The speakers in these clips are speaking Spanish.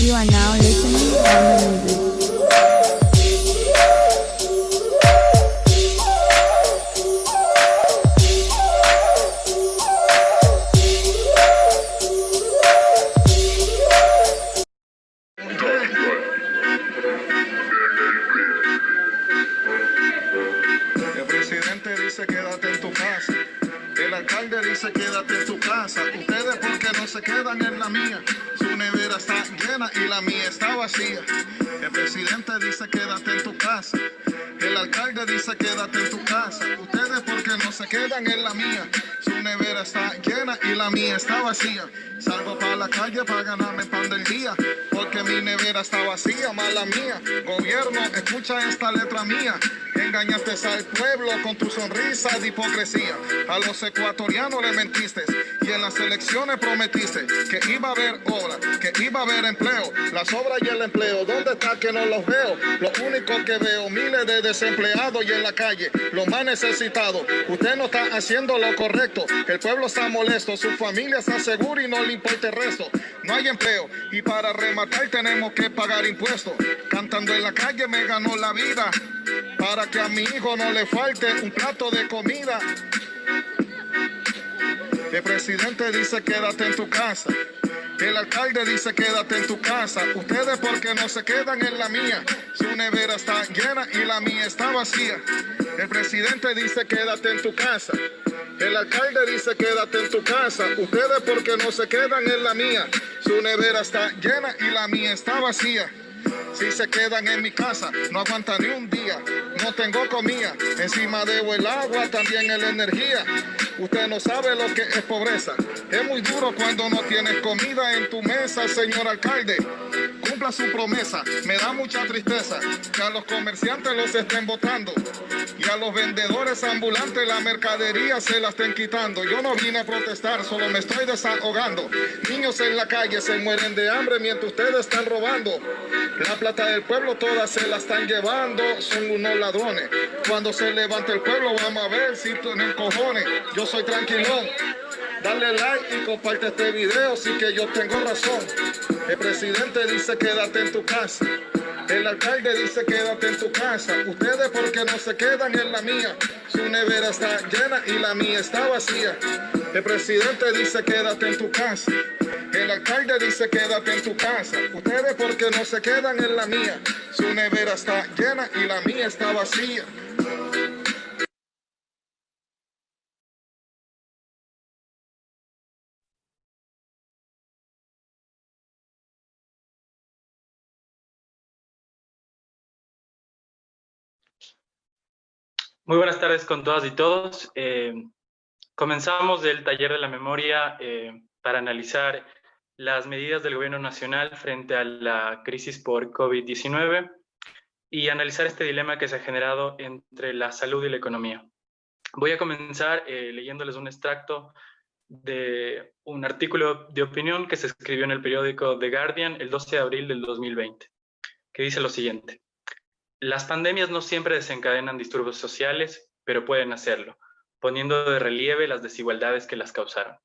You are now listening on the music. El presidente dice quédate en tu casa. El alcalde dice quédate en tu casa. Ustedes por qué no se quedan en la mía. Su nevera está llena y la mía está vacía. El presidente dice quédate en tu casa. El alcalde dice quédate en tu casa. Ustedes por qué no se quedan en la mía. Su nevera está llena y la mía está vacía. Salgo para la calle para ganarme pan del día. Porque mi nevera está vacía, mala mía. Gobierno, escucha esta letra mía. Engañaste al pueblo con tu sonrisa de hipocresía. A los ecuatorianos le mentiste y en las elecciones prometiste que iba a haber obra, que iba a haber empleo. Las obras y el empleo, ¿dónde está que no los veo? Lo único que veo, miles de desempleados y en la calle, los más necesitados. Usted no está haciendo lo correcto, el pueblo está molesto, su familia está segura y no le importa el resto. No hay empleo y para rematar tenemos que pagar impuestos. Cantando en la calle me ganó la vida, para que a mi hijo no le falte un plato de comida. El presidente dice quédate en tu casa. El alcalde dice quédate en tu casa. Ustedes porque no se quedan en la mía. Su nevera está llena y la mía está vacía. El presidente dice quédate en tu casa. El alcalde dice quédate en tu casa. Ustedes porque no se quedan en la mía. Su nevera está llena y la mía está vacía. Si se quedan en mi casa, no aguantan ni un día. No tengo comida, encima debo el agua, también la energía. Usted no sabe lo que es pobreza. Es muy duro cuando no tienes comida en tu mesa, señor alcalde. Cumpla su promesa. Me da mucha tristeza que a los comerciantes los estén botando y a los vendedores ambulantes la mercadería se la estén quitando. Yo no vine a protestar, solo me estoy desahogando. Niños en la calle se mueren de hambre mientras ustedes están robando. La plata del pueblo toda se la están llevando, son unos ladrones. Cuando se levante el pueblo vamos a ver si tienen cojones. Yo soy tranquilón. Dale like y comparte este video, sí que yo tengo razón. El presidente dice quédate en tu casa. El alcalde dice quédate en tu casa. Ustedes porque no se quedan en la mía. Su nevera está llena y la mía está vacía. El presidente dice quédate en tu casa. El alcalde dice quédate en tu casa. Ustedes porque no se quedan en la mía. Su nevera está llena y la mía está vacía. Muy buenas tardes con todas y todos. Comenzamos el taller de la memoria para analizar las medidas del gobierno nacional frente a la crisis por COVID-19 y analizar este dilema que se ha generado entre la salud y la economía. Voy a comenzar leyéndoles un extracto de un artículo de opinión que se escribió en el periódico The Guardian el 12 de abril del 2020, que dice lo siguiente. Las pandemias no siempre desencadenan disturbios sociales, pero pueden hacerlo, poniendo de relieve las desigualdades que las causaron.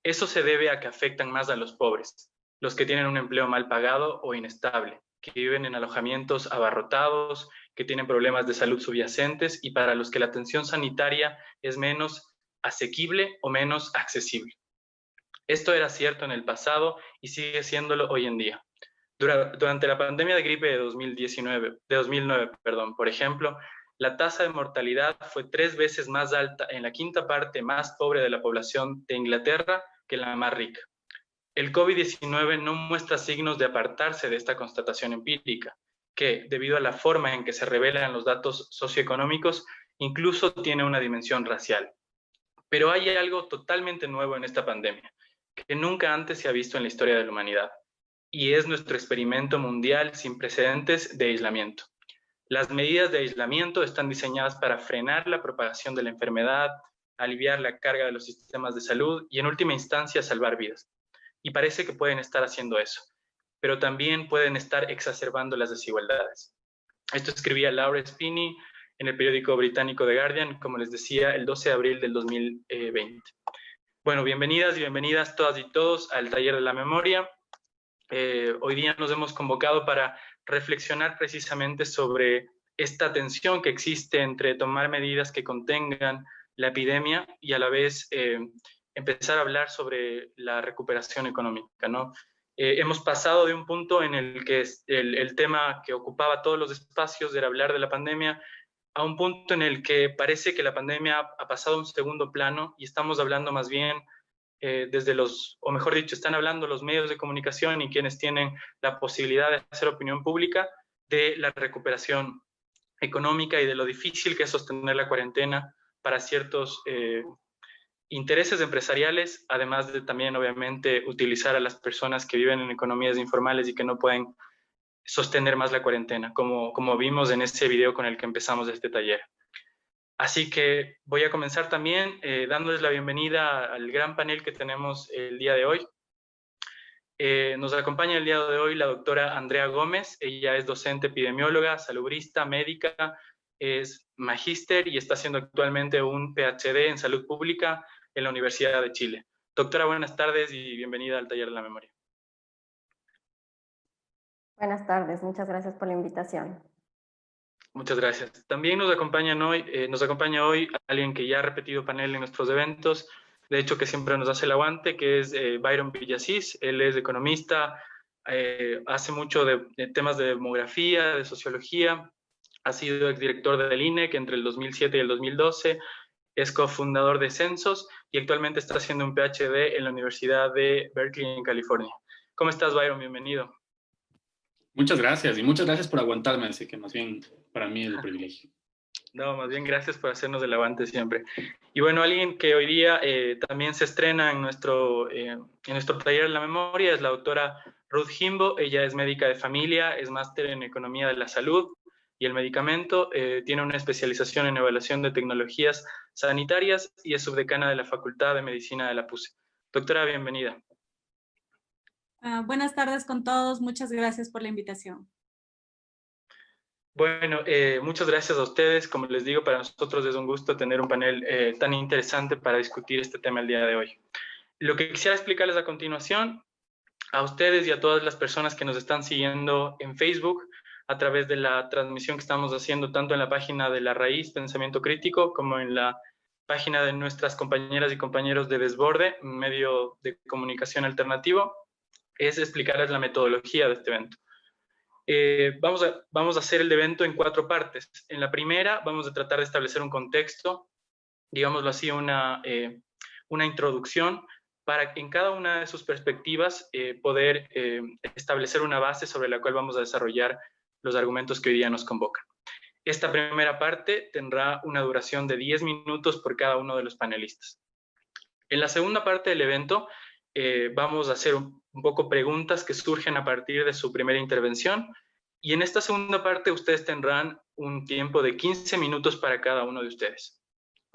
Eso se debe a que afectan más a los pobres, los que tienen un empleo mal pagado o inestable, que viven en alojamientos abarrotados, que tienen problemas de salud subyacentes y para los que la atención sanitaria es menos asequible o menos accesible. Esto era cierto en el pasado y sigue siéndolo hoy en día. Durante la pandemia de gripe de 2009, por ejemplo, la tasa de mortalidad fue 3 veces más alta en la quinta parte más pobre de la población de Inglaterra que en la más rica. El COVID-19 no muestra signos de apartarse de esta constatación empírica, que, debido a la forma en que se revelan los datos socioeconómicos, incluso tiene una dimensión racial. Pero hay algo totalmente nuevo en esta pandemia, que nunca antes se ha visto en la historia de la humanidad, y es nuestro experimento mundial sin precedentes de aislamiento. Las medidas de aislamiento están diseñadas para frenar la propagación de la enfermedad, aliviar la carga de los sistemas de salud y en última instancia salvar vidas. Y parece que pueden estar haciendo eso, pero también pueden estar exacerbando las desigualdades. Esto escribía Laura Spinney en el periódico británico The Guardian, como les decía, el 12 de abril del 2020. Bueno, bienvenidas y bienvenidas todas y todos al Taller de la Memoria. Hoy día nos hemos convocado para reflexionar precisamente sobre esta tensión que existe entre tomar medidas que contengan la epidemia y a la vez empezar a hablar sobre la recuperación económica, ¿no? Hemos pasado de un punto en el que el tema que ocupaba todos los espacios era hablar de la pandemia a un punto en el que parece que la pandemia ha pasado a un segundo plano y estamos hablando más bien desde o mejor dicho, están hablando los medios de comunicación y quienes tienen la posibilidad de hacer opinión pública de la recuperación económica y de lo difícil que es sostener la cuarentena para ciertos intereses empresariales, además de también, obviamente, utilizar a las personas que viven en economías informales y que no pueden sostener más la cuarentena, como vimos en ese video con el que empezamos este taller. Así que voy a comenzar también dándoles la bienvenida al gran panel que tenemos el día de hoy. Nos acompaña el día de hoy la doctora Andrea Gómez. Ella es docente epidemióloga, salubrista, médica, es magíster y está haciendo actualmente un PhD en salud pública en la Universidad de Chile. Doctora, buenas tardes y bienvenida al Taller de la Memoria. Buenas tardes, muchas gracias por la invitación. Muchas gracias. También nos acompaña hoy alguien que ya ha repetido panel en nuestros eventos, de hecho que siempre nos hace el aguante, que es Byron Villasís. Él es economista, hace mucho de temas de demografía, de sociología, ha sido exdirector del INEC entre el 2007 y el 2012, es cofundador de Censos y actualmente está haciendo un PhD en la Universidad de Berkeley en California. ¿Cómo estás, Byron? Bienvenido. Muchas gracias y muchas gracias por aguantarme, así que más bien para mí es un privilegio. No, más bien gracias por hacernos el aguante siempre. Y bueno, alguien que hoy día también se estrena en nuestro taller de la memoria es la doctora Ruth Jimbo. Ella es médica de familia, es máster en economía de la salud y el medicamento, tiene una especialización en evaluación de tecnologías sanitarias y es subdecana de la Facultad de Medicina de la PUCE. Doctora, bienvenida. Buenas tardes con todos, muchas gracias por la invitación. Bueno, muchas gracias a ustedes. Como les digo, para nosotros es un gusto tener un panel tan interesante para discutir este tema el día de hoy. Lo que quisiera explicarles a continuación, a ustedes y a todas las personas que nos están siguiendo en Facebook, a través de la transmisión que estamos haciendo tanto en la página de La Raíz, Pensamiento Crítico, como en la página de nuestras compañeras y compañeros de Desborde, un medio de comunicación alternativo, es explicarles la metodología de este evento. Vamos a hacer el evento en 4 partes. En la primera vamos a tratar de establecer un contexto, digámoslo así, una introducción para en cada una de sus perspectivas poder establecer una base sobre la cual vamos a desarrollar los argumentos que hoy día nos convocan. Esta primera parte tendrá una duración de 10 minutos por cada uno de los panelistas. En la segunda parte del evento vamos a hacer un poco preguntas que surgen a partir de su primera intervención y en esta segunda parte ustedes tendrán un tiempo de 15 minutos para cada uno de ustedes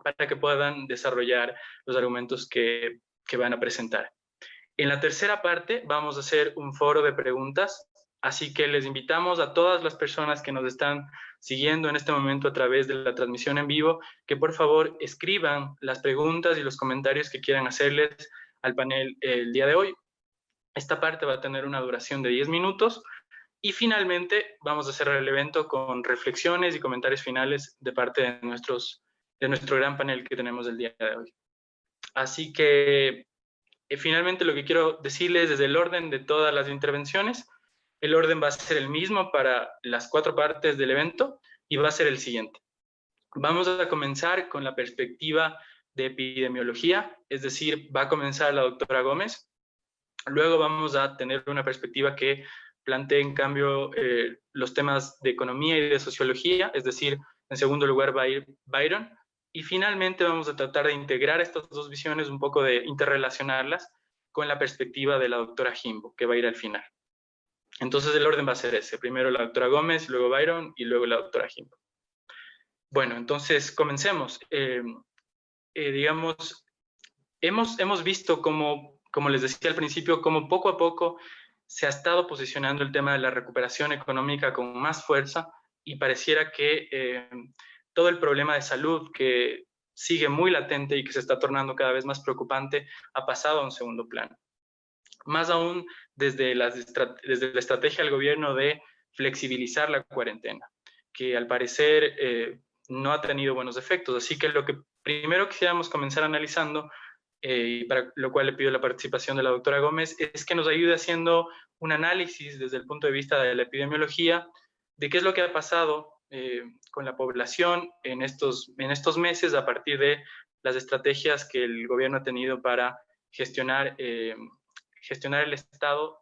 para que puedan desarrollar los argumentos que van a presentar. En la tercera parte vamos a hacer un foro de preguntas, así que les invitamos a todas las personas que nos están siguiendo en este momento a través de la transmisión en vivo que por favor escriban las preguntas y los comentarios que quieran hacerles al panel el día de hoy. Esta parte va a tener una duración de 10 minutos y finalmente vamos a cerrar el evento con reflexiones y comentarios finales de parte de nuestro gran panel que tenemos el día de hoy. Así que finalmente lo que quiero decirles desde el orden de todas las intervenciones, el orden va a ser el mismo para las 4 partes del evento y va a ser el siguiente. Vamos a comenzar con la perspectiva de epidemiología, es decir, va a comenzar la doctora Gómez. Luego vamos a tener una perspectiva que plantee en cambio los temas de economía y de sociología, es decir, en segundo lugar va a ir Byron. Y finalmente vamos a tratar de integrar estas 2 visiones, un poco de interrelacionarlas con la perspectiva de la doctora Jimbo, que va a ir al final. Entonces el orden va a ser ese, primero la doctora Gómez, luego Byron y luego la doctora Jimbo. Bueno, entonces comencemos. Digamos, hemos visto como les decía al principio, como poco a poco se ha estado posicionando el tema de la recuperación económica con más fuerza y pareciera que todo el problema de salud que sigue muy latente y que se está tornando cada vez más preocupante ha pasado a un segundo plano. más aún desde la estrategia del gobierno de flexibilizar la cuarentena, que al parecer no ha tenido buenos efectos. Así que lo que primero quisiéramos comenzar analizando, y para lo cual le pido la participación de la doctora Gómez, es que nos ayude haciendo un análisis desde el punto de vista de la epidemiología de qué es lo que ha pasado con la población en estos meses a partir de las estrategias que el gobierno ha tenido para gestionar el Estado,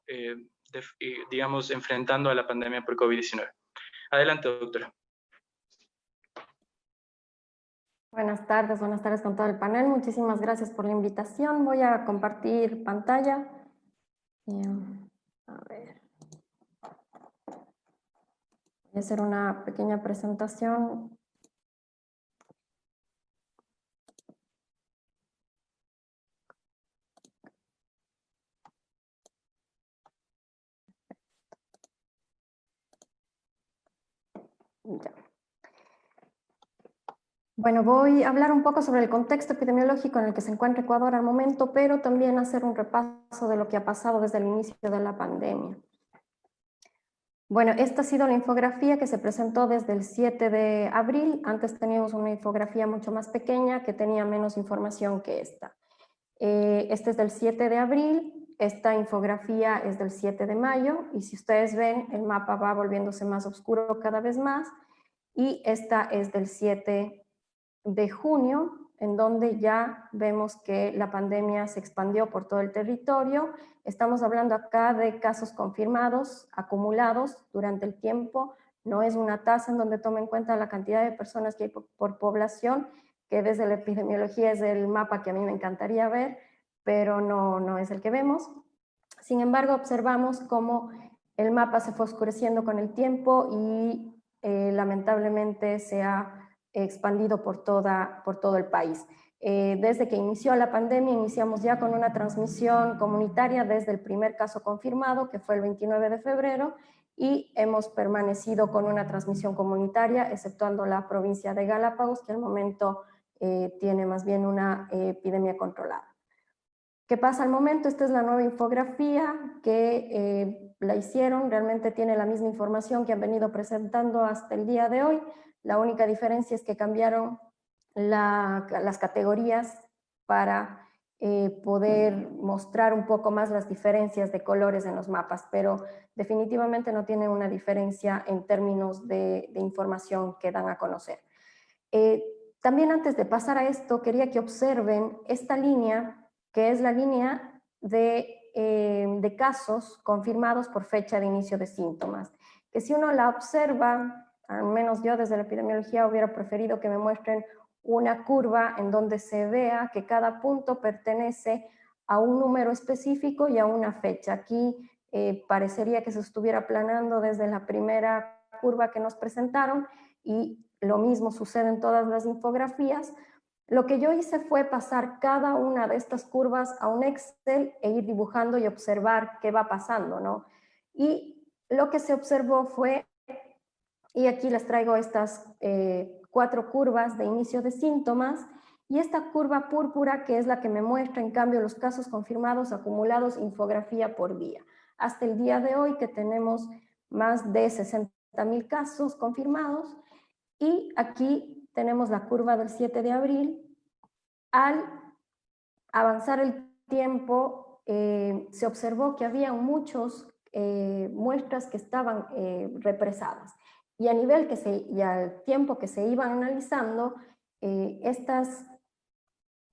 digamos, enfrentando a la pandemia por COVID-19. Adelante, doctora. Buenas tardes con todo el panel. Muchísimas gracias por la invitación. Voy a compartir pantalla. A ver. Voy a hacer una pequeña presentación. Ya. Bueno, voy a hablar un poco sobre el contexto epidemiológico en el que se encuentra Ecuador al momento, pero también hacer un repaso de lo que ha pasado desde el inicio de la pandemia. Bueno, esta ha sido la infografía que se presentó desde el 7 de abril. Antes teníamos una infografía mucho más pequeña que tenía menos información que esta. Este es del 7 de abril, esta infografía es del 7 de mayo, y si ustedes ven, el mapa va volviéndose más oscuro cada vez más, y esta es del 7 de junio, en donde ya vemos que la pandemia se expandió por todo el territorio. Estamos hablando acá de casos confirmados, acumulados durante el tiempo. No es una tasa en donde tome en cuenta la cantidad de personas que hay por población, que desde la epidemiología es el mapa que a mí me encantaría ver, pero no es el que vemos. Sin embargo, observamos cómo el mapa se fue oscureciendo con el tiempo y lamentablemente se ha expandido por todo el país. Desde que inició la pandemia, iniciamos ya con una transmisión comunitaria desde el primer caso confirmado, que fue el 29 de febrero, y hemos permanecido con una transmisión comunitaria, exceptuando la provincia de Galápagos, que al momento tiene más bien una epidemia controlada. ¿Qué pasa al momento? Esta es la nueva infografía que la hicieron, realmente tiene la misma información que han venido presentando hasta el día de hoy. La única diferencia es que cambiaron las categorías para poder mostrar un poco más las diferencias de colores en los mapas, pero definitivamente no tiene una diferencia en términos de información que dan a conocer. También antes de pasar a esto, quería que observen esta línea, que es la línea de casos confirmados por fecha de inicio de síntomas, que si uno la observa, al menos yo desde la epidemiología hubiera preferido que me muestren una curva en donde se vea que cada punto pertenece a un número específico y a una fecha. Aquí parecería que se estuviera aplanando desde la primera curva que nos presentaron, y lo mismo sucede en todas las infografías. Lo que yo hice fue pasar cada una de estas curvas a un Excel e ir dibujando y observar qué va pasando, ¿no? Y lo que se observó fue, y aquí les traigo estas 4 curvas de inicio de síntomas, y esta curva púrpura, que es la que me muestra en cambio los casos confirmados acumulados, infografía por día. Hasta el día de hoy, que tenemos más de 60.000 casos confirmados, y aquí tenemos la curva del 7 de abril. Al avanzar el tiempo, se observó que había muchas muestras que estaban represadas. Y a nivel y al tiempo que se iban analizando, estas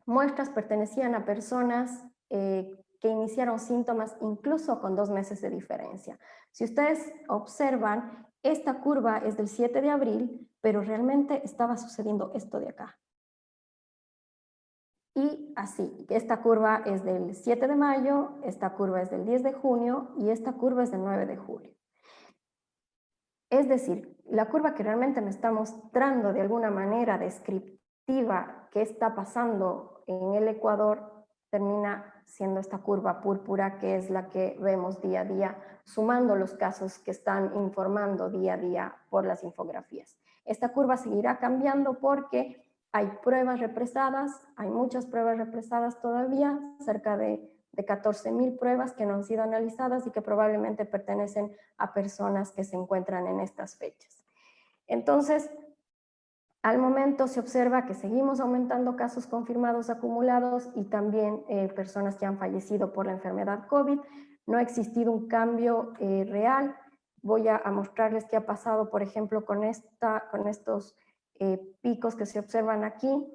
muestras pertenecían a personas que iniciaron síntomas incluso con 2 meses de diferencia. Si ustedes observan, esta curva es del 7 de abril, pero realmente estaba sucediendo esto de acá. Y así, esta curva es del 7 de mayo, esta curva es del 10 de junio y esta curva es del 9 de julio. Es decir, la curva que realmente me está mostrando de alguna manera descriptiva qué está pasando en el Ecuador termina siendo esta curva púrpura, que es la que vemos día a día, sumando los casos que están informando día a día por las infografías. Esta curva seguirá cambiando porque hay pruebas represadas, hay muchas pruebas represadas todavía, cerca de de 14.000 pruebas que no han sido analizadas y que probablemente pertenecen a personas que se encuentran en estas fechas. Entonces, al momento se observa que seguimos aumentando casos confirmados acumulados y también personas que han fallecido por la enfermedad COVID. No ha existido un cambio real. Voy a mostrarles qué ha pasado, por ejemplo, con estos picos que se observan aquí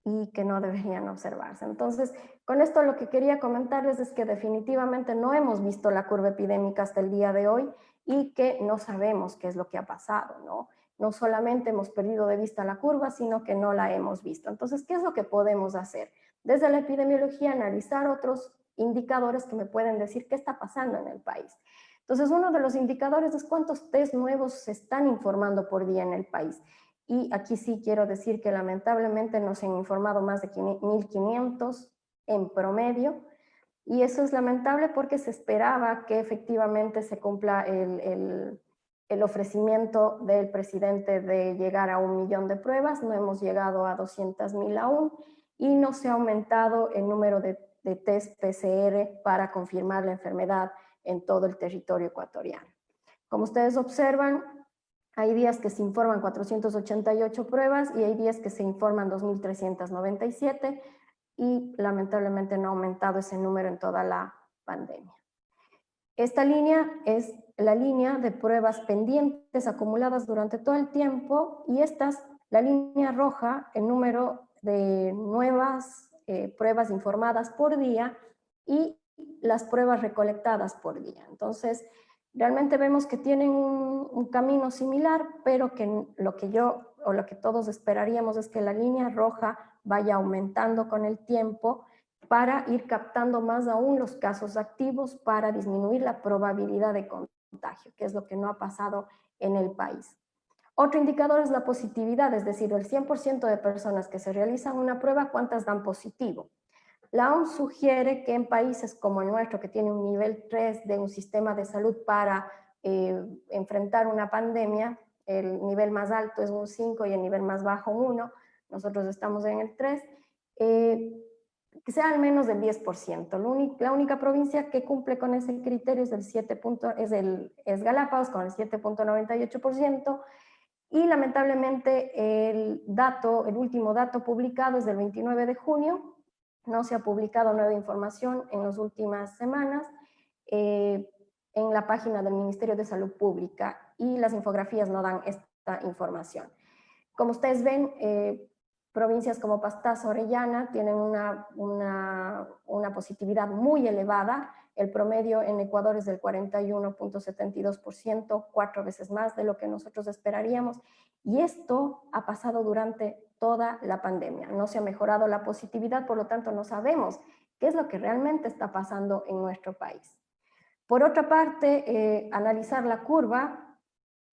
y que no deberían observarse. Entonces, con esto lo que quería comentarles es que definitivamente no hemos visto la curva epidémica hasta el día de hoy y que no sabemos qué es lo que ha pasado, ¿no? No solamente hemos perdido de vista la curva, sino que no la hemos visto. Entonces, ¿qué es lo que podemos hacer? Desde la epidemiología, analizar otros indicadores que me pueden decir qué está pasando en el país. Entonces, uno de los indicadores es cuántos test nuevos se están informando por día en el país. Y aquí sí quiero decir que lamentablemente nos han informado más de 1.500 en promedio. Y eso es lamentable porque se esperaba que efectivamente se cumpla el ofrecimiento del presidente de llegar a 1 millón de pruebas. No hemos llegado a 200.000 aún y no se ha aumentado el número de test PCR para confirmar la enfermedad en todo el territorio ecuatoriano. Como ustedes observan, hay días que se informan 488 pruebas y hay días que se informan 2.397 y lamentablemente no ha aumentado ese número en toda la pandemia. Esta línea es la línea de pruebas pendientes acumuladas durante todo el tiempo y la línea roja, el número de nuevas pruebas informadas por día y las pruebas recolectadas por día. Entonces, realmente vemos que tienen un camino similar, pero que lo que todos esperaríamos es que la línea roja vaya aumentando con el tiempo para ir captando más aún los casos activos para disminuir la probabilidad de contagio, que es lo que no ha pasado en el país. Otro indicador es la positividad, es decir, el 100% de personas que se realizan una prueba, ¿cuántas dan positivo? La OMS sugiere que en países como el nuestro, que tiene un nivel 3 de un sistema de salud para enfrentar una pandemia, el nivel más alto es un 5 y el nivel más bajo un 1, nosotros estamos en el 3, que sea al menos del 10%. La única provincia que cumple con ese criterio es, es Galápagos, con el 7.98%, y lamentablemente el último dato publicado es del 29 de junio, no se ha publicado nueva información en las últimas semanas en la página del Ministerio de Salud Pública y las infografías no dan esta información. Como ustedes ven, provincias como Pastaza, Orellana tienen una positividad muy elevada. El promedio en Ecuador es del 41.72%, 4 veces más de lo que nosotros esperaríamos. Y esto ha pasado durante toda la pandemia. No se ha mejorado la positividad, por lo tanto no sabemos qué es lo que realmente está pasando en nuestro país. Por otra parte, analizar la curva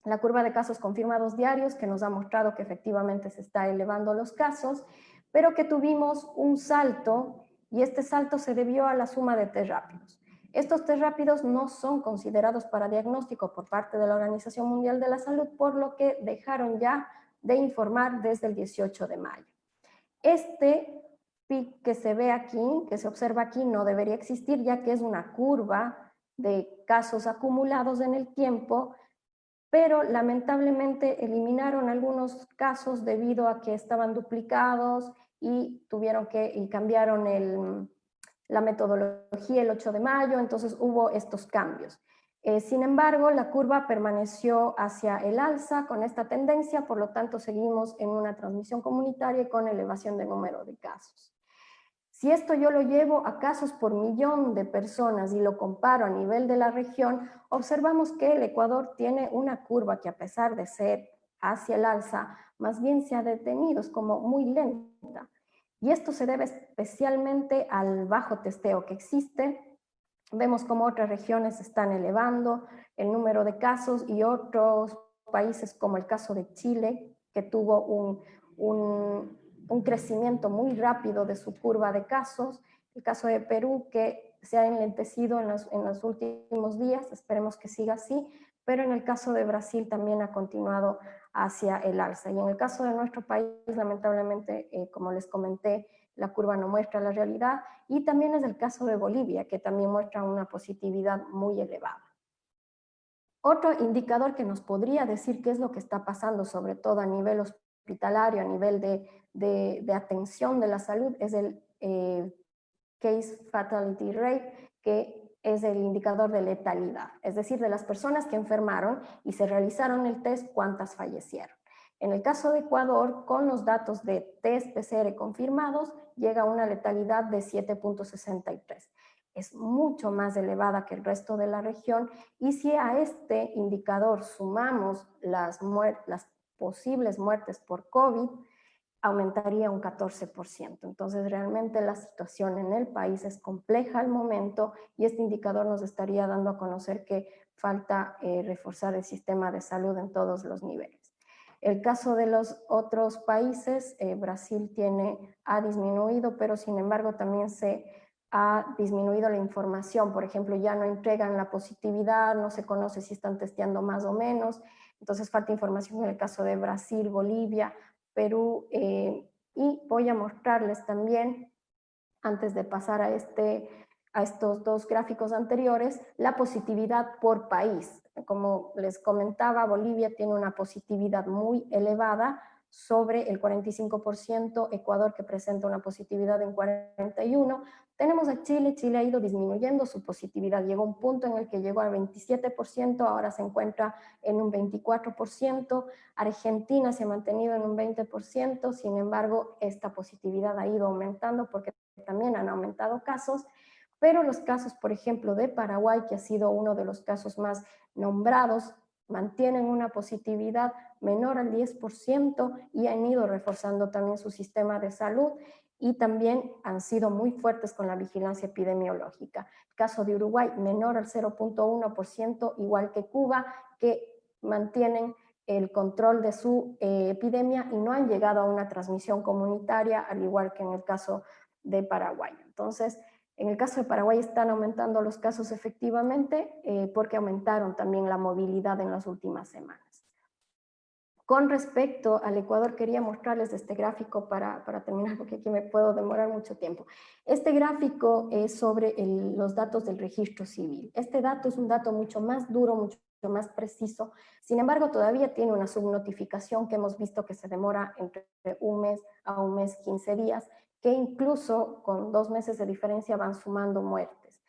de casos confirmados diarios, que nos ha mostrado que efectivamente se está elevando los casos, pero que tuvimos un salto, y este salto se debió a la suma de test rápidos. Estos test rápidos no son considerados para diagnóstico por parte de la Organización Mundial de la Salud, por lo que dejaron ya de informar desde el 18 de mayo. Este pic que se ve aquí, que se observa aquí, no debería existir, ya que es una curva de casos acumulados en el tiempo, pero lamentablemente eliminaron algunos casos debido a que estaban duplicados y cambiaron la metodología el 8 de mayo, entonces hubo estos cambios. Sin embargo, la curva permaneció hacia el alza con esta tendencia, por lo tanto seguimos en una transmisión comunitaria y con elevación de número de casos. Si esto yo lo llevo a casos por millón de personas y lo comparo a nivel de la región, observamos que el Ecuador tiene una curva que, a pesar de ser hacia el alza, más bien se ha detenido, es como muy lenta. Y esto se debe especialmente al bajo testeo que existe. Vemos como otras regiones están elevando el número de casos y otros países, como el caso de Chile, que tuvo un crecimiento muy rápido de su curva de casos, el caso de Perú, que se ha enlentecido en los últimos días, esperemos que siga así, pero en el caso de Brasil también ha continuado hacia el alza. Y en el caso de nuestro país, lamentablemente, como les comenté, la curva no muestra la realidad, y también es el caso de Bolivia, que también muestra una positividad muy elevada. Otro indicador que nos podría decir qué es lo que está pasando, sobre todo a nivel hospitalario, a nivel de atención de la salud, es el Case Fatality Rate, que es el indicador de letalidad, es decir, de las personas que enfermaron y se realizaron el test, cuántas fallecieron. En el caso de Ecuador, con los datos de test PCR confirmados, llega a una letalidad de 7.63. Es mucho más elevada que el resto de la región, y si a este indicador sumamos las posibles muertes por COVID, aumentaría un 14%. Entonces, realmente la situación en el país es compleja al momento, y este indicador nos estaría dando a conocer que falta reforzar el sistema de salud en todos los niveles. El caso de los otros países, Brasil ha disminuido, pero sin embargo también se ha disminuido la información. Por ejemplo, ya no entregan la positividad, no se conoce si están testeando más o menos, entonces falta información en el caso de Brasil, Bolivia, Perú, y voy a mostrarles también, antes de pasar a estos dos gráficos anteriores, la positividad por país. Como les comentaba, Bolivia tiene una positividad muy elevada, sobre el 45%, Ecuador, que presenta una positividad en 41%. Tenemos a Chile. Chile ha ido disminuyendo su positividad, llegó a un punto en el que llegó al 27%, ahora se encuentra en un 24%, Argentina se ha mantenido en un 20%, sin embargo, esta positividad ha ido aumentando porque también han aumentado casos, pero los casos, por ejemplo, de Paraguay, que ha sido uno de los casos más nombrados, mantienen una positividad menor al 10% y han ido reforzando también su sistema de salud, y también han sido muy fuertes con la vigilancia epidemiológica. El caso de Uruguay, menor al 0.1%, igual que Cuba, que mantienen el control de su epidemia y no han llegado a una transmisión comunitaria, al igual que en el caso de Paraguay. Entonces, en el caso de Paraguay están aumentando los casos efectivamente, porque aumentaron también la movilidad en las últimas semanas. Con respecto al Ecuador, quería mostrarles este gráfico para terminar, porque aquí me puedo demorar mucho tiempo. Este gráfico es sobre los datos del registro civil. Este dato es un dato mucho más duro, mucho más preciso. Sin embargo, todavía tiene una subnotificación que hemos visto que se demora entre un mes a un mes 15 días, que incluso con 2 meses de diferencia van sumando muertes.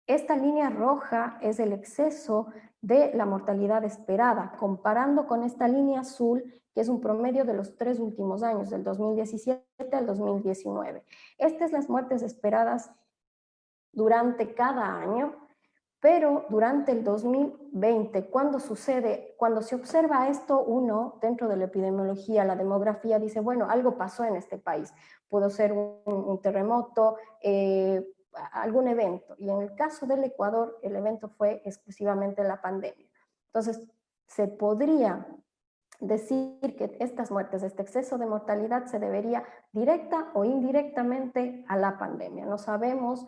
Esta línea roja es el exceso de la mortalidad esperada, comparando con esta línea azul, que es un promedio de los 3 últimos años, del 2017 al 2019. Estas las muertes esperadas durante cada año, pero durante el 2020, cuando se observa esto, uno, dentro de la epidemiología, la demografía, dice, bueno, algo pasó en este país. Pudo ser un terremoto, algún evento. Y en el caso del Ecuador, el evento fue exclusivamente la pandemia. Entonces, se podría decir que estas muertes, este exceso de mortalidad, se debería directa o indirectamente a la pandemia. No sabemos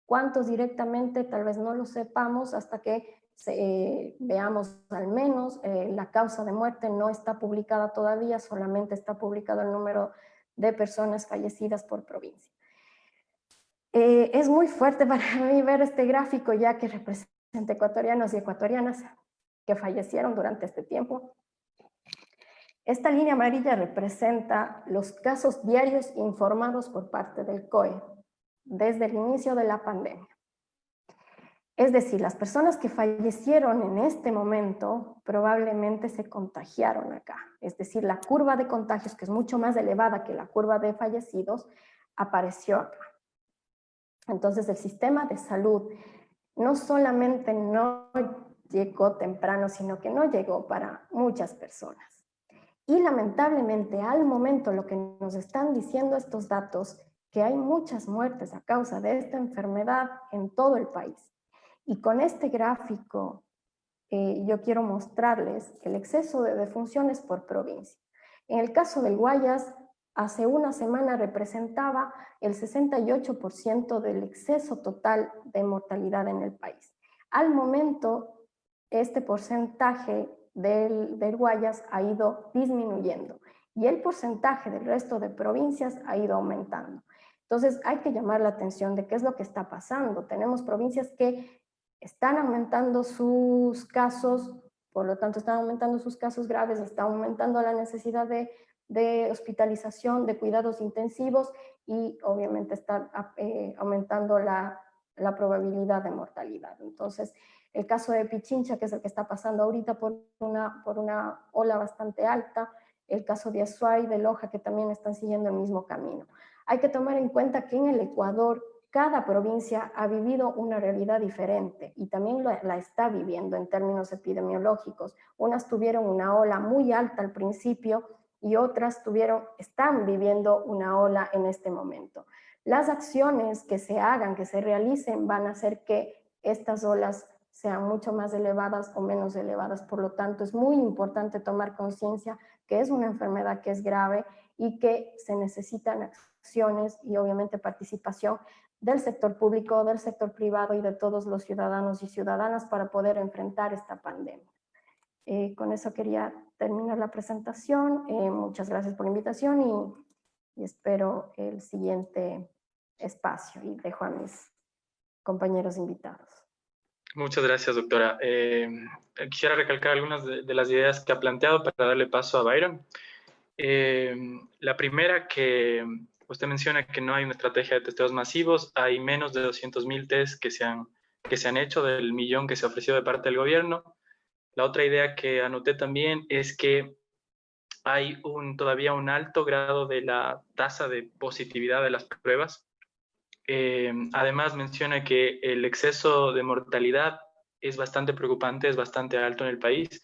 cuántos directamente, tal vez no lo sepamos hasta que veamos al menos la causa de muerte. No está publicada todavía, solamente está publicado el número de personas fallecidas por provincia. Es muy fuerte para mí ver este gráfico, ya que representa ecuatorianos y ecuatorianas que fallecieron durante este tiempo. Esta línea amarilla representa los casos diarios informados por parte del COE desde el inicio de la pandemia. Es decir, las personas que fallecieron en este momento probablemente se contagiaron acá. Es decir, la curva de contagios, que es mucho más elevada que la curva de fallecidos, apareció acá. Entonces, el sistema de salud no solamente no llegó temprano, sino que no llegó para muchas personas. Y lamentablemente, al momento, lo que nos están diciendo estos datos, que hay muchas muertes a causa de esta enfermedad en todo el país. Y con este gráfico, yo quiero mostrarles el exceso de defunciones por provincia. En el caso del Guayas, hace una semana representaba el 68% del exceso total de mortalidad en el país. Al momento, este porcentaje del Guayas ha ido disminuyendo y el porcentaje del resto de provincias ha ido aumentando. Entonces hay que llamar la atención de qué es lo que está pasando. Tenemos provincias que están aumentando sus casos, por lo tanto están aumentando sus casos graves, está aumentando la necesidad de hospitalización, de cuidados intensivos y obviamente está aumentando la probabilidad de mortalidad. Entonces, el caso de Pichincha, que es el que está pasando ahorita por una ola bastante alta, el caso de Azuay, de Loja, que también están siguiendo el mismo camino. Hay que tomar en cuenta que en el Ecuador cada provincia ha vivido una realidad diferente y también la está viviendo en términos epidemiológicos. Unas tuvieron una ola muy alta al principio y otras están viviendo una ola en este momento. Las acciones que se hagan, que se realicen, van a hacer que estas olas sean mucho más elevadas o menos elevadas. Por lo tanto, es muy importante tomar conciencia que es una enfermedad que es grave y que se necesitan acciones y obviamente participación del sector público, del sector privado y de todos los ciudadanos y ciudadanas para poder enfrentar esta pandemia. Con eso quería terminar la presentación. Muchas gracias por la invitación y espero el siguiente espacio y dejo a mis compañeros invitados. Muchas gracias, doctora. Quisiera recalcar algunas de las ideas que ha planteado para darle paso a Byron. La primera, que usted menciona que no hay una estrategia de testeos masivos, hay menos de 200.000 test que se han hecho del 1.000.000 que se ofreció de parte del gobierno. La otra idea que anoté también es que hay todavía un alto grado de la tasa de positividad de las pruebas. Además menciona que el exceso de mortalidad es bastante preocupante, es bastante alto en el país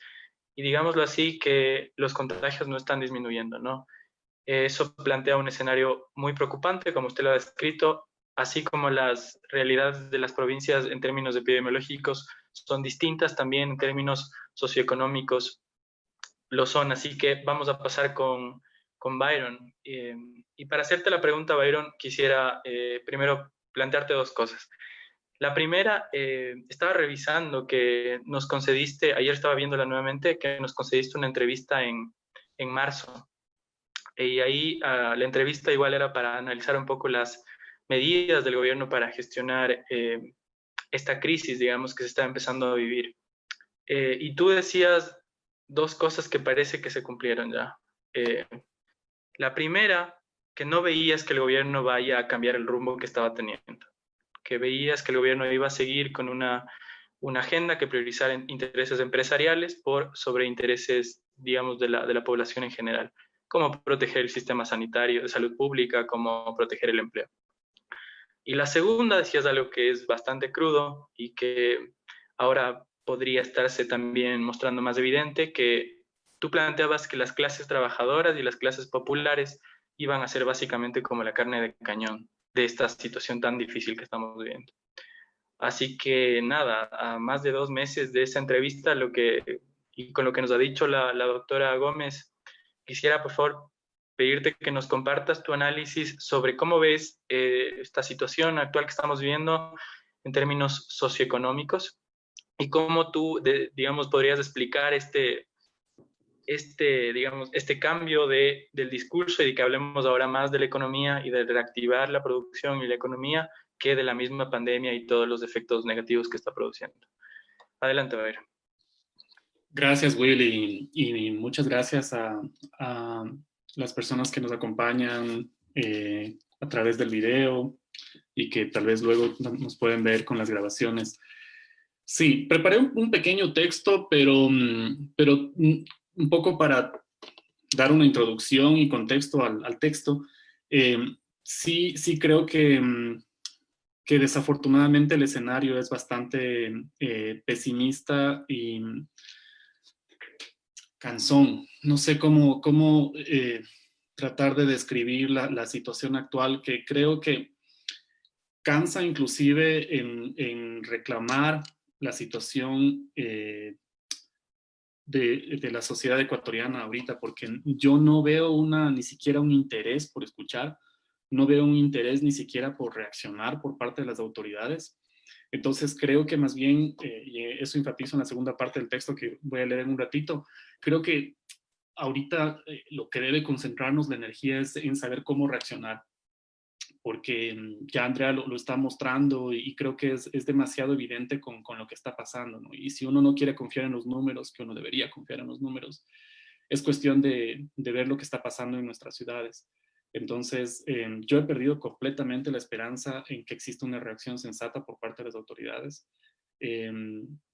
y digámoslo así que los contagios no están disminuyendo, ¿no? Eso plantea un escenario muy preocupante, como usted lo ha descrito, así como las realidades de las provincias en términos epidemiológicos son distintas, también en términos socioeconómicos lo son. Así que vamos a pasar con Byron. Y para hacerte la pregunta, Byron, quisiera primero plantearte dos cosas. La primera, estaba revisando que nos concediste, ayer estaba viéndola nuevamente, que nos concediste una entrevista en marzo. Y ahí la entrevista igual era para analizar un poco las medidas del gobierno para gestionar esta crisis, digamos, que se está empezando a vivir. Y tú decías dos cosas que parece que se cumplieron ya. La primera, que no veías que el gobierno vaya a cambiar el rumbo que estaba teniendo, que veías que el gobierno iba a seguir con una agenda que priorizara intereses empresariales sobre intereses, digamos, de la población en general, como proteger el sistema sanitario de salud pública, como proteger el empleo. Y la segunda, decías algo que es bastante crudo y que ahora podría estarse también mostrando más evidente, que tú planteabas que las clases trabajadoras y las clases populares iban a ser básicamente como la carne de cañón de esta situación tan difícil que estamos viviendo. Así que nada, a más de 2 meses de esa entrevista, y con lo que nos ha dicho la doctora Gómez, quisiera por favor pedirte que nos compartas tu análisis sobre cómo ves esta situación actual que estamos viviendo en términos socioeconómicos y cómo tú, digamos, podrías explicar este cambio del discurso y de que hablemos ahora más de la economía y de reactivar la producción y la economía que de la misma pandemia y todos los efectos negativos que está produciendo. Adelante, Byron. Gracias, Will, y muchas gracias a las personas que nos acompañan a través del video y que tal vez luego nos pueden ver con las grabaciones. Sí, preparé un pequeño texto, pero un poco para dar una introducción y contexto al texto. Sí creo que desafortunadamente el escenario es bastante pesimista y cansón. No sé cómo tratar de describir la situación actual, que creo que cansa inclusive en reclamar la situación de la sociedad ecuatoriana ahorita, porque yo no veo ni siquiera un interés por escuchar, no veo un interés ni siquiera por reaccionar por parte de las autoridades. Entonces creo que más bien, y eso enfatizo en la segunda parte del texto que voy a leer en un ratito, creo que ahorita lo que debe concentrarnos la energía es en saber cómo reaccionar, porque ya Andrea lo está mostrando y creo que es demasiado evidente con lo que está pasando, ¿no? Y si uno no quiere confiar en los números, que uno debería confiar en los números, es cuestión de ver lo que está pasando en nuestras ciudades. Entonces, yo he perdido completamente la esperanza en que exista una reacción sensata por parte de las autoridades.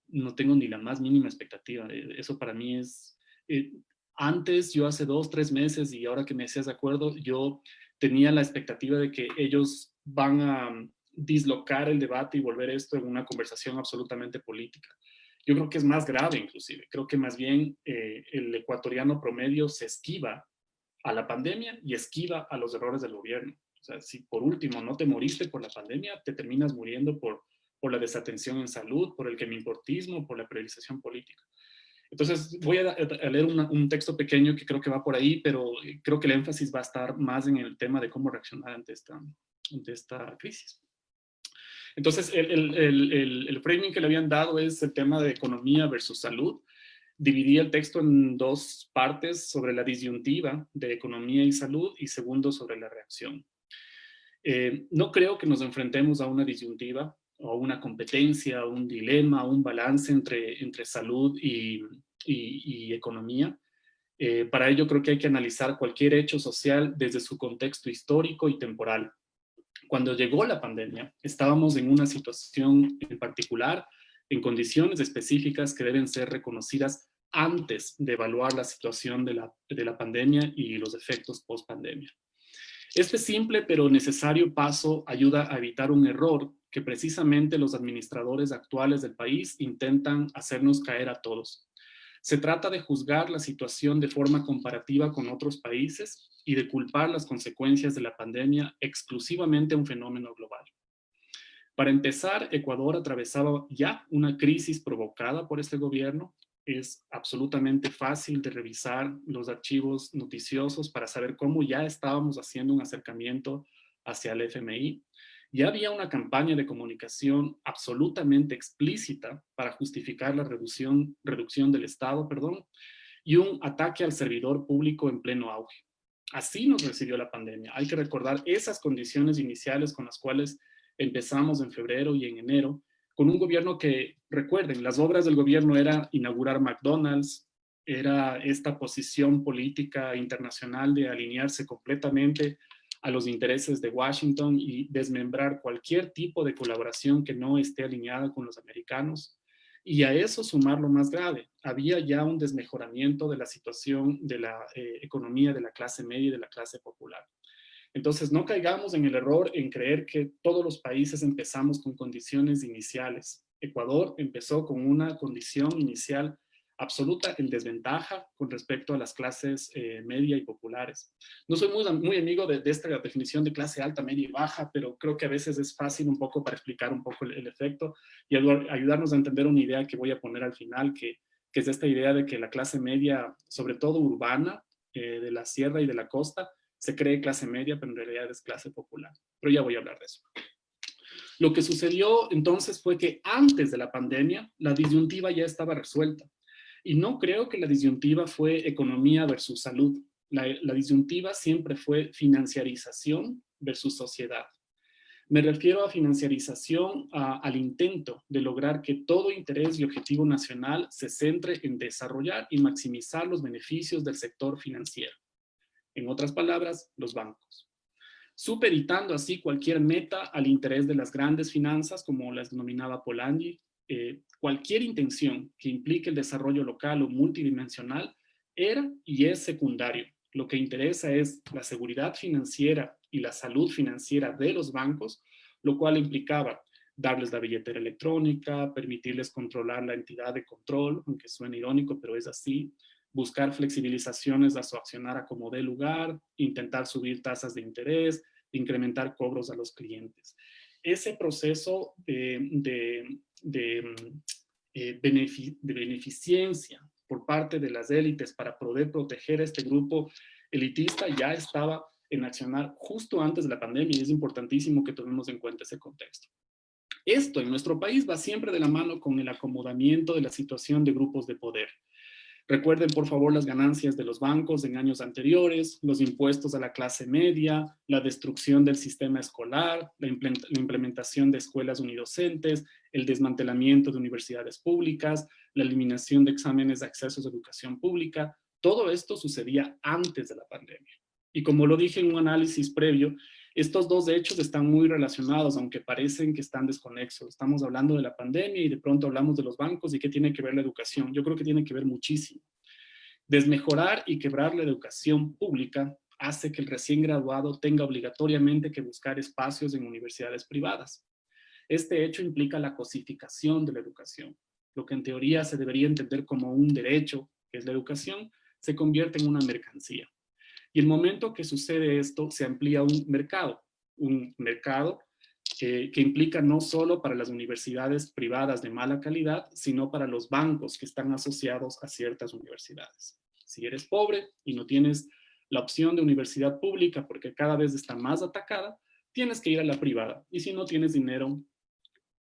No tengo ni la más mínima expectativa. Eso para mí es... antes, yo hace 2, 3 meses, y ahora que me hacías de acuerdo, yo tenía la expectativa de que ellos van a dislocar el debate y volver esto en una conversación absolutamente política. Yo creo que es más grave inclusive. Creo que más bien el ecuatoriano promedio se esquiva a la pandemia y esquiva a los errores del gobierno. O sea, si por último no te moriste por la pandemia, te terminas muriendo por la desatención en salud, por el quemiportismo, por la priorización política. Entonces voy a leer un texto pequeño que creo que va por ahí, pero creo que el énfasis va a estar más en el tema de cómo reaccionar ante esta crisis. Entonces, el framing que le habían dado es el tema de economía versus salud. Dividí el texto en 2 partes, sobre la disyuntiva de economía y salud, y segundo, sobre la reacción. No creo que nos enfrentemos a una disyuntiva, o a una competencia, un dilema, un balance entre salud y economía. Para ello creo que hay que analizar cualquier hecho social desde su contexto histórico y temporal. Cuando llegó la pandemia, estábamos en una situación en particular, en condiciones específicas que deben ser reconocidas antes de evaluar la situación de la pandemia y los efectos post-pandemia. Este simple pero necesario paso ayuda a evitar un error que precisamente los administradores actuales del país intentan hacernos caer a todos. Se trata de juzgar la situación de forma comparativa con otros países y de culpar las consecuencias de la pandemia exclusivamente a un fenómeno global. Para empezar, Ecuador atravesaba ya una crisis provocada por este gobierno. Es absolutamente fácil de revisar los archivos noticiosos para saber cómo ya estábamos haciendo un acercamiento hacia el FMI. Ya había una campaña de comunicación absolutamente explícita para justificar la reducción del Estado, y un ataque al servidor público en pleno auge. Así nos recibió la pandemia. Hay que recordar esas condiciones iniciales con las cuales empezamos en febrero y en enero, con un gobierno que, recuerden, las obras del gobierno era inaugurar McDonald's, era esta posición política internacional de alinearse completamente a los intereses de Washington y desmembrar cualquier tipo de colaboración que no esté alineada con los americanos. Y a eso sumar lo más grave, había ya un desmejoramiento de la situación de la economía de la clase media y de la clase popular. Entonces, no caigamos en el error en creer que todos los países empezamos con condiciones iniciales. Ecuador empezó con una condición inicial absoluta en desventaja con respecto a las clases media y populares. No soy muy amigo de esta definición de clase alta, media y baja, pero creo que a veces es fácil un poco para explicar un poco el efecto y ayudarnos a entender una idea que voy a poner al final, que es esta idea de que la clase media, sobre todo urbana, de la sierra y de la costa, se cree clase media, pero en realidad es clase popular. Pero ya voy a hablar de eso. Lo que sucedió entonces fue que antes de la pandemia, la disyuntiva ya estaba resuelta. Y no creo que la disyuntiva fue economía versus salud. La disyuntiva siempre fue financiarización versus sociedad. Me refiero a financiarización al intento de lograr que todo interés y objetivo nacional se centre en desarrollar y maximizar los beneficios del sector financiero. En otras palabras, los bancos. Supeditando así cualquier meta al interés de las grandes finanzas, como las denominaba Polanyi. Cualquier intención que implique el desarrollo local o multidimensional era y es secundario. Lo que interesa es la seguridad financiera y la salud financiera de los bancos, lo cual implicaba darles la billetera electrónica, permitirles controlar la entidad de control, aunque suene irónico, pero es así, buscar flexibilizaciones a su accionar a como dé lugar, intentar subir tasas de interés, incrementar cobros a los clientes. Ese proceso de beneficencia por parte de las élites para poder proteger a este grupo elitista ya estaba en accionar justo antes de la pandemia y es importantísimo que tomemos en cuenta ese contexto. Esto en nuestro país va siempre de la mano con el acomodamiento de la situación de grupos de poder. Recuerden, por favor, las ganancias de los bancos en años anteriores, los impuestos a la clase media, la destrucción del sistema escolar, la implementación de escuelas unidocentes, el desmantelamiento de universidades públicas, la eliminación de exámenes de acceso a educación pública. Todo esto sucedía antes de la pandemia. Y como lo dije en un análisis previo, estos dos hechos están muy relacionados, aunque parecen que están desconexos. Estamos hablando de la pandemia y de pronto hablamos de los bancos y qué tiene que ver la educación. Yo creo que tiene que ver muchísimo. Desmejorar y quebrar la educación pública hace que el recién graduado tenga obligatoriamente que buscar espacios en universidades privadas. Este hecho implica la cosificación de la educación. Lo que en teoría se debería entender como un derecho, que es la educación, se convierte en una mercancía. Y el momento que sucede esto, se amplía un mercado que implica no solo para las universidades privadas de mala calidad, sino para los bancos que están asociados a ciertas universidades. Si eres pobre y no tienes la opción de universidad pública porque cada vez está más atacada, tienes que ir a la privada. Y si no tienes dinero,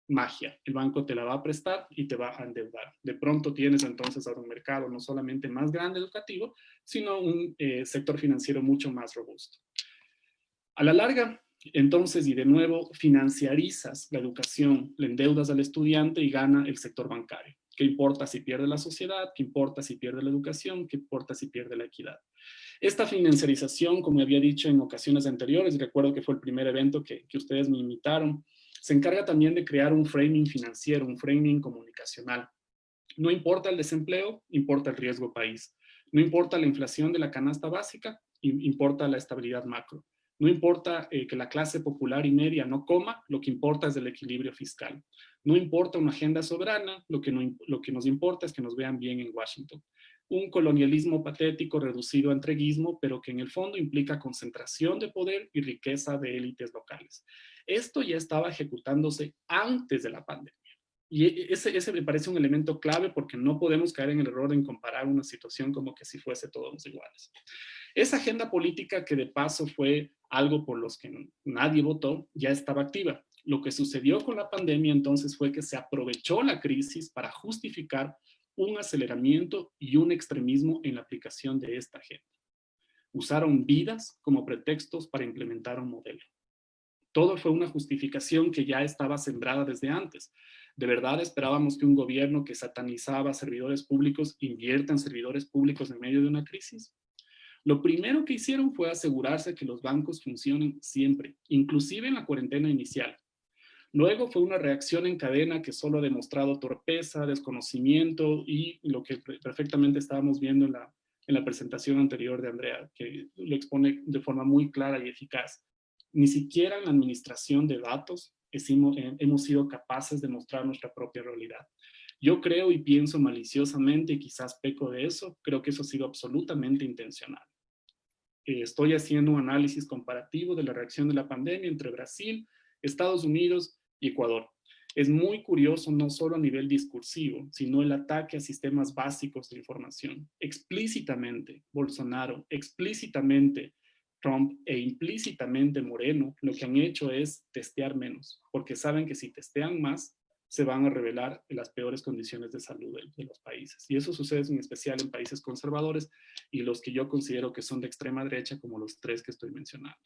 magia, el banco te la va a prestar y te va a endeudar. De pronto tienes entonces ahora un mercado no solamente más grande educativo, sino un sector financiero mucho más robusto. A la larga, entonces, y de nuevo, financiarizas la educación, le endeudas al estudiante y gana el sector bancario. ¿Qué importa si pierde la sociedad? ¿Qué importa si pierde la educación? ¿Qué importa si pierde la equidad? Esta financiarización, como había dicho en ocasiones anteriores, recuerdo que fue el primer evento que ustedes me invitaron, se encarga también de crear un framing financiero, un framing comunicacional. No importa el desempleo, importa el riesgo país. No importa la inflación de la canasta básica, importa la estabilidad macro. No importa que la clase popular y media no coma, lo que importa es el equilibrio fiscal. No importa una agenda soberana, lo que nos importa es que nos vean bien en Washington. Un colonialismo patético reducido a entreguismo, pero que en el fondo implica concentración de poder y riqueza de élites locales. Esto ya estaba ejecutándose antes de la pandemia. Y ese me parece un elemento clave porque no podemos caer en el error de comparar una situación como que si fuese todos iguales. Esa agenda política, que de paso fue algo por los que nadie votó, ya estaba activa. Lo que sucedió con la pandemia entonces fue que se aprovechó la crisis para justificar un aceleramiento y un extremismo en la aplicación de esta agenda. Usaron vidas como pretextos para implementar un modelo. Todo fue una justificación que ya estaba sembrada desde antes. ¿De verdad esperábamos que un gobierno que satanizaba a servidores públicos invierta en servidores públicos en medio de una crisis? Lo primero que hicieron fue asegurarse que los bancos funcionen siempre, inclusive en la cuarentena inicial. Luego fue una reacción en cadena que solo ha demostrado torpeza, desconocimiento y lo que perfectamente estábamos viendo en la presentación anterior de Andrea, que lo expone de forma muy clara y eficaz. Ni siquiera en la administración de datos hemos sido capaces de mostrar nuestra propia realidad. Yo creo y pienso maliciosamente, y quizás peco de eso, creo que eso ha sido absolutamente intencional. Estoy haciendo un análisis comparativo de la reacción de la pandemia entre Brasil, Estados Unidos y Ecuador. Es muy curioso no solo a nivel discursivo, sino el ataque a sistemas básicos de información. Explícitamente Bolsonaro, explícitamente Trump e implícitamente Moreno, lo que han hecho es testear menos, porque saben que si testean más, se van a revelar en las peores condiciones de salud de los países. Y eso sucede en especial en países conservadores y los que yo considero que son de extrema derecha, como los tres que estoy mencionando.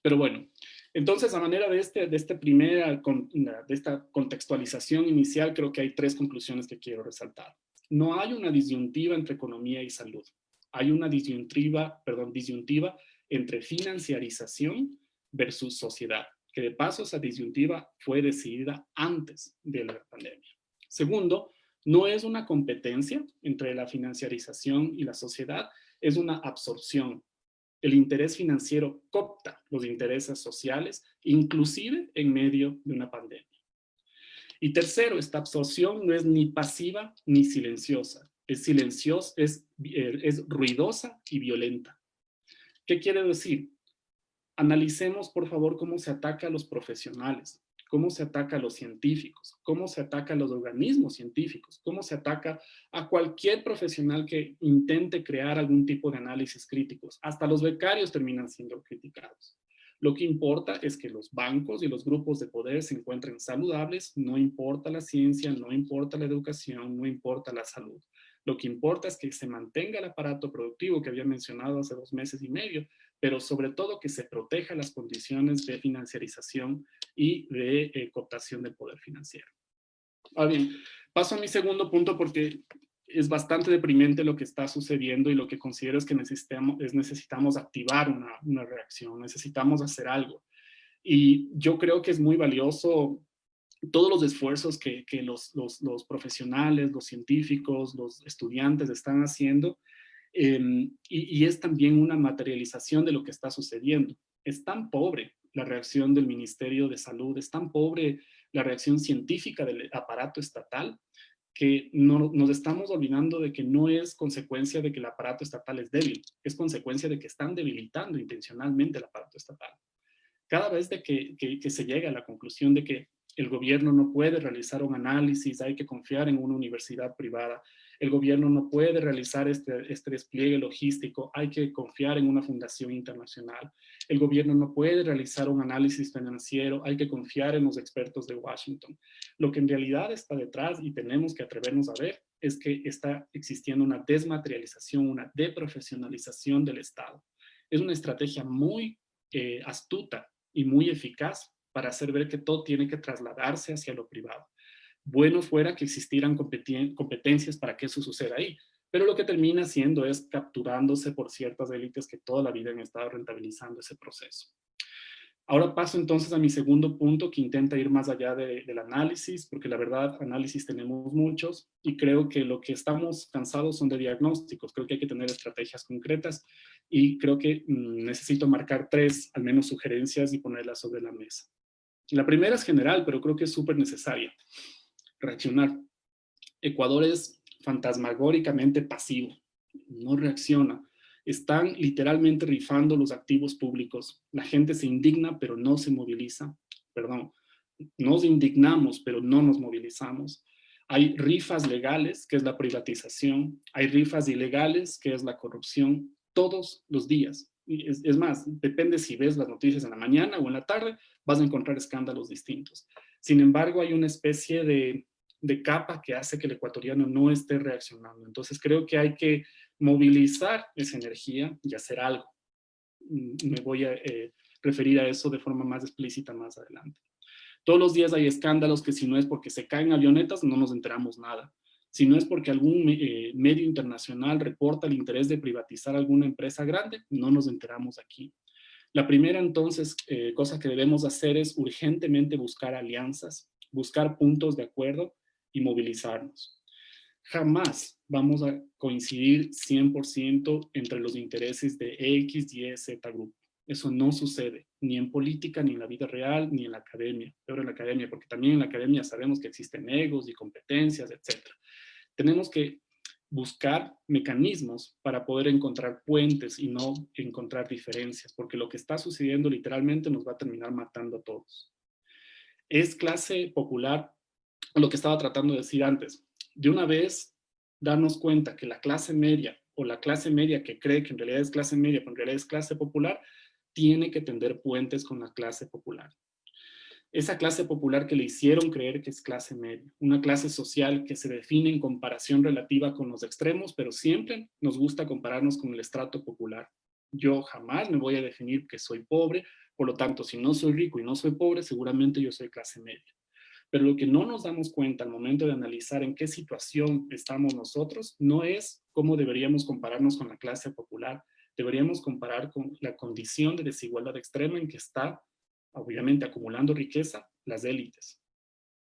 Pero bueno, entonces a manera de esta contextualización inicial, creo que hay tres conclusiones que quiero resaltar. No hay una disyuntiva entre economía y salud. Hay una disyuntiva entre financiarización versus sociedad, que de paso esa disyuntiva fue decidida antes de la pandemia. Segundo, no es una competencia entre la financiarización y la sociedad, es una absorción. El interés financiero coopta los intereses sociales, inclusive en medio de una pandemia. Y tercero, esta absorción no es ni pasiva ni silenciosa. Es silenciosa, es ruidosa y violenta. ¿Qué quiere decir? Analicemos, por favor, cómo se ataca a los profesionales, cómo se ataca a los científicos, cómo se ataca a los organismos científicos, cómo se ataca a cualquier profesional que intente crear algún tipo de análisis críticos. Hasta los becarios terminan siendo criticados. Lo que importa es que los bancos y los grupos de poder se encuentren saludables, no importa la ciencia, no importa la educación, no importa la salud. Lo que importa es que se mantenga el aparato productivo que había mencionado hace 2 meses y medio, pero sobre todo que se proteja las condiciones de financiarización y de cooptación del poder financiero. Ahora bien, paso a mi segundo punto porque es bastante deprimente lo que está sucediendo y lo que considero es que necesitamos activar una reacción, necesitamos hacer algo. Y yo creo que es muy valioso todos los esfuerzos que los profesionales, los científicos, los estudiantes están haciendo, y es también una materialización de lo que está sucediendo. Es tan pobre la reacción del Ministerio de Salud, es tan pobre la reacción científica del aparato estatal, que nos estamos olvidando de que no es consecuencia de que el aparato estatal es débil, es consecuencia de que están debilitando intencionalmente el aparato estatal. Cada vez de que se llega a la conclusión de que el gobierno no puede realizar un análisis, hay que confiar en una universidad privada, el gobierno no puede realizar este despliegue logístico, hay que confiar en una fundación internacional, el gobierno no puede realizar un análisis financiero, hay que confiar en los expertos de Washington. Lo que en realidad está detrás, y tenemos que atrevernos a ver, es que está existiendo una desmaterialización, una deprofesionalización del Estado. Es una estrategia muy astuta y muy eficaz para hacer ver que todo tiene que trasladarse hacia lo privado. Bueno fuera que existieran competencias para que eso suceda ahí, pero lo que termina haciendo es capturándose por ciertas élites que toda la vida han estado rentabilizando ese proceso. Ahora paso entonces a mi segundo punto, que intenta ir más allá del análisis, porque la verdad, análisis tenemos muchos, y creo que lo que estamos cansados son de diagnósticos. Creo que hay que tener estrategias concretas, y creo que necesito marcar 3, al menos, sugerencias y ponerlas sobre la mesa. La primera es general, pero creo que es súper necesaria. Reaccionar. Ecuador es fantasmagóricamente pasivo, no reacciona. Están literalmente rifando los activos públicos. La gente se indigna, pero no se moviliza. Perdón, nos indignamos, pero no nos movilizamos. Hay rifas legales, que es la privatización. Hay rifas ilegales, que es la corrupción, todos los días. Es más, depende si ves las noticias en la mañana o en la tarde, vas a encontrar escándalos distintos. Sin embargo, hay una especie de capa que hace que el ecuatoriano no esté reaccionando. Entonces creo que hay que movilizar esa energía y hacer algo. Me voy a referir a eso de forma más explícita más adelante. Todos los días hay escándalos que si no es porque se caen avionetas no nos enteramos nada. Si no es porque algún medio internacional reporta el interés de privatizar alguna empresa grande, no nos enteramos aquí. La primera entonces cosa que debemos hacer es urgentemente buscar alianzas, buscar puntos de acuerdo y movilizarnos. Jamás vamos a coincidir 100% entre los intereses de X, Y, Z grupo. Eso no sucede, ni en política, ni en la vida real, ni en la academia. Peor en la academia, porque también en la academia sabemos que existen egos y competencias, etc. Tenemos que buscar mecanismos para poder encontrar puentes y no encontrar diferencias, porque lo que está sucediendo literalmente nos va a terminar matando a todos. Es clase popular, lo que estaba tratando de decir antes, de una vez darnos cuenta que la clase media o la clase media que cree que en realidad es clase media, pero en realidad es clase popular, tiene que tender puentes con la clase popular. Esa clase popular que le hicieron creer que es clase media, una clase social que se define en comparación relativa con los extremos, pero siempre nos gusta compararnos con el estrato popular. Yo jamás me voy a definir que soy pobre, por lo tanto, si no soy rico y no soy pobre, seguramente yo soy clase media. Pero lo que no nos damos cuenta al momento de analizar en qué situación estamos nosotros, no es cómo deberíamos compararnos con la clase popular. Deberíamos comparar con la condición de desigualdad extrema en que está, obviamente, acumulando riqueza las élites.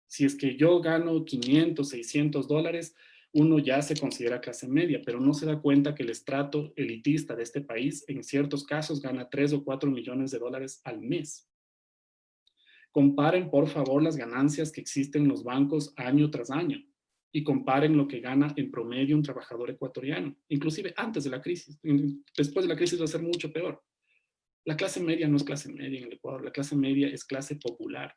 Si es que yo gano 500, 600 dólares, uno ya se considera clase media, pero no se da cuenta que el estrato elitista de este país, en ciertos casos, gana 3 o 4 millones de dólares al mes. Comparen, por favor, las ganancias que existen en los bancos año tras año y comparen lo que gana en promedio un trabajador ecuatoriano, inclusive antes de la crisis. Después de la crisis va a ser mucho peor. La clase media no es clase media en el Ecuador, la clase media es clase popular.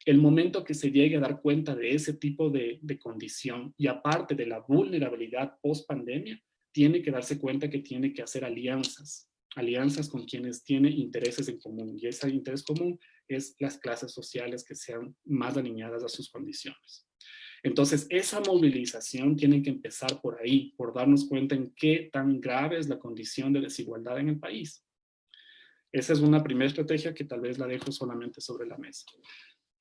El momento que se llegue a dar cuenta de ese tipo de condición y aparte de la vulnerabilidad post-pandemia, tiene que darse cuenta que tiene que hacer alianzas con quienes tienen intereses en común, y ese interés común es las clases sociales que sean más alineadas a sus condiciones. Entonces, esa movilización tiene que empezar por ahí, por darnos cuenta en qué tan grave es la condición de desigualdad en el país. Esa es una primera estrategia que tal vez la dejo solamente sobre la mesa.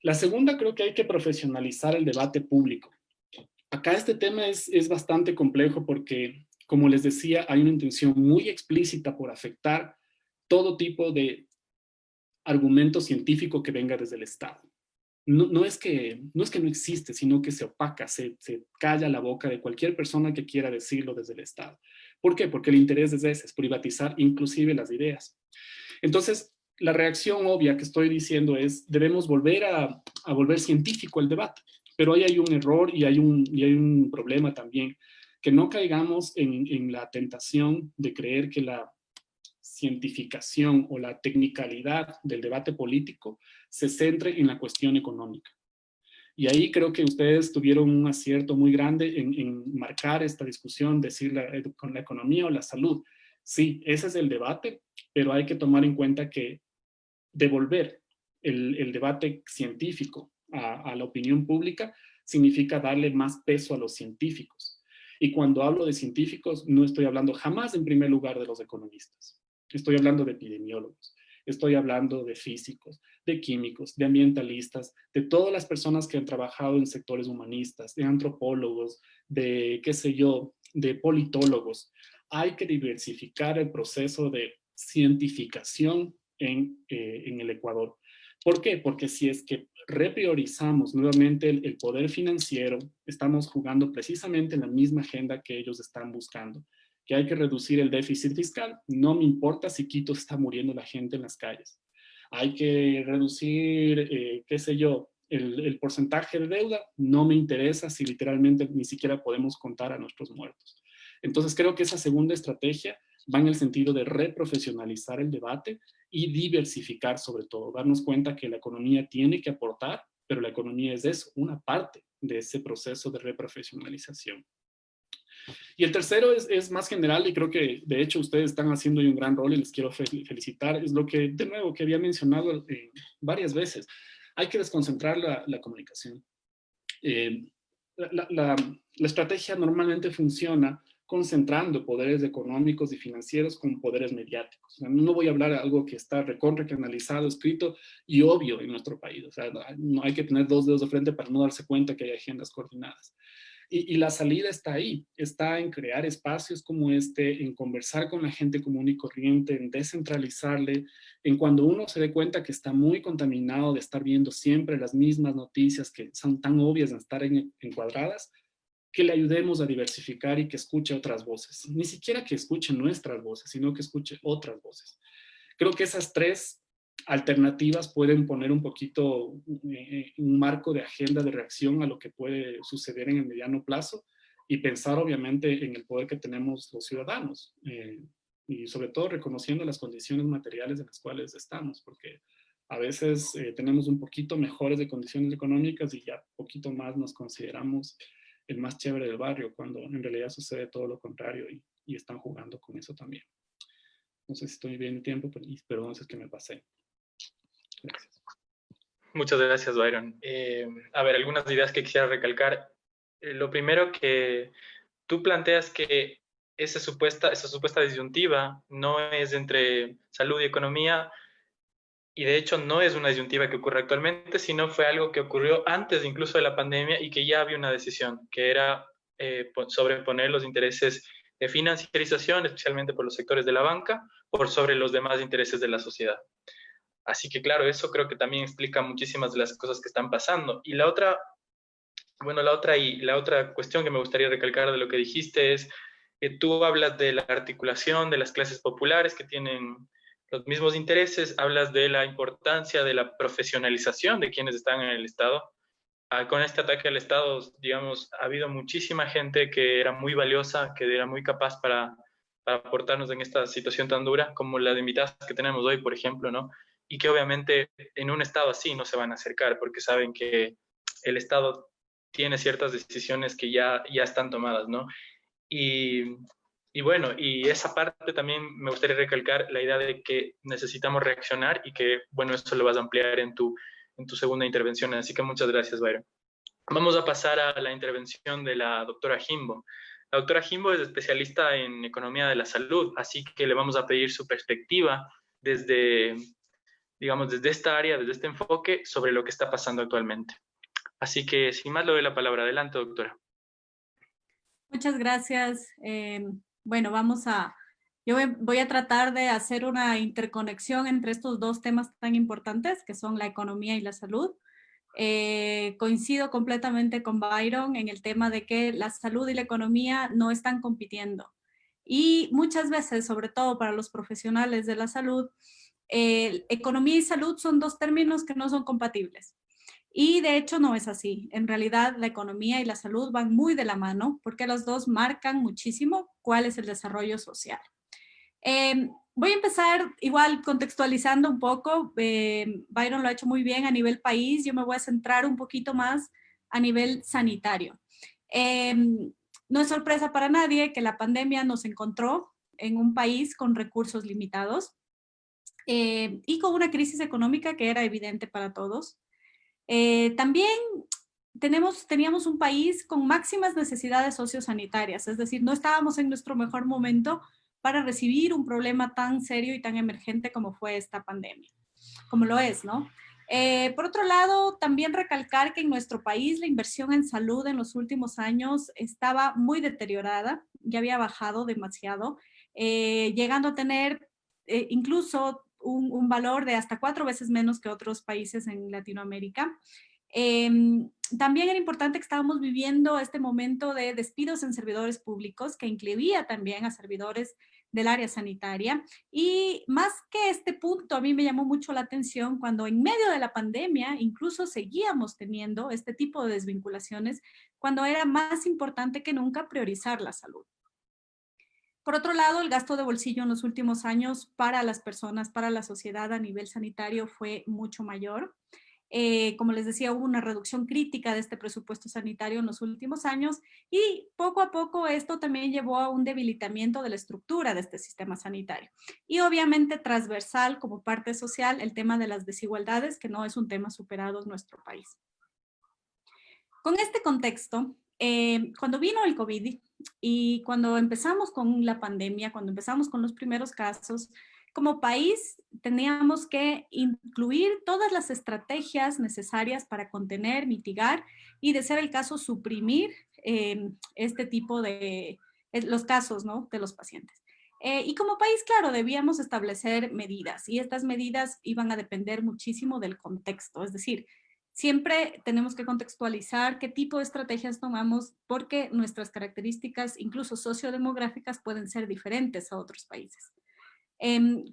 La segunda, creo que hay que profesionalizar el debate público. Acá este tema es bastante complejo porque, como les decía, hay una intención muy explícita por afectar todo tipo de argumento científico que venga desde el Estado. No es que no existe, sino que se opaca, se calla la boca de cualquier persona que quiera decirlo desde el Estado. ¿Por qué? Porque el interés es ese, es privatizar inclusive las ideas. Entonces, la reacción obvia que estoy diciendo es, debemos volver a volver científico el debate. Pero ahí hay un error y hay un problema también, que no caigamos en la tentación de creer que la cientificación o la tecnicalidad del debate político se centre en la cuestión económica. Y ahí creo que ustedes tuvieron un acierto muy grande en marcar esta discusión, decir con la economía o la salud. Sí, ese es el debate, pero hay que tomar en cuenta que devolver el debate científico a la opinión pública significa darle más peso a los científicos. Y cuando hablo de científicos, no estoy hablando jamás en primer lugar de los economistas. Estoy hablando de epidemiólogos, estoy hablando de físicos, de químicos, de ambientalistas, de todas las personas que han trabajado en sectores humanistas, de antropólogos, de qué sé yo, de politólogos. Hay que diversificar el proceso de cientificación en el Ecuador. ¿Por qué? Porque si es que repriorizamos nuevamente el poder financiero, estamos jugando precisamente en la misma agenda que ellos están buscando, que hay que reducir el déficit fiscal. No me importa si Quito está muriendo la gente en las calles. Hay que reducir, qué sé yo, el porcentaje de deuda. No me interesa si literalmente ni siquiera podemos contar a nuestros muertos. Entonces creo que esa segunda estrategia va en el sentido de reprofesionalizar el debate y diversificar sobre todo, darnos cuenta que la economía tiene que aportar, pero la economía es eso, una parte de ese proceso de reprofesionalización. Y el tercero es más general y creo que de hecho ustedes están haciendo un gran rol y les quiero felicitar, es lo que de nuevo que había mencionado varias veces, hay que desconcentrar la comunicación. La estrategia normalmente funciona concentrando poderes económicos y financieros con poderes mediáticos. O sea, no voy a hablar de algo que está recontra canalizado, escrito y obvio en nuestro país. O sea, no hay que tener dos dedos de frente para no darse cuenta que hay agendas coordinadas. Y la salida está ahí, está en crear espacios como este, en conversar con la gente común y corriente, en descentralizarle, en cuando uno se dé cuenta que está muy contaminado de estar viendo siempre las mismas noticias que son tan obvias de estar encuadradas, que le ayudemos a diversificar y que escuche otras voces. Ni siquiera que escuche nuestras voces, sino que escuche otras voces. Creo que esas tres alternativas pueden poner un poquito un marco de agenda de reacción a lo que puede suceder en el mediano plazo y pensar obviamente en el poder que tenemos los ciudadanos y sobre todo reconociendo las condiciones materiales en las cuales estamos, porque a veces tenemos un poquito mejores de condiciones económicas y ya poquito más nos consideramos el más chévere del barrio, cuando en realidad sucede todo lo contrario y están jugando con eso también. No sé si estoy bien en tiempo, pero perdón si es que me pasé. Gracias. Muchas gracias, Byron. A ver, algunas ideas que quisiera recalcar. Lo primero, que tú planteas que esa supuesta disyuntiva no es entre salud y economía, y de hecho no es una disyuntiva que ocurre actualmente, sino fue algo que ocurrió antes incluso de la pandemia y que ya había una decisión, que era sobreponer los intereses de financiarización, especialmente por los sectores de la banca, por sobre los demás intereses de la sociedad. Así que claro, eso creo que también explica muchísimas de las cosas que están pasando. Y la otra cuestión que me gustaría recalcar de lo que dijiste es que tú hablas de la articulación de las clases populares que tienen los mismos intereses, hablas de la importancia de la profesionalización de quienes están en el Estado. Con este ataque al Estado, digamos, ha habido muchísima gente que era muy valiosa, que era muy capaz para aportarnos en esta situación tan dura, como las invitadas que tenemos hoy, por ejemplo, ¿no? Y que obviamente en un Estado así no se van a acercar, porque saben que el Estado tiene ciertas decisiones que ya están tomadas, ¿no? Y bueno, y esa parte también me gustaría recalcar la idea de que necesitamos reaccionar y que, bueno, esto lo vas a ampliar en tu segunda intervención. Así que muchas gracias, Byron. Vamos a pasar a la intervención de la doctora Jimbo. La doctora Jimbo es especialista en economía de la salud, así que le vamos a pedir su perspectiva desde, digamos, desde esta área, desde este enfoque, sobre lo que está pasando actualmente. Así que, sin más, le doy la palabra. Adelante, doctora. Muchas gracias. Bueno, yo voy a tratar de hacer una interconexión entre estos dos temas tan importantes, que son la economía y la salud. Coincido completamente con Byron en el tema de que la salud y la economía no están compitiendo. Y muchas veces, sobre todo para los profesionales de la salud, economía y salud son dos términos que no son compatibles. Y de hecho no es así. En realidad la economía y la salud van muy de la mano porque las dos marcan muchísimo cuál es el desarrollo social. Voy a empezar igual contextualizando un poco. Byron lo ha hecho muy bien a nivel país. Yo me voy a centrar un poquito más a nivel sanitario. No es sorpresa para nadie que la pandemia nos encontró en un país con recursos limitados y con una crisis económica que era evidente para todos. También teníamos un país con máximas necesidades sociosanitarias, es decir, no estábamos en nuestro mejor momento para recibir un problema tan serio y tan emergente como fue esta pandemia, como lo es, ¿no? Por otro lado, también recalcar que en nuestro país la inversión en salud en los últimos años estaba muy deteriorada, ya había bajado demasiado, llegando a tener incluso un valor de hasta 4 veces menos que otros países en Latinoamérica. También era importante que estábamos viviendo este momento de despidos en servidores públicos, que incluía también a servidores del área sanitaria. Y más que este punto, a mí me llamó mucho la atención cuando en medio de la pandemia incluso seguíamos teniendo este tipo de desvinculaciones, cuando era más importante que nunca priorizar la salud. Por otro lado, el gasto de bolsillo en los últimos años para las personas, para la sociedad a nivel sanitario fue mucho mayor. Como les decía, hubo una reducción crítica de este presupuesto sanitario en los últimos años y poco a poco esto también llevó a un debilitamiento de la estructura de este sistema sanitario. Y obviamente transversal como parte social el tema de las desigualdades, que no es un tema superado en nuestro país. Con este contexto, cuando vino el COVID y cuando empezamos con la pandemia, cuando empezamos con los primeros casos, como país teníamos que incluir todas las estrategias necesarias para contener, mitigar y, de ser el caso, suprimir este tipo de los casos, ¿no?, de los pacientes. Y como país, claro, debíamos establecer medidas y estas medidas iban a depender muchísimo del contexto, es decir, siempre tenemos que contextualizar qué tipo de estrategias tomamos porque nuestras características, incluso sociodemográficas, pueden ser diferentes a otros países.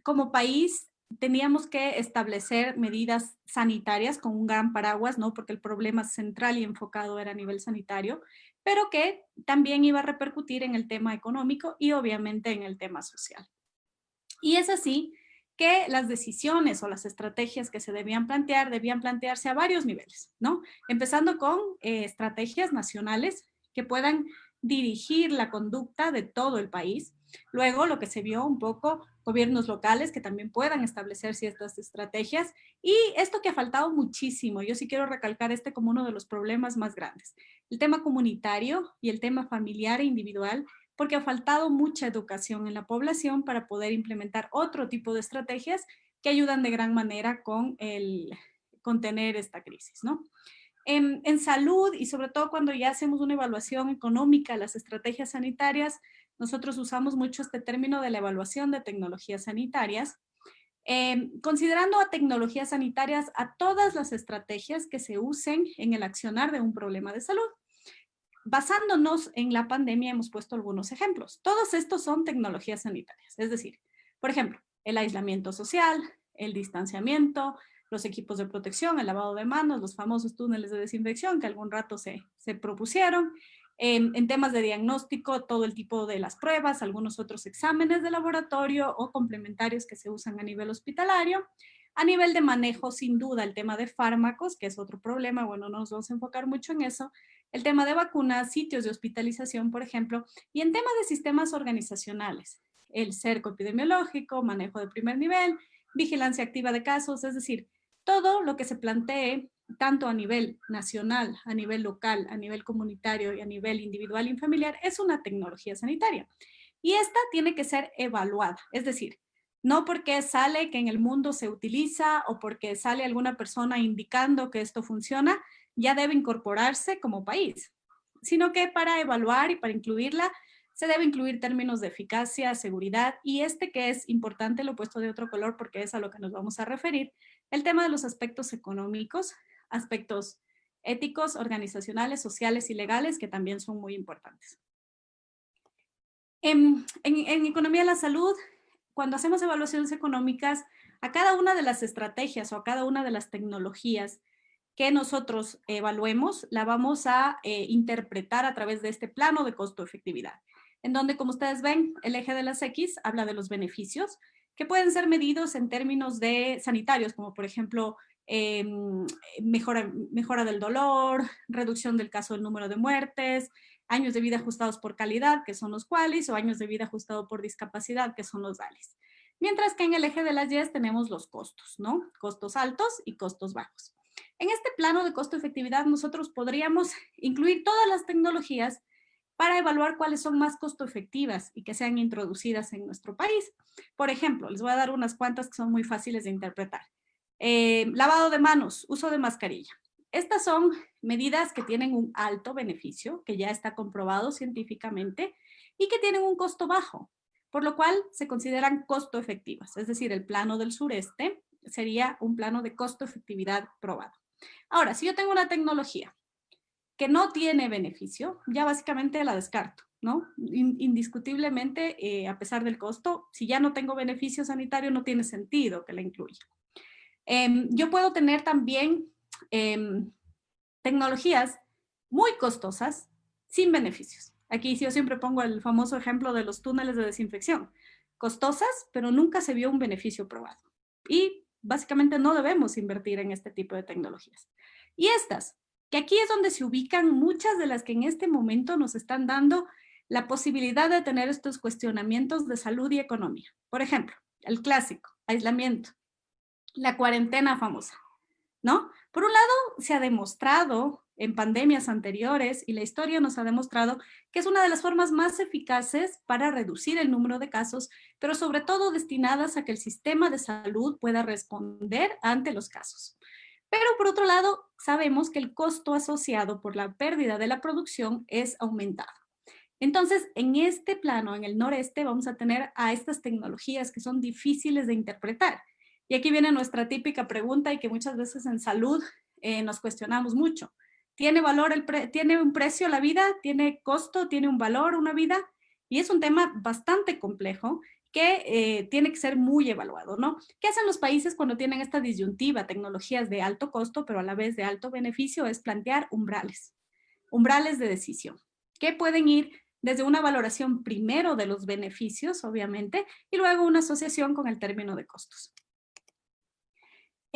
Como país teníamos que establecer medidas sanitarias con un gran paraguas, ¿no?, porque el problema central y enfocado era a nivel sanitario, pero que también iba a repercutir en el tema económico y obviamente en el tema social. Y es así que las decisiones o las estrategias que se debían plantearse a varios niveles, ¿no? Empezando con estrategias nacionales que puedan dirigir la conducta de todo el país. Luego, lo que se vio un poco, gobiernos locales que también puedan establecer ciertas estrategias. Y esto que ha faltado muchísimo, yo sí quiero recalcar este como uno de los problemas más grandes. El tema comunitario y el tema familiar e individual, porque ha faltado mucha educación en la población para poder implementar otro tipo de estrategias que ayudan de gran manera con contener esta crisis, ¿no? En salud y sobre todo cuando ya hacemos una evaluación económica de las estrategias sanitarias, nosotros usamos mucho este término de la evaluación de tecnologías sanitarias, considerando a tecnologías sanitarias a todas las estrategias que se usen en el accionar de un problema de salud. Basándonos en la pandemia hemos puesto algunos ejemplos. Todos estos son tecnologías sanitarias, es decir, por ejemplo, el aislamiento social, el distanciamiento, los equipos de protección, el lavado de manos, los famosos túneles de desinfección que algún rato se propusieron, en temas de diagnóstico, todo el tipo de las pruebas, algunos otros exámenes de laboratorio o complementarios que se usan a nivel hospitalario. A nivel de manejo, sin duda, el tema de fármacos, que es otro problema, bueno, no nos vamos a enfocar mucho en eso, el tema de vacunas, sitios de hospitalización, por ejemplo, y en tema de sistemas organizacionales, el cerco epidemiológico, manejo de primer nivel, vigilancia activa de casos, es decir, todo lo que se plantee tanto a nivel nacional, a nivel local, a nivel comunitario y a nivel individual y familiar, es una tecnología sanitaria. Y esta tiene que ser evaluada, es decir, no porque sale que en el mundo se utiliza o porque sale alguna persona indicando que esto funciona, ya debe incorporarse como país, sino que para evaluar y para incluirla, se debe incluir términos de eficacia, seguridad y este que es importante, lo he puesto de otro color porque es a lo que nos vamos a referir, el tema de los aspectos económicos, aspectos éticos, organizacionales, sociales y legales que también son muy importantes. En economía de la salud, cuando hacemos evaluaciones económicas, a cada una de las estrategias o a cada una de las tecnologías que nosotros evaluemos, la vamos a interpretar a través de este plano de costo-efectividad, en donde, como ustedes ven, el eje de las X habla de los beneficios, que pueden ser medidos en términos de sanitarios, como por ejemplo, mejora del dolor, reducción del caso del número de muertes, años de vida ajustados por calidad, que son los QALYs, o años de vida ajustado por discapacidad, que son los DALYs. Mientras que en el eje de las Y tenemos los costos, ¿no? Costos altos y costos bajos. En este plano de costo-efectividad nosotros podríamos incluir todas las tecnologías para evaluar cuáles son más costo-efectivas y que sean introducidas en nuestro país. Por ejemplo, les voy a dar unas cuantas que son muy fáciles de interpretar. Lavado de manos, uso de mascarilla. Estas son medidas que tienen un alto beneficio, que ya está comprobado científicamente, y que tienen un costo bajo, por lo cual se consideran costo efectivas. Es decir, el plano del sureste sería un plano de costo-efectividad probado. Ahora, si yo tengo una tecnología que no tiene beneficio, ya básicamente la descarto, ¿no? Indiscutiblemente, a pesar del costo, si ya no tengo beneficio sanitario, no tiene sentido que la incluya. Yo puedo tener también tecnologías muy costosas sin beneficios. Aquí yo siempre pongo el famoso ejemplo de los túneles de desinfección. Costosas, pero nunca se vio un beneficio probado. Y básicamente no debemos invertir en este tipo de tecnologías. Y estas, que aquí es donde se ubican muchas de las que en este momento nos están dando la posibilidad de tener estos cuestionamientos de salud y economía. Por ejemplo, el clásico, aislamiento, la cuarentena famosa, ¿no? Por un lado, se ha demostrado en pandemias anteriores y la historia nos ha demostrado que es una de las formas más eficaces para reducir el número de casos, pero sobre todo destinadas a que el sistema de salud pueda responder ante los casos. Pero por otro lado, sabemos que el costo asociado por la pérdida de la producción es aumentado. Entonces, en este plano, en el noreste, vamos a tener a estas tecnologías que son difíciles de interpretar. Y aquí viene nuestra típica pregunta y que muchas veces en salud nos cuestionamos mucho. ¿Tiene valor tiene un precio la vida? ¿Tiene costo? ¿Tiene un valor una vida? Y es un tema bastante complejo que tiene que ser muy evaluado, ¿no? ¿Qué hacen los países cuando tienen esta disyuntiva, tecnologías de alto costo, pero a la vez de alto beneficio? Es plantear umbrales de decisión, que pueden ir desde una valoración primero de los beneficios, obviamente, y luego una asociación con el término de costos.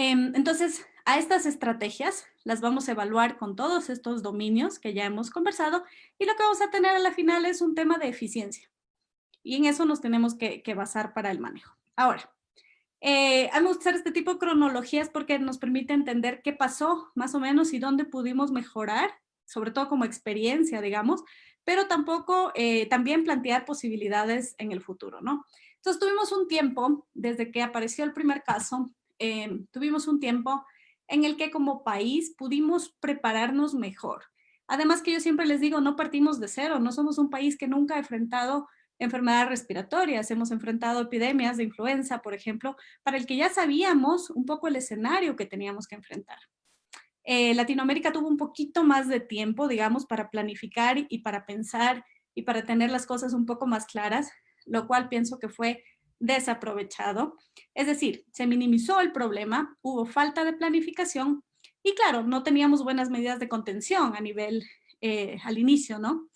Entonces, a estas estrategias las vamos a evaluar con todos estos dominios que ya hemos conversado y lo que vamos a tener a la final es un tema de eficiencia. Y en eso nos tenemos que basar para el manejo. Ahora, a mí me gusta hacer este tipo de cronologías porque nos permite entender qué pasó más o menos y dónde pudimos mejorar, sobre todo como experiencia, digamos, pero también plantear posibilidades en el futuro, ¿no? Entonces tuvimos un tiempo, desde que apareció el primer caso, tuvimos un tiempo en el que como país pudimos prepararnos mejor. Además que yo siempre les digo, no partimos de cero, no somos un país que nunca ha enfrentado enfermedades respiratorias, hemos enfrentado epidemias de influenza, por ejemplo, para el que ya sabíamos un poco el escenario que teníamos que enfrentar. Latinoamérica tuvo un poquito más de tiempo, digamos, para planificar y para pensar y para tener las cosas un poco más claras, lo cual pienso que fue desaprovechado. Es decir, se minimizó el problema, hubo falta de planificación y claro, no teníamos buenas medidas de contención a nivel, al inicio, ¿no?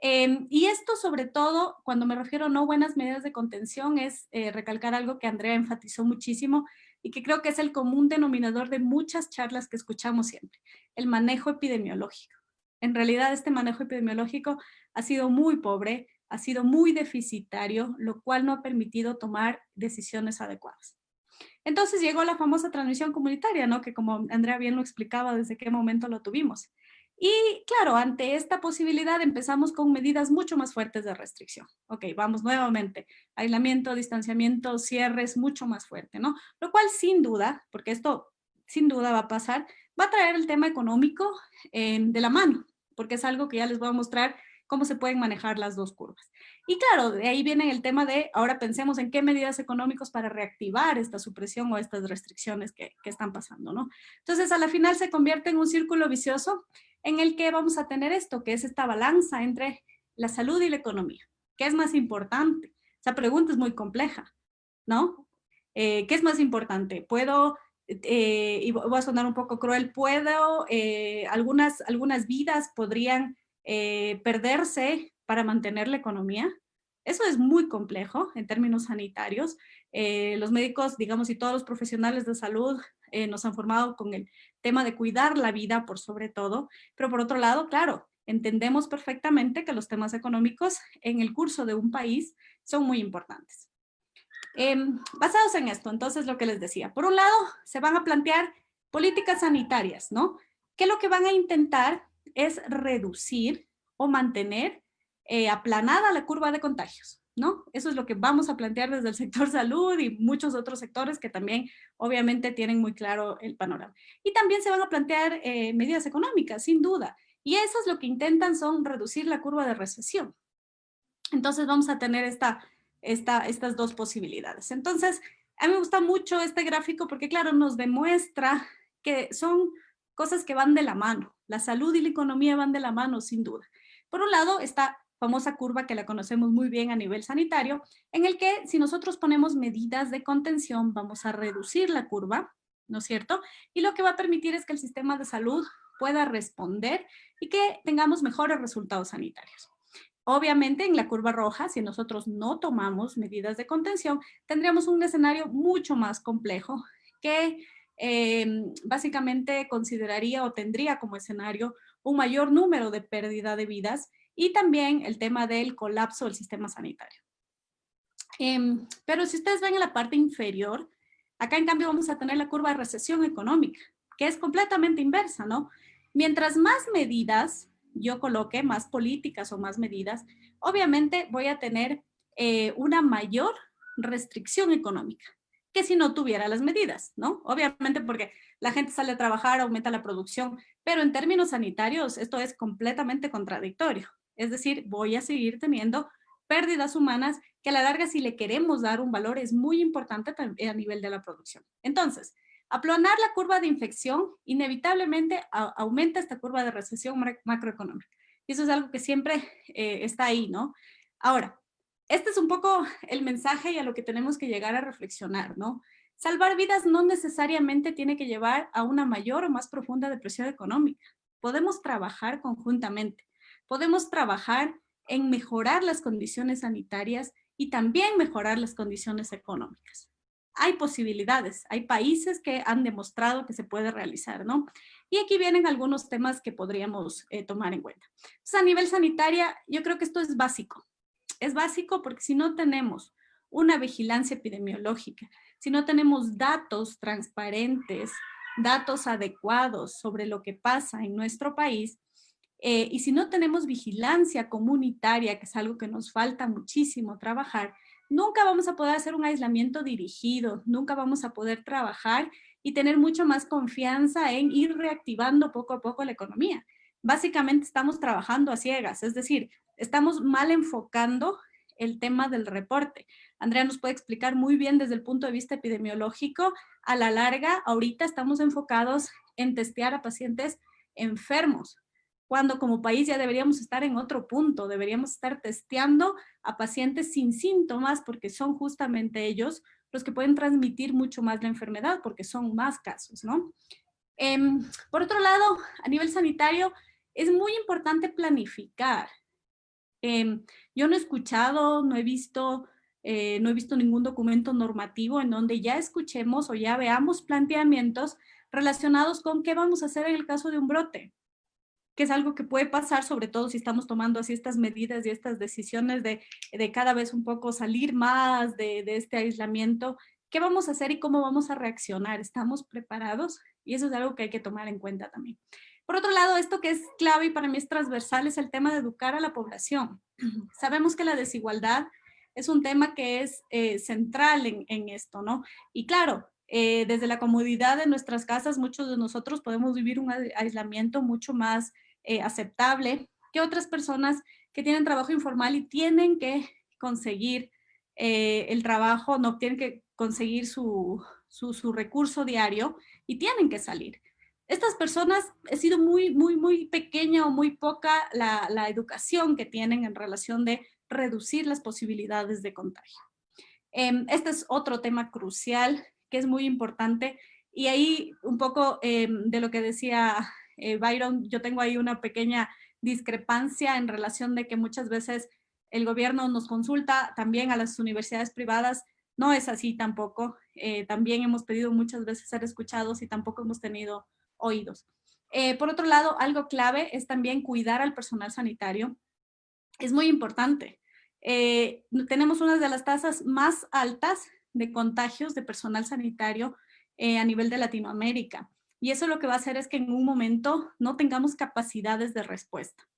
Y esto sobre todo, cuando me refiero a no buenas medidas de contención, es recalcar algo que Andrea enfatizó muchísimo y que creo que es el común denominador de muchas charlas que escuchamos siempre, el manejo epidemiológico. En realidad este manejo epidemiológico ha sido muy pobre, ha sido muy deficitario, lo cual no ha permitido tomar decisiones adecuadas. Entonces llegó la famosa transmisión comunitaria, ¿no? Que como Andrea bien lo explicaba, desde qué momento lo tuvimos. Y claro, ante esta posibilidad empezamos con medidas mucho más fuertes de restricción. Ok, vamos nuevamente, aislamiento, distanciamiento, cierres, mucho más fuerte, ¿no? Lo cual sin duda, porque esto sin duda va a pasar, va a traer el tema económico de la mano, porque es algo que ya les voy a mostrar cómo se pueden manejar las dos curvas. Y claro, de ahí viene el tema de, ahora pensemos en qué medidas económicas para reactivar esta supresión o estas restricciones que están pasando, ¿no? Entonces, a la final se convierte en un círculo vicioso en el que vamos a tener esto, que es esta balanza entre la salud y la economía. ¿Qué es más importante? Esa pregunta es muy compleja, ¿no? ¿Qué es más importante? ¿Puedo, y voy a sonar un poco cruel, puedo, algunas vidas podrían perderse para mantener la economía? Eso es muy complejo en términos sanitarios. Los médicos, digamos, y todos los profesionales de salud nos han formado con el tema de cuidar la vida por sobre todo, pero por otro lado, claro, entendemos perfectamente que los temas económicos en el curso de un país son muy importantes. Basados en esto, entonces lo que les decía, por un lado se van a plantear políticas sanitarias, ¿no? Que lo que van a intentar es reducir o mantener aplanada la curva de contagios, ¿no? Eso es lo que vamos a plantear desde el sector salud y muchos otros sectores que también obviamente tienen muy claro el panorama. Y también se van a plantear medidas económicas, sin duda. Y eso es lo que intentan son reducir la curva de recesión. Entonces vamos a tener estas dos posibilidades. Entonces, a mí me gusta mucho este gráfico porque, claro, nos demuestra que son cosas que van de la mano. La salud y la economía van de la mano, sin duda. Por un lado, esta famosa curva que la conocemos muy bien a nivel sanitario, en el que si nosotros ponemos medidas de contención, vamos a reducir la curva, ¿no es cierto? Y lo que va a permitir es que el sistema de salud pueda responder y que tengamos mejores resultados sanitarios. Obviamente, en la curva roja, si nosotros no tomamos medidas de contención, tendríamos un escenario mucho más complejo que básicamente consideraría o tendría como escenario un mayor número de pérdida de vidas y también el tema del colapso del sistema sanitario. Pero si ustedes ven en la parte inferior, acá en cambio vamos a tener la curva de recesión económica, que es completamente inversa, ¿no? Mientras más medidas yo coloque, más políticas o más medidas, obviamente voy a tener una mayor restricción económica que si no tuviera las medidas, ¿no? Obviamente porque la gente sale a trabajar, aumenta la producción, pero en términos sanitarios esto es completamente contradictorio. Es decir, voy a seguir teniendo pérdidas humanas que a la larga, si le queremos dar un valor, es muy importante a nivel de la producción. Entonces, aplanar la curva de infección inevitablemente aumenta esta curva de recesión macroeconómica. Y eso es algo que siempre está ahí, ¿no? Ahora, este es un poco el mensaje y a lo que tenemos que llegar a reflexionar, ¿no? Salvar vidas no necesariamente tiene que llevar a una mayor o más profunda depresión económica. Podemos trabajar conjuntamente. Podemos trabajar en mejorar las condiciones sanitarias y también mejorar las condiciones económicas. Hay posibilidades, hay países que han demostrado que se puede realizar, ¿no? Y aquí vienen algunos temas que podríamos tomar en cuenta. Entonces, a nivel sanitaria, yo creo que esto es básico. Es básico porque si no tenemos una vigilancia epidemiológica, si no tenemos datos transparentes, datos adecuados sobre lo que pasa en nuestro país, y si no tenemos vigilancia comunitaria, que es algo que nos falta muchísimo trabajar, nunca vamos a poder hacer un aislamiento dirigido, nunca vamos a poder trabajar y tener mucho más confianza en ir reactivando poco a poco la economía. Básicamente estamos trabajando a ciegas, es decir, estamos mal enfocando el tema del reporte. Andrea nos puede explicar muy bien desde el punto de vista epidemiológico. A la larga, ahorita estamos enfocados en testear a pacientes enfermos, cuando como país ya deberíamos estar en otro punto, deberíamos estar testeando a pacientes sin síntomas porque son justamente ellos los que pueden transmitir mucho más la enfermedad porque son más casos, ¿no? Por otro lado, a nivel sanitario, es muy importante planificar. Yo no he escuchado, no he visto ningún documento normativo en donde ya escuchemos o ya veamos planteamientos relacionados con qué vamos a hacer en el caso de un brote, que es algo que puede pasar, sobre todo si estamos tomando así estas medidas y estas decisiones de cada vez un poco salir más de este aislamiento ¿Qué vamos a hacer y cómo vamos a reaccionar? ¿Estamos preparados? Y eso es algo que hay que tomar en cuenta también. Por otro lado, esto que es clave y para mí es transversal es el tema de educar a la población. Sabemos que la desigualdad es un tema que es central en esto, ¿no? Y claro, desde la comodidad de nuestras casas, muchos de nosotros podemos vivir un aislamiento mucho más aceptable que otras personas que tienen trabajo informal y tienen que conseguir el trabajo, no tienen que conseguir su recurso diario y tienen que salir. Estas personas ha sido muy pequeña o muy poca la educación que tienen en relación de reducir las posibilidades de contagio. Este es otro tema crucial que es muy importante y ahí un poco de lo que decía Byron, yo tengo ahí una pequeña discrepancia en relación de que muchas veces el gobierno nos consulta también a las universidades privadas. No es así tampoco. También hemos pedido muchas veces ser escuchados y tampoco hemos tenido oídos. Por otro lado, algo clave es también cuidar al personal sanitario. Es muy importante. Tenemos una de las tasas más altas de contagios de personal sanitario a nivel de Latinoamérica. Y eso lo que va a hacer es que en un momento no tengamos capacidades de respuesta.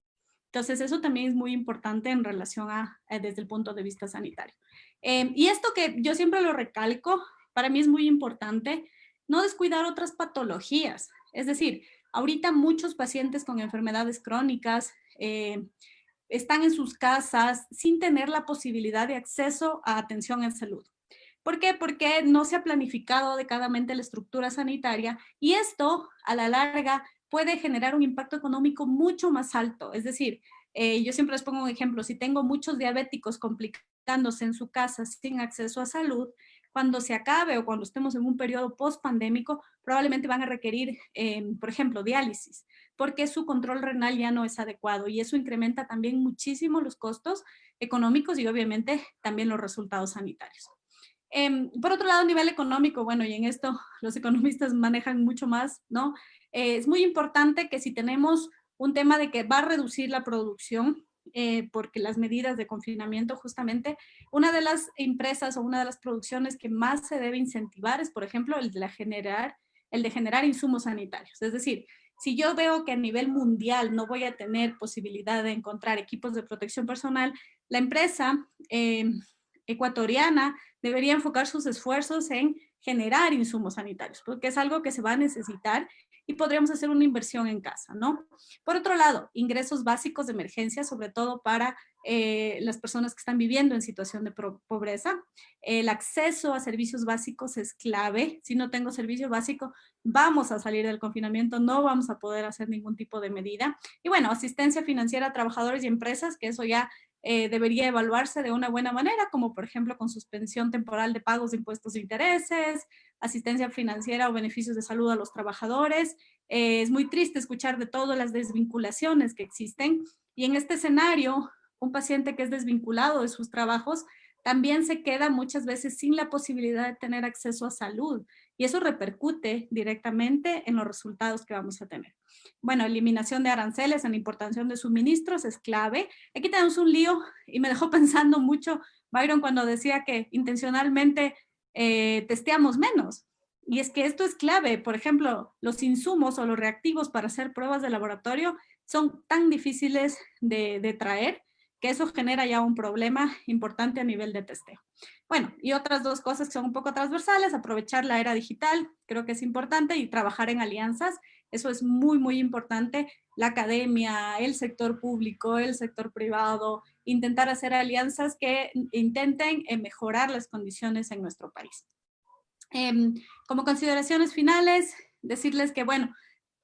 Entonces, eso también es muy importante en relación a desde el punto de vista sanitario. Y esto que yo siempre lo recalco, para mí es muy importante, no descuidar otras patologías. Es decir, ahorita muchos pacientes con enfermedades crónicas están en sus casas sin tener la posibilidad de acceso a atención en salud. ¿Por qué? Porque no se ha planificado adecuadamente la estructura sanitaria y esto, a la larga, puede generar un impacto económico mucho más alto. Es decir, yo siempre les pongo un ejemplo, si tengo muchos diabéticos complicándose en su casa sin acceso a salud, cuando se acabe o cuando estemos en un periodo post-pandémico, probablemente van a requerir, por ejemplo, diálisis, porque su control renal ya no es adecuado y eso incrementa también muchísimo los costos económicos y obviamente también los resultados sanitarios. Por otro lado, a nivel económico, bueno, y en esto los economistas manejan mucho más, ¿no? Es muy importante que si tenemos un tema de que va a reducir la producción, porque las medidas de confinamiento justamente, una de las empresas o una de las producciones que más se debe incentivar es, por ejemplo, el de generar insumos sanitarios. Es decir, si yo veo que a nivel mundial no voy a tener posibilidad de encontrar equipos de protección personal, la empresa ecuatoriana debería enfocar sus esfuerzos en generar insumos sanitarios, porque es algo que se va a necesitar y podríamos hacer una inversión en casa, ¿no? Por otro lado, ingresos básicos de emergencia, sobre todo para las personas que están viviendo en situación de pobreza. El acceso a servicios básicos es clave. Si no tengo servicio básico, vamos a salir del confinamiento, no vamos a poder hacer ningún tipo de medida. Y bueno, asistencia financiera a trabajadores y empresas, que eso ya debería evaluarse de una buena manera, como por ejemplo con suspensión temporal de pagos de impuestos e intereses, asistencia financiera o beneficios de salud a los trabajadores. Es muy triste escuchar de todas las desvinculaciones que existen y en este escenario, un paciente que es desvinculado de sus trabajos también se queda muchas veces sin la posibilidad de tener acceso a salud y eso repercute directamente en los resultados que vamos a tener. Bueno, eliminación de aranceles en importación de suministros es clave. Aquí tenemos un lío y me dejó pensando mucho Byron cuando decía que intencionalmente testeamos menos. Y es que esto es clave. Por ejemplo, los insumos o los reactivos para hacer pruebas de laboratorio son tan difíciles de traer que eso genera ya un problema importante a nivel de testeo. Bueno, y otras dos cosas que son un poco transversales, aprovechar la era digital, creo que es importante, y trabajar en alianzas, eso es muy importante. La academia, el sector público, el sector privado, intentar hacer alianzas que intenten mejorar las condiciones en nuestro país. Como consideraciones finales, decirles que, bueno,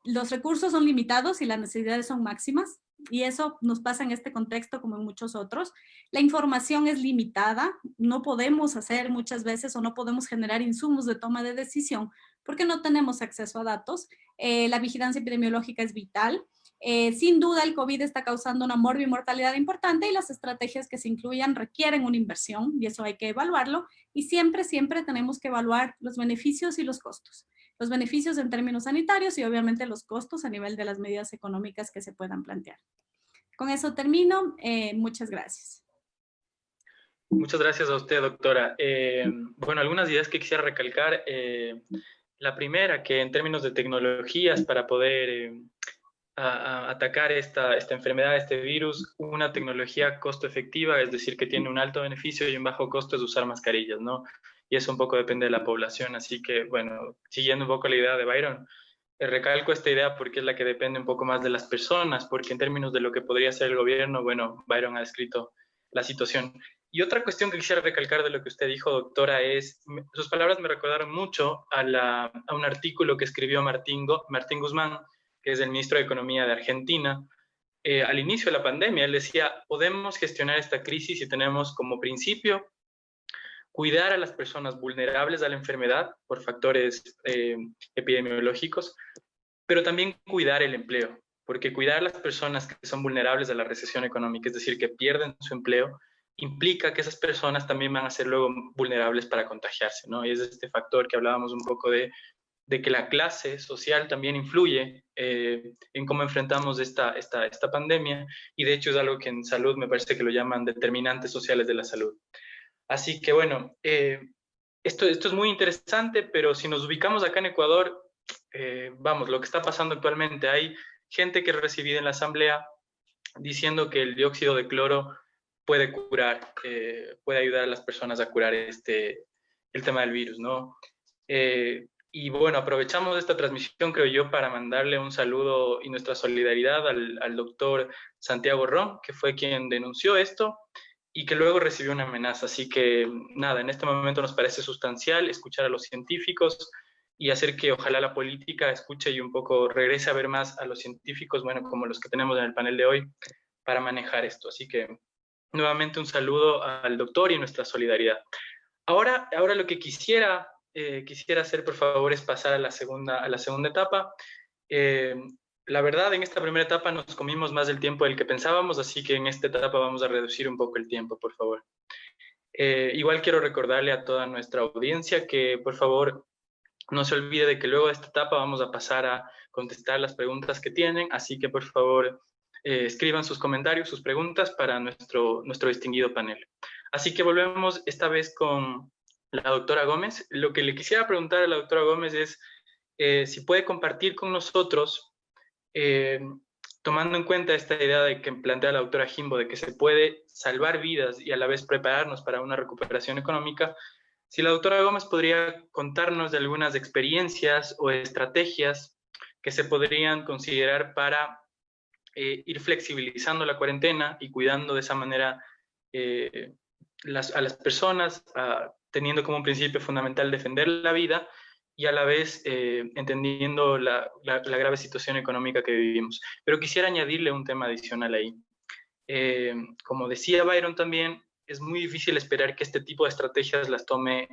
los recursos son limitados y las necesidades son máximas. Y eso nos pasa en este contexto como en muchos otros. La información es limitada, no podemos hacer muchas veces o no podemos generar insumos de toma de decisión porque no tenemos acceso a datos. La vigilancia epidemiológica es vital. Sin duda el COVID está causando una morbimortalidad importante y las estrategias que se incluyan requieren una inversión y eso hay que evaluarlo y siempre tenemos que evaluar los beneficios y los costos. Los beneficios en términos sanitarios y obviamente los costos a nivel de las medidas económicas que se puedan plantear. Con eso termino. Muchas gracias. Muchas gracias a usted, doctora. Bueno, algunas ideas que quisiera recalcar. La primera, que en términos de tecnologías para poder atacar esta enfermedad, este virus, una tecnología costo efectiva, es decir, que tiene un alto beneficio y un bajo costo, es usar mascarillas, ¿no? Y eso un poco depende de la población, así que, bueno, siguiendo un poco la idea de Byron, recalco esta idea porque es la que depende un poco más de las personas, porque en términos de lo que podría hacer el gobierno, bueno, Byron ha descrito la situación. Y otra cuestión que quisiera recalcar de lo que usted dijo, doctora, es, sus palabras me recordaron mucho a un artículo que escribió Martín Guzmán, que es el ministro de Economía de Argentina. Al inicio de la pandemia, él decía, podemos gestionar esta crisis si tenemos como principio cuidar a las personas vulnerables a la enfermedad por factores epidemiológicos, pero también cuidar el empleo, porque cuidar a las personas que son vulnerables a la recesión económica, es decir, que pierden su empleo, implica que esas personas también van a ser luego vulnerables para contagiarse, ¿no? Y es este factor que hablábamos un poco de que la clase social también influye en cómo enfrentamos esta pandemia, y de hecho es algo que en salud me parece que lo llaman determinantes sociales de la salud. Así que bueno, esto es muy interesante, pero si nos ubicamos acá en Ecuador, vamos, lo que está pasando actualmente, hay gente que es recibida en la asamblea diciendo que el dióxido de cloro puede curar, puede ayudar a las personas a curar el tema del virus, ¿no? Y bueno, aprovechamos esta transmisión, creo yo, para mandarle un saludo y nuestra solidaridad al doctor Santiago Ron, que fue quien denunció esto y que luego recibió una amenaza. Así que nada, en este momento nos parece sustancial escuchar a los científicos y hacer que ojalá la política escuche y un poco regrese a ver más a los científicos, bueno, como los que tenemos en el panel de hoy, para manejar esto. Así que nuevamente un saludo al doctor y nuestra solidaridad. Ahora lo que quisiera hacer, por favor, es pasar a la segunda etapa. Eh, la verdad, en esta primera etapa nos comimos más del tiempo del que pensábamos, así que en esta etapa vamos a reducir un poco el tiempo, por favor. Igual quiero recordarle a toda nuestra audiencia que, por favor, no se olvide de que luego de esta etapa vamos a pasar a contestar las preguntas que tienen, así que, por favor, escriban sus comentarios, sus preguntas para nuestro distinguido panel. Así que volvemos esta vez con la doctora Gómez. Lo que le quisiera preguntar a la doctora Gómez es si puede compartir con nosotros, tomando en cuenta esta idea de que plantea la doctora Jimbo, de que se puede salvar vidas y a la vez prepararnos para una recuperación económica, si la doctora Gómez podría contarnos de algunas experiencias o estrategias que se podrían considerar para ir flexibilizando la cuarentena y cuidando de esa manera a las personas, teniendo como un principio fundamental defender la vida y a la vez entendiendo la grave situación económica que vivimos. Pero quisiera añadirle un tema adicional ahí. Como decía Byron también, es muy difícil esperar que este tipo de estrategias las tome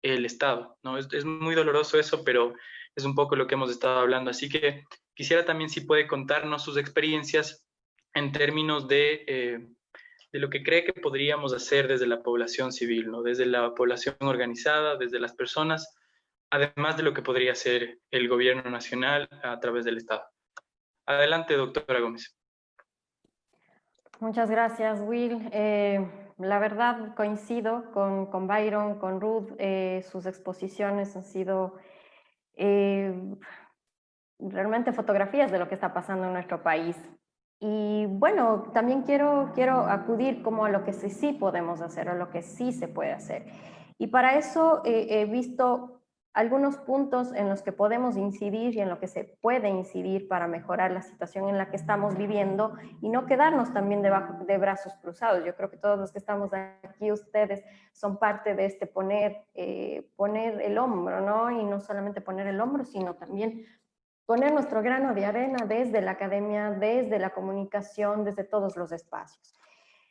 el Estado, ¿no? Es muy doloroso eso, pero es un poco lo que hemos estado hablando. Así que quisiera también si puede contarnos sus experiencias en términos de lo que cree que podríamos hacer desde la población civil, ¿no? Desde la población organizada, desde las personas, además de lo que podría hacer el gobierno nacional a través del Estado. Adelante, doctora Gómez. Muchas gracias, Will. La verdad coincido con Byron, con Ruth. Sus exposiciones han sido realmente fotografías de lo que está pasando en nuestro país. Y bueno, también quiero acudir como a lo que sí podemos hacer, a lo que sí se puede hacer. Y para eso he visto algunos puntos en los que podemos incidir y en lo que se puede incidir para mejorar la situación en la que estamos viviendo y no quedarnos también de brazos cruzados. Yo creo que todos los que estamos aquí, ustedes, son parte de este poner el hombro, ¿no? Y no solamente poner el hombro, sino también poner nuestro grano de arena desde la academia, desde la comunicación, desde todos los espacios.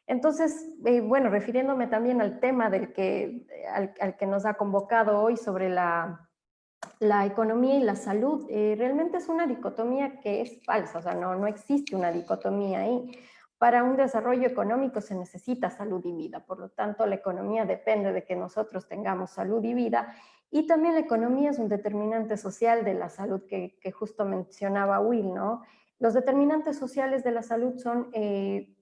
Entonces, bueno, refiriéndome también al tema al que nos ha convocado hoy sobre la economía y la salud, realmente es una dicotomía que es falsa, o sea, no existe una dicotomía ahí. Para un desarrollo económico se necesita salud y vida, por lo tanto la economía depende de que nosotros tengamos salud y vida, y también la economía es un determinante social de la salud que justo mencionaba Will, ¿no? Los determinantes sociales de la salud son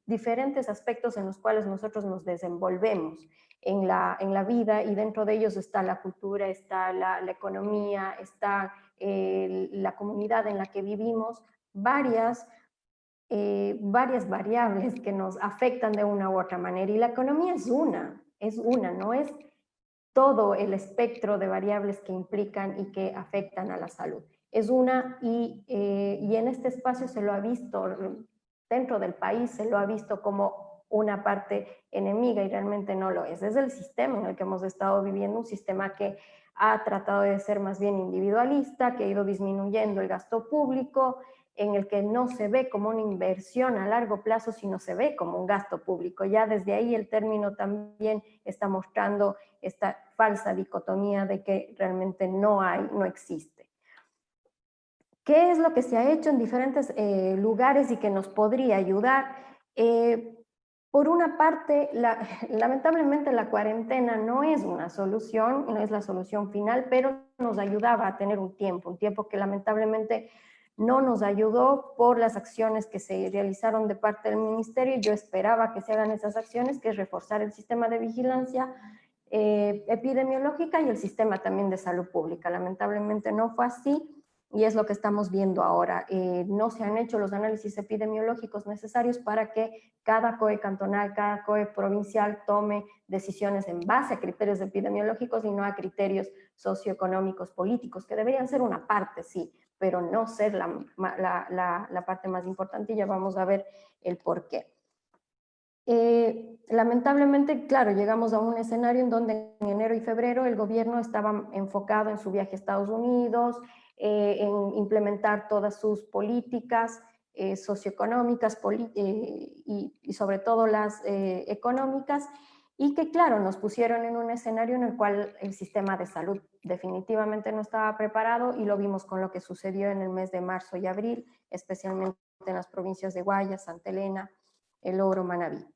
diferentes aspectos en los cuales nosotros nos desenvolvemos en la vida, y dentro de ellos está la cultura, está la economía, está la comunidad en la que vivimos, varias variables que nos afectan de una u otra manera, y la economía es una, no es todo el espectro de variables que implican y que afectan a la salud. Es una, y en este espacio se lo ha visto, dentro del país se lo ha visto como una parte enemiga, y realmente no lo es. Es el sistema en el que hemos estado viviendo, un sistema que ha tratado de ser más bien individualista, que ha ido disminuyendo el gasto público, en el que no se ve como una inversión a largo plazo, sino se ve como un gasto público. Ya desde ahí el término también está mostrando esta falsa dicotomía de que realmente no existe. ¿Qué es lo que se ha hecho en diferentes lugares y que nos podría ayudar? Por una parte, lamentablemente la cuarentena no es una solución, no es la solución final, pero nos ayudaba a tener un tiempo que lamentablemente no nos ayudó por las acciones que se realizaron de parte del ministerio. Yo esperaba que se hagan esas acciones, que es reforzar el sistema de vigilancia epidemiológica y el sistema también de salud pública. Lamentablemente no fue así, y es lo que estamos viendo ahora. No se han hecho los análisis epidemiológicos necesarios para que cada COE cantonal, cada COE provincial tome decisiones en base a criterios epidemiológicos y no a criterios socioeconómicos, políticos, que deberían ser una parte, sí, pero no ser la parte más importante, y ya vamos a ver el por qué. Lamentablemente, claro, llegamos a un escenario en donde en enero y febrero el gobierno estaba enfocado en su viaje a Estados Unidos, en implementar todas sus políticas socioeconómicas y sobre todo las económicas, y que claro, nos pusieron en un escenario en el cual el sistema de salud definitivamente no estaba preparado, y lo vimos con lo que sucedió en el mes de marzo y abril, especialmente en las provincias de Guayas, Santa Elena, El Oro, Manabí.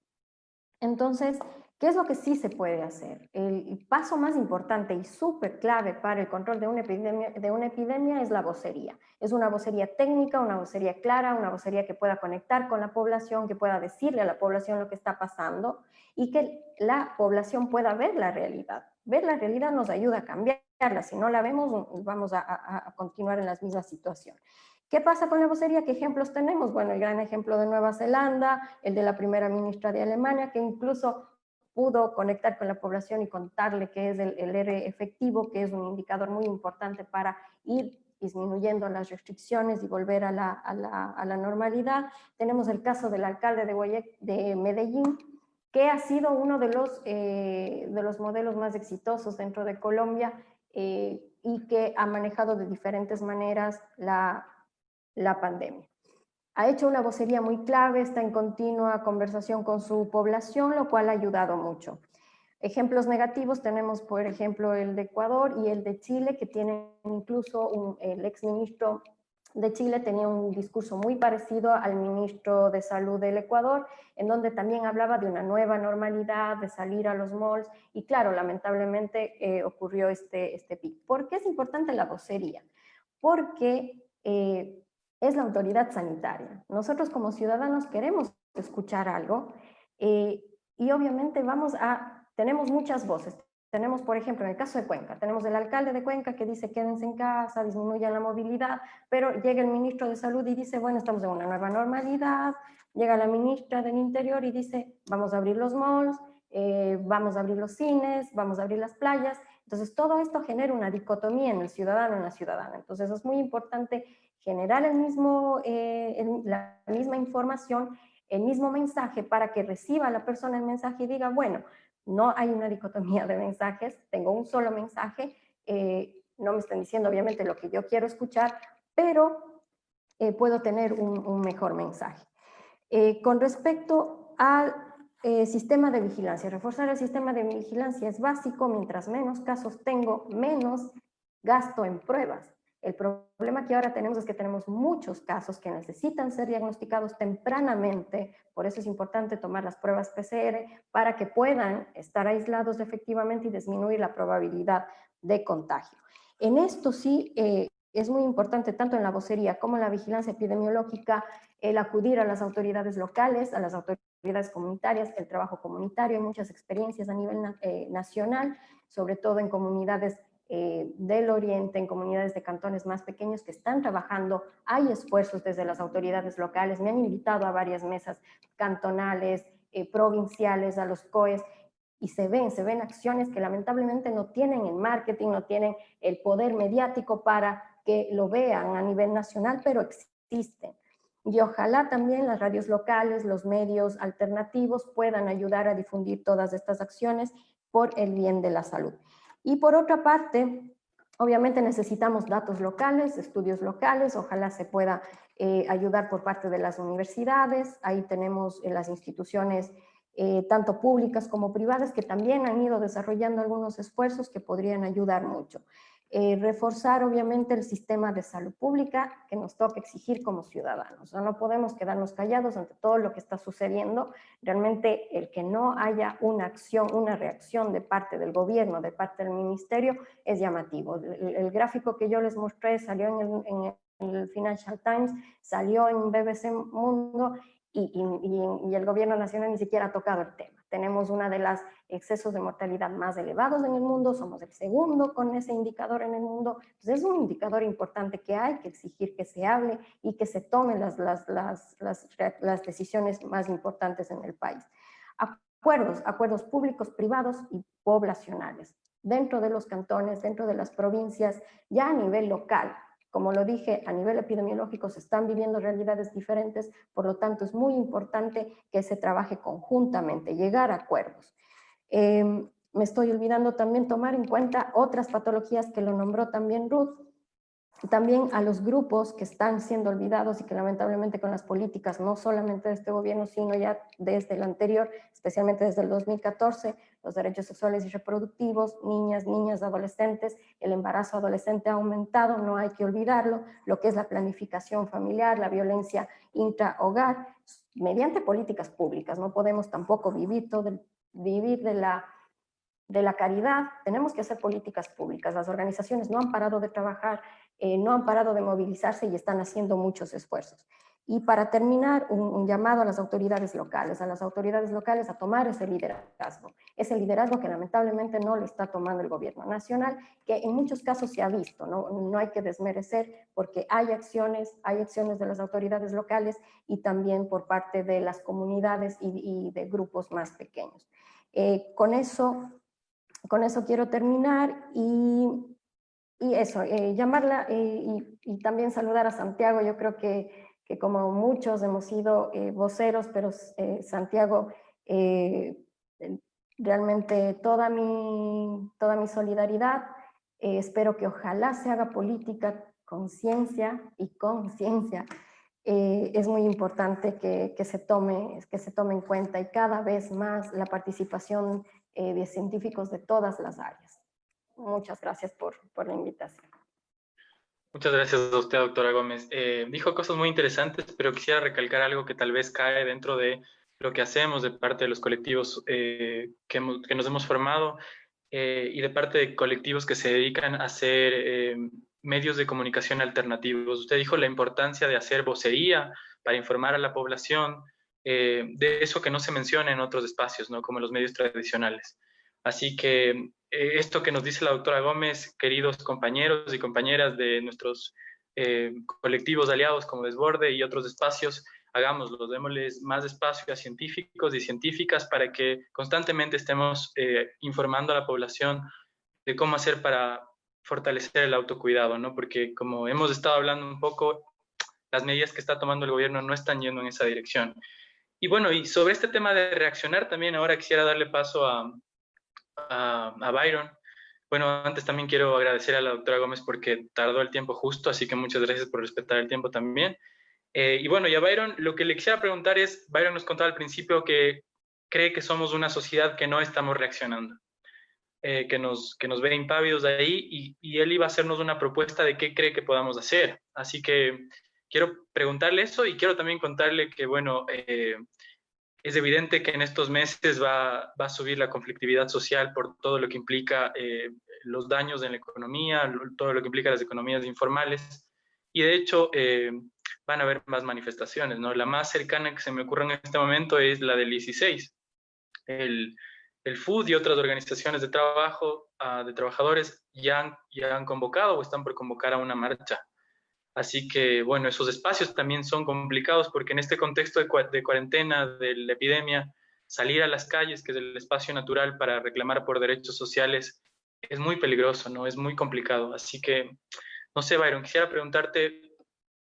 Entonces, ¿qué es lo que sí se puede hacer? El paso más importante y súper clave para el control de una epidemia es la vocería. Es una vocería técnica, una vocería clara, una vocería que pueda conectar con la población, que pueda decirle a la población lo que está pasando, y que la población pueda ver la realidad. Ver la realidad nos ayuda a cambiarla. Si no la vemos, vamos a continuar en las mismas situaciones. ¿Qué pasa con la vocería? ¿Qué ejemplos tenemos? Bueno, el gran ejemplo de Nueva Zelanda, el de la primera ministra de Alemania, que incluso pudo conectar con la población y contarle qué es el R efectivo, que es un indicador muy importante para ir disminuyendo las restricciones y volver a la normalidad. Tenemos el caso del alcalde de Medellín, que ha sido uno de los modelos más exitosos dentro de Colombia, y que ha manejado de diferentes maneras la pandemia. Ha hecho una vocería muy clave, está en continua conversación con su población, lo cual ha ayudado mucho. Ejemplos negativos tenemos, por ejemplo, el de Ecuador y el de Chile, que tienen incluso el exministro de Chile tenía un discurso muy parecido al ministro de Salud del Ecuador, en donde también hablaba de una nueva normalidad, de salir a los malls, y claro, lamentablemente ocurrió este pico. ¿Por qué es importante la vocería? Porque es la autoridad sanitaria. Nosotros como ciudadanos queremos escuchar algo, y obviamente tenemos muchas voces. Tenemos, por ejemplo, en el caso de Cuenca, tenemos el alcalde de Cuenca que dice quédense en casa, disminuyan la movilidad, pero llega el ministro de Salud y dice, bueno, estamos en una nueva normalidad. Llega la ministra del Interior y dice, vamos a abrir los malls, vamos a abrir los cines, vamos a abrir las playas. Entonces, todo esto genera una dicotomía en el ciudadano, en la ciudadana. Entonces, es muy importante generar la misma información, el mismo mensaje, para que reciba la persona el mensaje y diga, bueno, no hay una dicotomía de mensajes, tengo un solo mensaje, no me están diciendo obviamente lo que yo quiero escuchar, pero puedo tener un mejor mensaje. Con respecto al sistema de vigilancia, reforzar el sistema de vigilancia es básico. Mientras menos casos tengo, menos gasto en pruebas. El problema que ahora tenemos es que tenemos muchos casos que necesitan ser diagnosticados tempranamente, por eso es importante tomar las pruebas PCR para que puedan estar aislados efectivamente y disminuir la probabilidad de contagio. En esto sí es muy importante, tanto en la vocería como en la vigilancia epidemiológica, el acudir a las autoridades locales, a las autoridades autoridades comunitarias, el trabajo comunitario, hay muchas experiencias a nivel nacional, sobre todo en comunidades del oriente, en comunidades de cantones más pequeños que están trabajando. Hay esfuerzos desde las autoridades locales, me han invitado a varias mesas cantonales, provinciales, a los COEs, y se ven acciones que lamentablemente no tienen el marketing, no tienen el poder mediático para que lo vean a nivel nacional, pero existen. Y ojalá también las radios locales, los medios alternativos puedan ayudar a difundir todas estas acciones por el bien de la salud. Y por otra parte, obviamente necesitamos datos locales, estudios locales, ojalá se pueda ayudar por parte de las universidades. Ahí tenemos las instituciones tanto públicas como privadas que también han ido desarrollando algunos esfuerzos que podrían ayudar mucho. Reforzar obviamente el sistema de salud pública que nos toca exigir como ciudadanos. O sea, no podemos quedarnos callados ante todo lo que está sucediendo. Realmente el que no haya una acción, una reacción de parte del gobierno, de parte del ministerio, es llamativo. El gráfico que yo les mostré salió en el Financial Times, salió en BBC Mundo y el gobierno nacional ni siquiera ha tocado el tema. Tenemos uno de los excesos de mortalidad más elevados en el mundo, somos el segundo con ese indicador en el mundo. Entonces es un indicador importante que hay que exigir que se hable y que se tomen las decisiones más importantes en el país. Acuerdos públicos, privados y poblacionales, dentro de los cantones, dentro de las provincias, ya a nivel local. Como lo dije, a nivel epidemiológico se están viviendo realidades diferentes, por lo tanto es muy importante que se trabaje conjuntamente, llegar a acuerdos. Me estoy olvidando también tomar en cuenta otras patologías que lo nombró también Ruth, también a los grupos que están siendo olvidados y que lamentablemente con las políticas, no solamente de este gobierno, sino ya desde el anterior, especialmente desde el 2014, los derechos sexuales y reproductivos, niñas, adolescentes, el embarazo adolescente ha aumentado, no hay que olvidarlo, lo que es la planificación familiar, la violencia intrahogar, mediante políticas públicas. No podemos tampoco vivir de la caridad, tenemos que hacer políticas públicas. Las organizaciones no han parado de trabajar, no han parado de movilizarse y están haciendo muchos esfuerzos. Y para terminar, un llamado a las autoridades locales, a tomar ese liderazgo que lamentablemente no lo está tomando el gobierno nacional, que en muchos casos se ha visto, no hay que desmerecer, porque hay acciones de las autoridades locales y también por parte de las comunidades y de grupos más pequeños. Con eso quiero terminar y eso, llamarla y también saludar a Santiago. Yo creo que como muchos hemos sido voceros, pero Santiago, realmente toda mi solidaridad. Espero que ojalá se haga política con ciencia y conciencia. Es muy importante que se tome en cuenta y cada vez más la participación de científicos de todas las áreas. Muchas gracias por la invitación. Muchas gracias a usted, doctora Gómez. Dijo cosas muy interesantes, pero quisiera recalcar algo que tal vez cae dentro de lo que hacemos de parte de los colectivos que nos hemos formado y de parte de colectivos que se dedican a hacer medios de comunicación alternativos. Usted dijo la importancia de hacer vocería para informar a la población de eso que no se menciona en otros espacios, ¿no? Como los medios tradicionales. Así que esto que nos dice la doctora Gómez, queridos compañeros y compañeras de nuestros colectivos aliados como Desborde y otros espacios, hagámoslo, démosles más espacio a científicos y científicas para que constantemente estemos informando a la población de cómo hacer para fortalecer el autocuidado, ¿no? Porque como hemos estado hablando un poco, las medidas que está tomando el gobierno no están yendo en esa dirección. Y bueno, y sobre este tema de reaccionar también, ahora quisiera darle paso a Byron. Bueno, antes también quiero agradecer a la doctora Gómez porque tardó el tiempo justo, así que muchas gracias por respetar el tiempo también. Y bueno, y a Byron, lo que le quisiera preguntar es, Byron nos contaba al principio que cree que somos una sociedad que no estamos reaccionando, que nos ve impávidos de ahí, y él iba a hacernos una propuesta de qué cree que podamos hacer. Así que quiero preguntarle eso y quiero también contarle que, bueno, es evidente que en estos meses va a subir la conflictividad social por todo lo que implica los daños en la economía, todo lo que implica las economías informales. Y de hecho, van a haber más manifestaciones, ¿no? La más cercana que se me ocurre en este momento es la del 16. El FUD y otras organizaciones de trabajo, de trabajadores, ya han convocado o están por convocar a una marcha. Así que, bueno, esos espacios también son complicados porque en este contexto de cuarentena, de la epidemia, salir a las calles, que es el espacio natural para reclamar por derechos sociales, es muy peligroso, ¿no? Es muy complicado. Así que, no sé, Byron, quisiera preguntarte,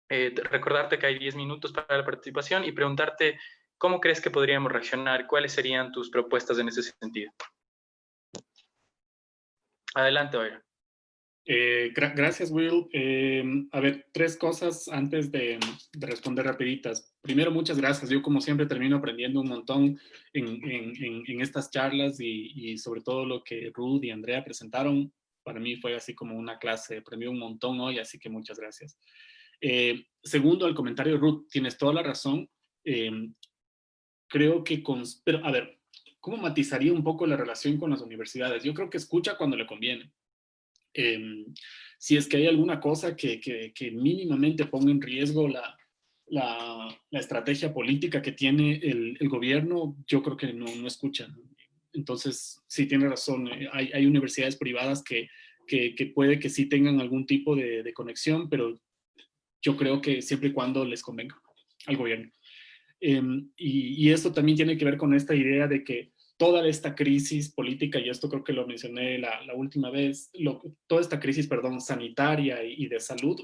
recordarte que hay 10 minutos para la participación y preguntarte cómo crees que podríamos reaccionar, cuáles serían tus propuestas en ese sentido. Adelante, Byron. Gracias, Will. A ver, 3 cosas antes de responder rapiditas. Primero, muchas gracias. Yo, como siempre, termino aprendiendo un montón en estas charlas y sobre todo lo que Ruth y Andrea presentaron. Para mí fue así como una clase. Aprendí un montón hoy, así que muchas gracias. Segundo, al comentario de Ruth, tienes toda la razón. Creo que... Pero, a ver, ¿cómo matizaría un poco la relación con las universidades? Yo creo que escucha cuando le conviene. Si es que hay alguna cosa que mínimamente ponga en riesgo la estrategia política que tiene el gobierno, yo creo que no escuchan. Entonces, sí tiene razón, hay universidades privadas que puede que sí tengan algún tipo de conexión, pero yo creo que siempre y cuando les convenga al gobierno. Y esto también tiene que ver con esta idea de que toda esta crisis política, y esto creo que lo mencioné la última vez, toda esta crisis, perdón, sanitaria y de salud,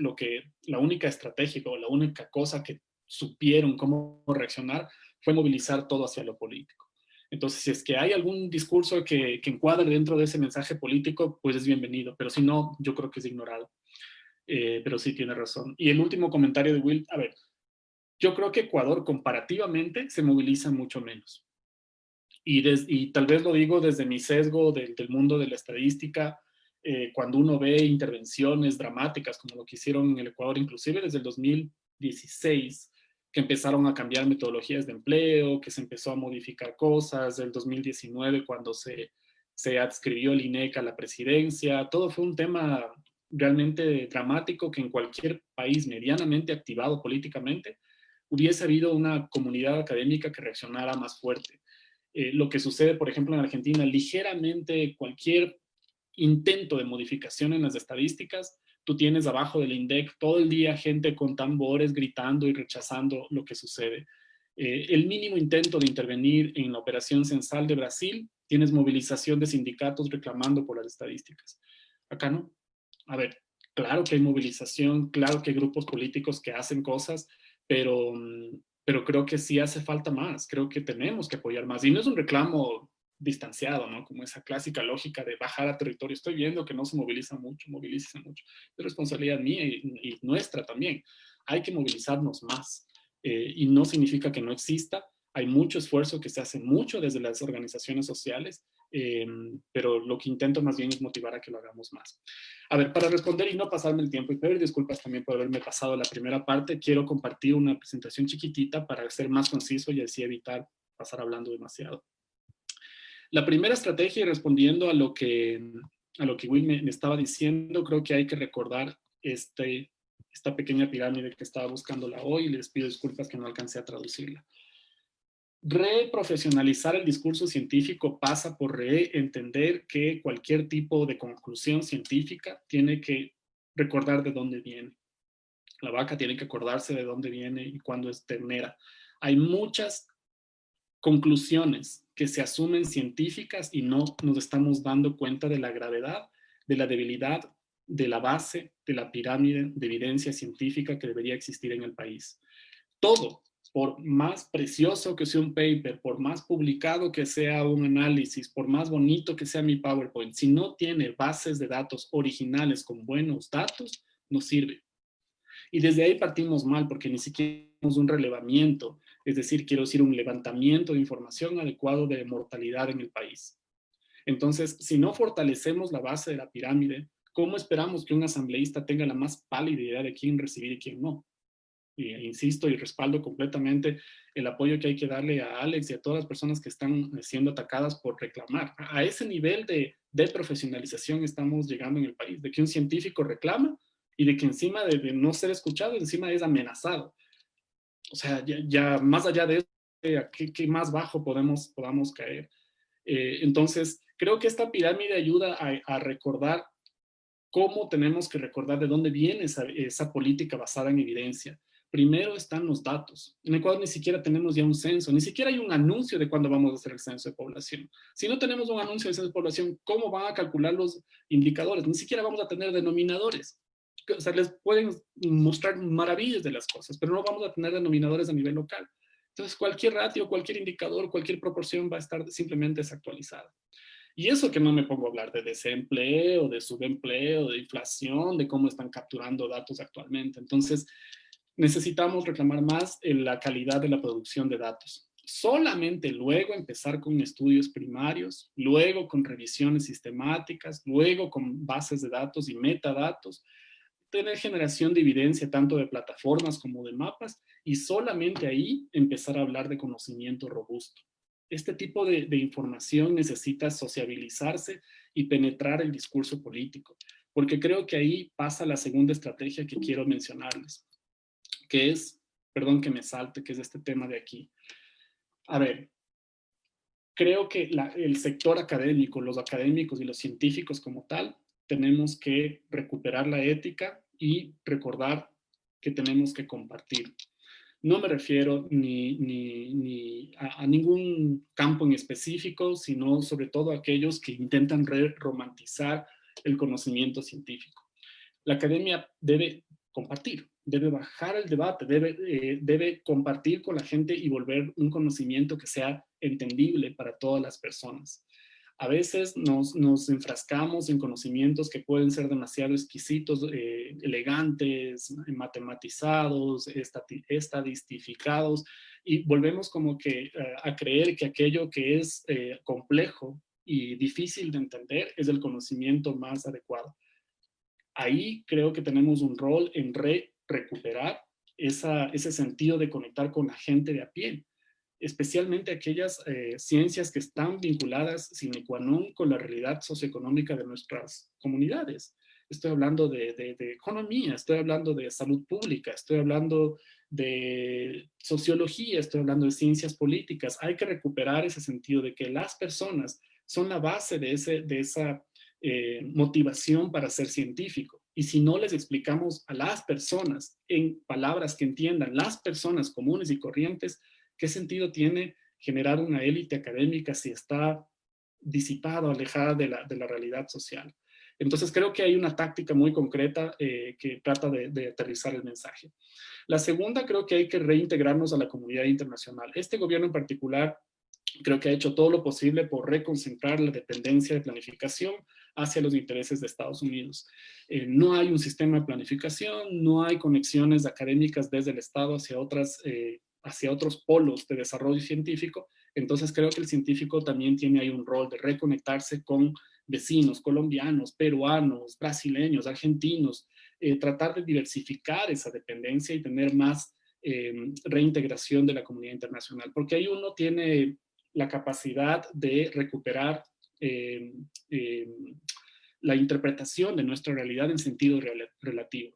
la única estrategia o la única cosa que supieron cómo reaccionar fue movilizar todo hacia lo político. Entonces, si es que hay algún discurso que encuadre dentro de ese mensaje político, pues es bienvenido, pero si no, yo creo que es ignorado. Pero sí tiene razón. Y el último comentario de Will, a ver, yo creo que Ecuador comparativamente se moviliza mucho menos. Y tal vez lo digo desde mi sesgo del mundo de la estadística, cuando uno ve intervenciones dramáticas como lo que hicieron en el Ecuador, inclusive desde el 2016, que empezaron a cambiar metodologías de empleo, que se empezó a modificar cosas, del 2019 cuando se adscribió el INEC a la presidencia, todo fue un tema realmente dramático que en cualquier país medianamente activado políticamente hubiese habido una comunidad académica que reaccionara más fuerte. Lo que sucede, por ejemplo, en Argentina, ligeramente cualquier intento de modificación en las estadísticas, tú tienes abajo del INDEC todo el día gente con tambores gritando y rechazando lo que sucede. El mínimo intento de intervenir en la operación censal de Brasil, tienes movilización de sindicatos reclamando por las estadísticas. Acá no. A ver, claro que hay movilización, claro que hay grupos políticos que hacen cosas, pero creo que sí hace falta más, creo que tenemos que apoyar más. Y no es un reclamo distanciado, ¿no? Como esa clásica lógica de bajar a territorio. Estoy viendo que no se moviliza mucho, movilícese mucho. Es responsabilidad mía y nuestra también. Hay que movilizarnos más. Y no significa que no exista. Hay mucho esfuerzo que se hace mucho desde las organizaciones sociales, pero lo que intento más bien es motivar a que lo hagamos más. A ver, para responder y no pasarme el tiempo y pedir disculpas también por haberme pasado la primera parte, quiero compartir una presentación chiquitita para ser más conciso y así evitar pasar hablando demasiado. La primera estrategia, y respondiendo a lo que Will me estaba diciendo, creo que hay que recordar esta pequeña pirámide que estaba buscándola hoy y les pido disculpas que no alcancé a traducirla. Reprofesionalizar el discurso científico pasa por reentender que cualquier tipo de conclusión científica tiene que recordar de dónde viene. La vaca tiene que acordarse de dónde viene y cuándo es ternera. Hay muchas conclusiones que se asumen científicas y no nos estamos dando cuenta de la gravedad, de la debilidad, de la base, de la pirámide de evidencia científica que debería existir en el país. Todo, por más precioso que sea un paper, por más publicado que sea un análisis, por más bonito que sea mi PowerPoint, si no tiene bases de datos originales con buenos datos, no sirve. Y desde ahí partimos mal, porque ni siquiera tenemos un relevamiento, es decir, quiero decir, un levantamiento de información adecuado de mortalidad en el país. Entonces, si no fortalecemos la base de la pirámide, ¿cómo esperamos que un asambleísta tenga la más pálida idea de quién recibir y quién no? Y insisto y respaldo completamente el apoyo que hay que darle a Alex y a todas las personas que están siendo atacadas por reclamar. A ese nivel de profesionalización estamos llegando en el país, de que un científico reclama y de que encima de no ser escuchado, encima es amenazado. O sea, ya más allá de eso, ¿qué más bajo podamos caer? Entonces, creo que esta pirámide ayuda a recordar cómo tenemos que recordar de dónde viene esa política basada en evidencia. Primero están los datos. En Ecuador ni siquiera tenemos ya un censo, ni siquiera hay un anuncio de cuándo vamos a hacer el censo de población. Si no tenemos un anuncio de censo de población, ¿cómo van a calcular los indicadores? Ni siquiera vamos a tener denominadores. O sea, les pueden mostrar maravillas de las cosas, pero no vamos a tener denominadores a nivel local. Entonces, cualquier ratio, cualquier indicador, cualquier proporción va a estar simplemente desactualizada. Y eso que no me pongo a hablar de desempleo, de subempleo, de inflación, de cómo están capturando datos actualmente. Entonces, necesitamos reclamar más en la calidad de la producción de datos. Solamente luego empezar con estudios primarios, luego con revisiones sistemáticas, luego con bases de datos y metadatos, tener generación de evidencia tanto de plataformas como de mapas y solamente ahí empezar a hablar de conocimiento robusto. Este tipo de información necesita sociabilizarse y penetrar el discurso político, porque creo que ahí pasa la segunda estrategia que quiero mencionarles, que es, perdón que me salte, que es este tema de aquí. A ver, creo que el sector académico, los académicos y los científicos como tal, tenemos que recuperar la ética y recordar que tenemos que compartir. No me refiero ni a ningún campo en específico, sino sobre todo a aquellos que intentan romantizar el conocimiento científico. La academia debe compartir, debe bajar el debate, debe compartir con la gente y volver un conocimiento que sea entendible para todas las personas. A veces nos enfrascamos en conocimientos que pueden ser demasiado exquisitos, elegantes, matematizados, estadistificados, y volvemos como que a creer que aquello que es complejo y difícil de entender es el conocimiento más adecuado. Ahí creo que tenemos un rol en recuperar ese sentido de conectar con la gente de a pie, especialmente aquellas ciencias que están vinculadas sine qua non con la realidad socioeconómica de nuestras comunidades. Estoy hablando de economía, estoy hablando de salud pública, estoy hablando de sociología, estoy hablando de ciencias políticas. Hay que recuperar ese sentido de que las personas son la base de esa motivación para ser científico. Y si no les explicamos a las personas en palabras que entiendan las personas comunes y corrientes, ¿qué sentido tiene generar una élite académica si está disipada, alejada de la realidad social? Entonces creo que hay una táctica muy concreta que trata de aterrizar el mensaje. La segunda, creo que hay que reintegrarnos a la comunidad internacional. Este gobierno en particular creo que ha hecho todo lo posible por reconcentrar la dependencia de planificación hacia los intereses de Estados Unidos. No hay un sistema de planificación, no hay conexiones académicas desde el Estado hacia otros polos de desarrollo científico. Entonces creo que el científico también tiene ahí un rol de reconectarse con vecinos colombianos, peruanos, brasileños, argentinos, tratar de diversificar esa dependencia y tener más reintegración de la comunidad internacional, porque ahí uno tiene la capacidad de recuperar la interpretación de nuestra realidad en sentido relativo.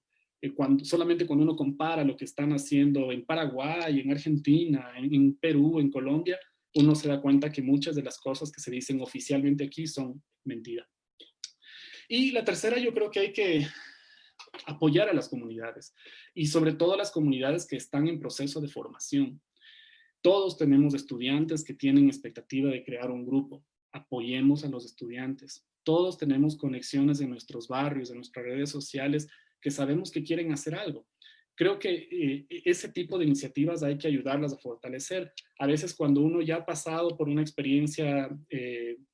Solamente cuando uno compara lo que están haciendo en Paraguay, en Argentina, en Perú, en Colombia, uno se da cuenta que muchas de las cosas que se dicen oficialmente aquí son mentira. Y la tercera, yo creo que hay que apoyar a las comunidades y sobre todo a las comunidades que están en proceso de formación. Todos tenemos estudiantes que tienen expectativa de crear un grupo. Apoyemos a los estudiantes. Todos tenemos conexiones en nuestros barrios, en nuestras redes sociales, que sabemos que quieren hacer algo. Creo que ese tipo de iniciativas hay que ayudarlas a fortalecer. A veces cuando uno ya ha pasado por una experiencia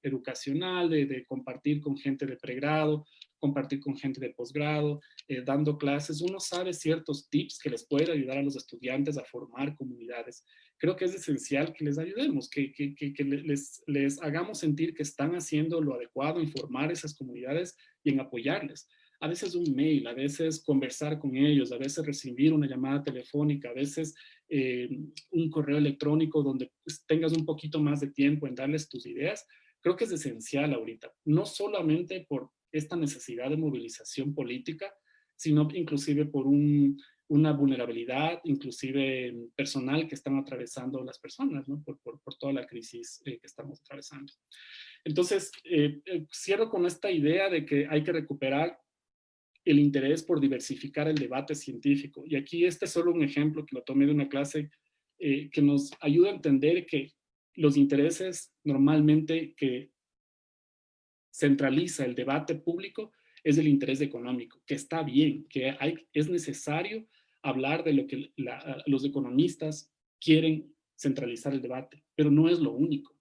educacional, de compartir con gente de pregrado, compartir con gente de posgrado, dando clases, uno sabe ciertos tips que les puede ayudar a los estudiantes a formar comunidades. Creo que es esencial que les ayudemos, que les hagamos sentir que están haciendo lo adecuado en formar esas comunidades y en apoyarles. A veces un mail, a veces conversar con ellos, a veces recibir una llamada telefónica, a veces un correo electrónico donde pues, tengas un poquito más de tiempo en darles tus ideas. Creo que es esencial ahorita, no solamente por esta necesidad de movilización política, sino inclusive por un una vulnerabilidad, inclusive personal, que están atravesando las personas, ¿no? por toda la crisis que estamos atravesando. Entonces, cierro con esta idea de que hay que recuperar el interés por diversificar el debate científico. Y aquí este es solo un ejemplo que lo tomé de una clase que nos ayuda a entender que los intereses normalmente que centraliza el debate público es el interés económico, que está bien, que es necesario hablar de lo que los economistas quieren centralizar el debate, pero no es lo único.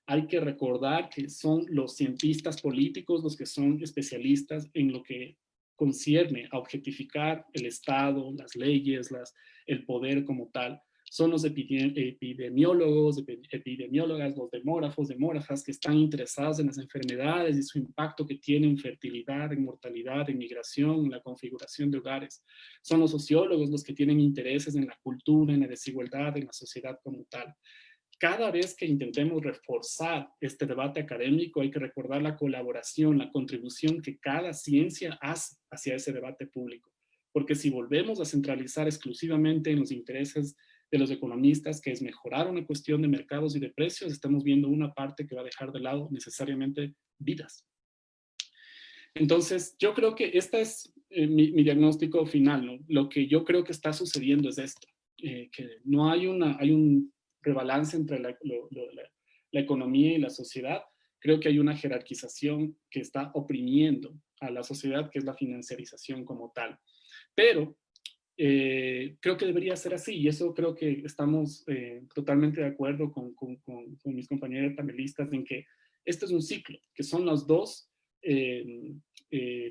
Hay que recordar que son los cientistas políticos los que son especialistas en lo que concierne a objetificar el Estado, las leyes, el poder como tal. Son los epidemiólogos, epidemiólogas, los demógrafos, demógrafas que están interesados en las enfermedades y su impacto que tienen en fertilidad, en mortalidad, en migración, en la configuración de hogares. Son los sociólogos los que tienen intereses en la cultura, en la desigualdad, en la sociedad como tal. Cada vez que intentemos reforzar este debate académico, hay que recordar la colaboración, la contribución que cada ciencia hace hacia ese debate público. Porque si volvemos a centralizar exclusivamente en los intereses de los economistas, que es mejorar una cuestión de mercados y de precios, estamos viendo una parte que va a dejar de lado necesariamente vidas. Entonces, yo creo que este es mi diagnóstico final, ¿no? Lo que yo creo que está sucediendo es esto, que no hay un rebalance entre la economía y la sociedad. Creo que hay una jerarquización que está oprimiendo a la sociedad, que es la financiarización como tal. Pero creo que debería ser así, y eso creo que estamos totalmente de acuerdo con mis compañeros panelistas en que este es un ciclo, que son los dos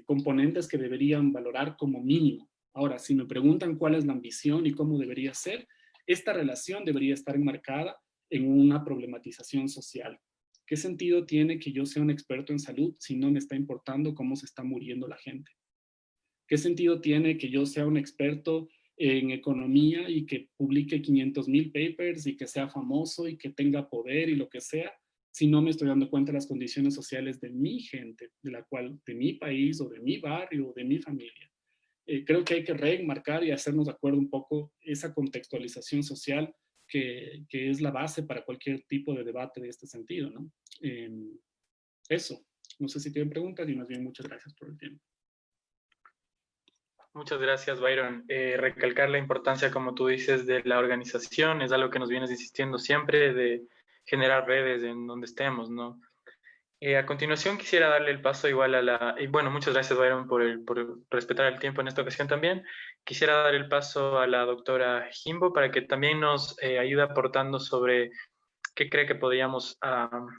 componentes que deberían valorar como mínimo. Ahora, si me preguntan cuál es la ambición y cómo debería ser, esta relación debería estar enmarcada en una problematización social. ¿Qué sentido tiene que yo sea un experto en salud si no me está importando cómo se está muriendo la gente? ¿Qué sentido tiene que yo sea un experto en economía y que publique 500,000 papers y que sea famoso y que tenga poder y lo que sea, si no me estoy dando cuenta de las condiciones sociales de mi gente, de mi país o de mi barrio o de mi familia? Creo que hay que reenmarcar y hacernos de acuerdo un poco esa contextualización social que es la base para cualquier tipo de debate de este sentido, ¿no? Eso. No sé si tienen preguntas y más bien muchas gracias por el tiempo. Muchas gracias, Byron. Recalcar la importancia, como tú dices, de la organización, es algo que nos vienes insistiendo siempre, de generar redes en donde estemos, ¿no? A continuación quisiera darle el paso igual a la... Y bueno, muchas gracias, Byron, por respetar el tiempo en esta ocasión también. Quisiera dar el paso a la doctora Jimbo para que también nos ayude aportando sobre qué cree que podríamos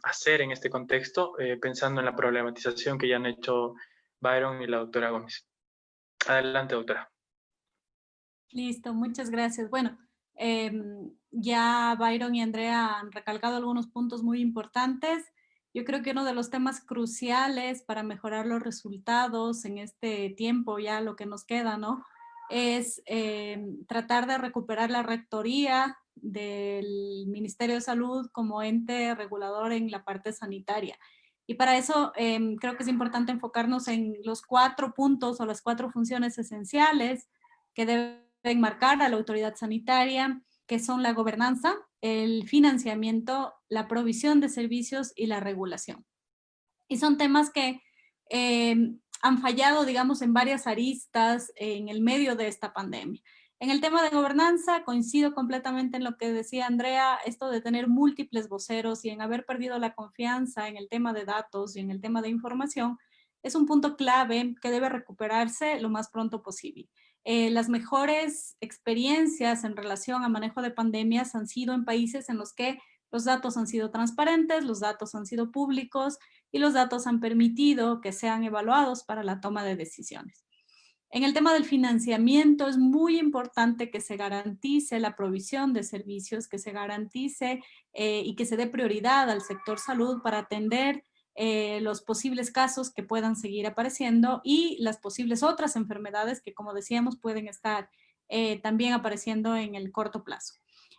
hacer en este contexto, pensando en la problematización que ya han hecho Byron y la doctora Gómez. Adelante, doctora. Listo, muchas gracias. Bueno, ya Byron y Andrea han recalcado algunos puntos muy importantes. Yo creo que uno de los temas cruciales para mejorar los resultados en este tiempo, ya lo que nos queda, ¿no? Es tratar de recuperar la rectoría del Ministerio de Salud como ente regulador en la parte sanitaria. Y para eso creo que es importante enfocarnos en los 4 puntos o las 4 funciones esenciales que deben marcar a la autoridad sanitaria, que son la gobernanza, el financiamiento, la provisión de servicios y la regulación. Y son temas que han fallado, digamos, en varias aristas en el medio de esta pandemia. En el tema de gobernanza, coincido completamente en lo que decía Andrea, esto de tener múltiples voceros y en haber perdido la confianza en el tema de datos y en el tema de información, es un punto clave que debe recuperarse lo más pronto posible. Las mejores experiencias en relación a manejo de pandemias han sido en países en los que los datos han sido transparentes, los datos han sido públicos y los datos han permitido que sean evaluados para la toma de decisiones. En el tema del financiamiento es muy importante que se garantice la provisión de servicios, que se garantice y que se dé prioridad al sector salud para atender los posibles casos que puedan seguir apareciendo y las posibles otras enfermedades que, como decíamos, pueden estar también apareciendo en el corto plazo.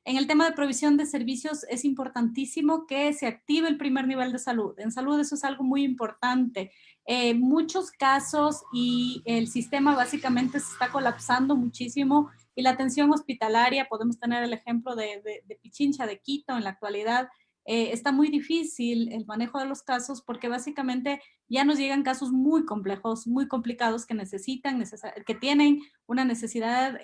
En el tema de provisión de servicios es importantísimo que se active el primer nivel de salud. En salud eso es algo muy importante. Muchos casos y el sistema básicamente se está colapsando muchísimo y la atención hospitalaria, podemos tener el ejemplo de Pichincha, de Quito en la actualidad, está muy difícil el manejo de los casos porque básicamente ya nos llegan casos muy complejos, muy complicados que que tienen una necesidad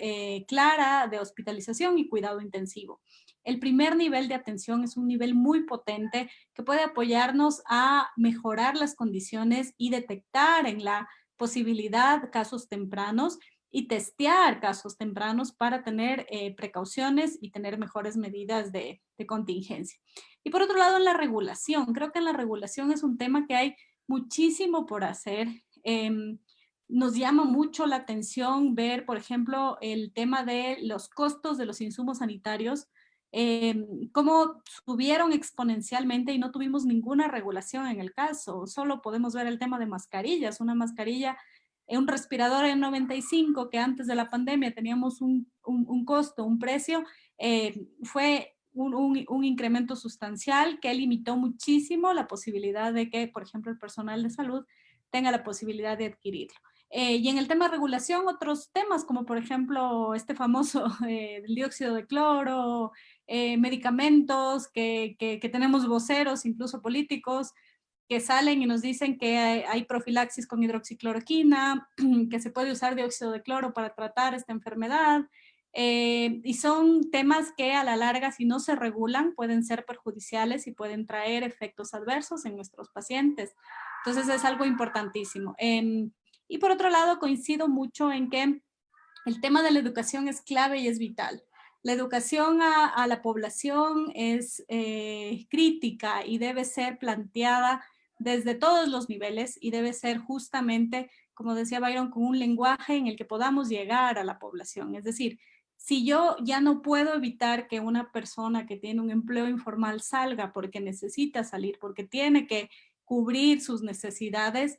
clara de hospitalización y cuidado intensivo. El primer nivel de atención es un nivel muy potente que puede apoyarnos a mejorar las condiciones y detectar en la posibilidad casos tempranos y testear casos tempranos para tener precauciones y tener mejores medidas de contingencia. Y por otro lado, en la regulación, creo que en la regulación es un tema que hay muchísimo por hacer. Nos llama mucho la atención ver, por ejemplo, el tema de los costos de los insumos sanitarios, cómo subieron exponencialmente y no tuvimos ninguna regulación en el caso. Solo podemos ver el tema de mascarillas. Una mascarilla, un respirador N95 que antes de la pandemia teníamos un costo, un precio, fue un incremento sustancial que limitó muchísimo la posibilidad de que, por ejemplo, el personal de salud tenga la posibilidad de adquirirlo. Y en el tema de regulación, otros temas como por ejemplo este famoso del dióxido de cloro, medicamentos que tenemos voceros, incluso políticos, que salen y nos dicen que hay profilaxis con hidroxicloroquina, que se puede usar dióxido de cloro para tratar esta enfermedad. Y son temas que a la larga, si no se regulan, pueden ser perjudiciales y pueden traer efectos adversos en nuestros pacientes. Entonces es algo importantísimo. Y por otro lado, coincido mucho en que el tema de la educación es clave y es vital. La educación a la población es crítica y debe ser planteada desde todos los niveles y debe ser justamente, como decía Byron, con un lenguaje en el que podamos llegar a la población. Es decir, si yo ya no puedo evitar que una persona que tiene un empleo informal salga porque necesita salir, porque tiene que cubrir sus necesidades,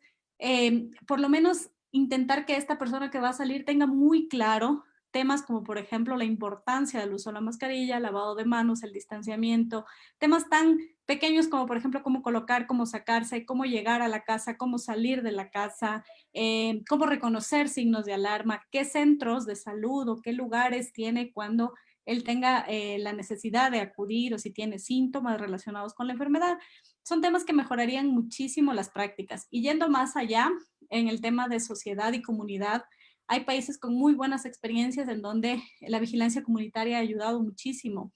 por lo menos intentar que esta persona que va a salir tenga muy claro temas como por ejemplo la importancia del uso de la mascarilla, lavado de manos, el distanciamiento, temas tan pequeños como por ejemplo cómo colocar, cómo sacarse, cómo llegar a la casa, cómo salir de la casa, cómo reconocer signos de alarma, qué centros de salud o qué lugares tiene cuando él tenga la necesidad de acudir o si tiene síntomas relacionados con la enfermedad. Son temas que mejorarían muchísimo las prácticas. Y yendo más allá, en el tema de sociedad y comunidad, hay países con muy buenas experiencias en donde la vigilancia comunitaria ha ayudado muchísimo.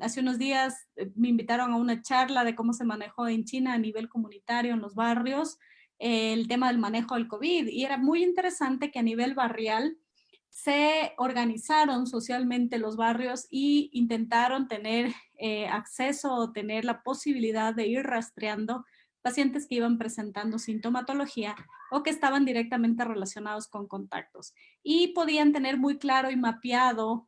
Hace unos días me invitaron a una charla de cómo se manejó en China a nivel comunitario en los barrios el tema del manejo del COVID y era muy interesante que a nivel barrial se organizaron socialmente los barrios y intentaron tener acceso o tener la posibilidad de ir rastreando pacientes que iban presentando sintomatología o que estaban directamente relacionados con contactos. Y podían tener muy claro y mapeado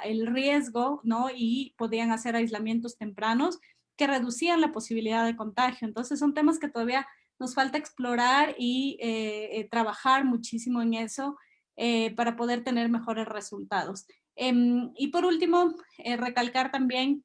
el riesgo, ¿no? Y podían hacer aislamientos tempranos que reducían la posibilidad de contagio. Entonces son temas que todavía nos falta explorar y trabajar muchísimo en eso para poder tener mejores resultados. Y por último, recalcar también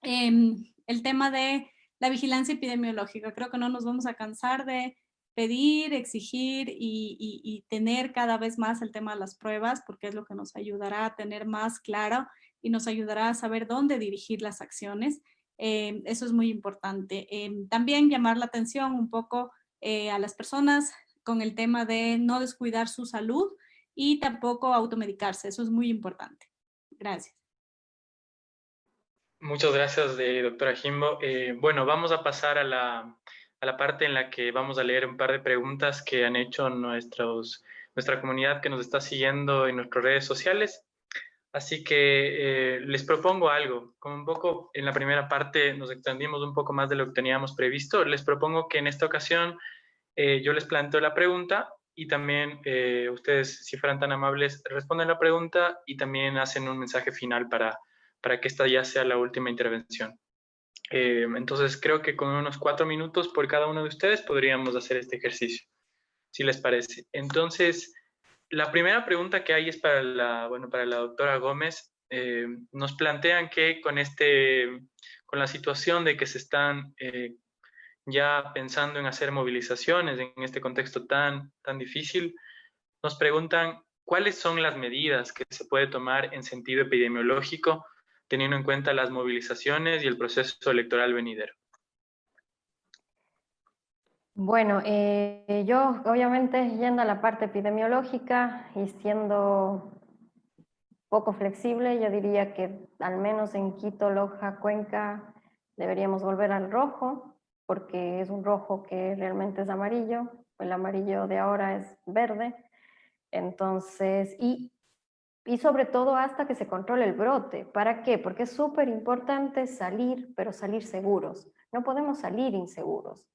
el tema de la vigilancia epidemiológica. Creo que no nos vamos a cansar de pedir, exigir y tener cada vez más el tema de las pruebas, porque es lo que nos ayudará a tener más claro y nos ayudará a saber dónde dirigir las acciones. Eso es muy importante. También llamar la atención un poco a las personas con el tema de no descuidar su salud y tampoco automedicarse. Eso es muy importante. Gracias. Muchas gracias, doctora Jimbo. Bueno, vamos a pasar a la parte en la que vamos a leer un par de preguntas que han hecho nuestra comunidad que nos está siguiendo en nuestras redes sociales. Así que les propongo algo. Como un poco en la primera parte nos extendimos un poco más de lo que teníamos previsto, les propongo que en esta ocasión yo les planteo la pregunta y también ustedes, si fueran tan amables, responden la pregunta y también hacen un mensaje final para que esta ya sea la última intervención. Entonces creo que con unos 4 minutos por cada uno de ustedes podríamos hacer este ejercicio, si les parece. Entonces, la primera pregunta que hay es para la doctora Gómez. nos plantean que con la situación de que se están ya pensando en hacer movilizaciones en este contexto tan difícil, nos preguntan cuáles son las medidas que se puede tomar en sentido epidemiológico teniendo en cuenta las movilizaciones y el proceso electoral venidero. Bueno, yo obviamente yendo a la parte epidemiológica y siendo poco flexible, yo diría que al menos en Quito, Loja, Cuenca, deberíamos volver al rojo, porque es un rojo que realmente es amarillo, el amarillo de ahora es verde, entonces, y sobre todo hasta que se controle el brote. ¿Para qué? Porque es súper importante salir, pero salir seguros. No podemos salir inseguros.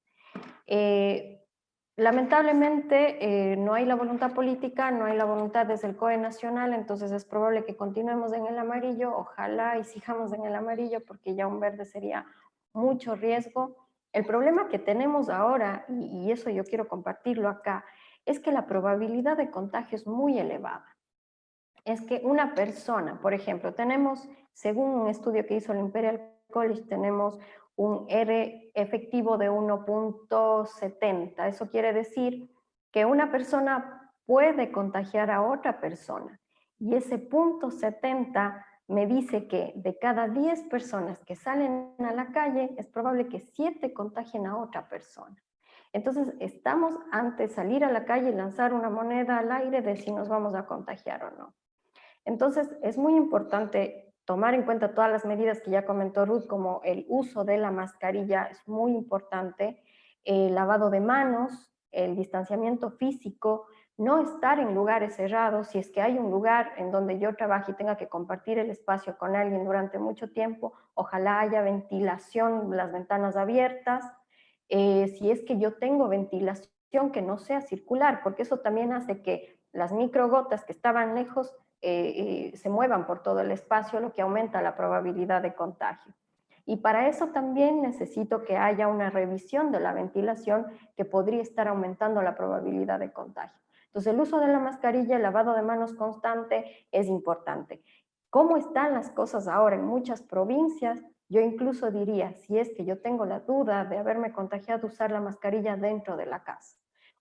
Lamentablemente no hay la voluntad política, no hay la voluntad desde el COE nacional, entonces es probable que continuemos en el amarillo, ojalá y sigamos en el amarillo porque ya un verde sería mucho riesgo. El problema que tenemos ahora, y eso yo quiero compartirlo acá, es que la probabilidad de contagio es muy elevada. Es que una persona, por ejemplo, tenemos, según un estudio que hizo el Imperial College, tenemos un R efectivo de 1.70. Eso quiere decir que una persona puede contagiar a otra persona. Y ese punto 70 me dice que de cada 10 personas que salen a la calle, es probable que 7 contagien a otra persona. Entonces, estamos ante salir a la calle y lanzar una moneda al aire de si nos vamos a contagiar o no. Entonces, es muy importante tomar en cuenta todas las medidas que ya comentó Ruth, como el uso de la mascarilla es muy importante, el lavado de manos, el distanciamiento físico, no estar en lugares cerrados. Si es que hay un lugar en donde yo trabaje y tenga que compartir el espacio con alguien durante mucho tiempo, ojalá haya ventilación, las ventanas abiertas. Si es que yo tengo ventilación que no sea circular, porque eso también hace que las microgotas que estaban lejos se muevan por todo el espacio, lo que aumenta la probabilidad de contagio. Y para eso también necesito que haya una revisión de la ventilación que podría estar aumentando la probabilidad de contagio. Entonces, el uso de la mascarilla, el lavado de manos constante es importante. ¿Cómo están las cosas ahora en muchas provincias? Yo incluso diría, si es que yo tengo la duda de haberme contagiado, usar la mascarilla dentro de la casa.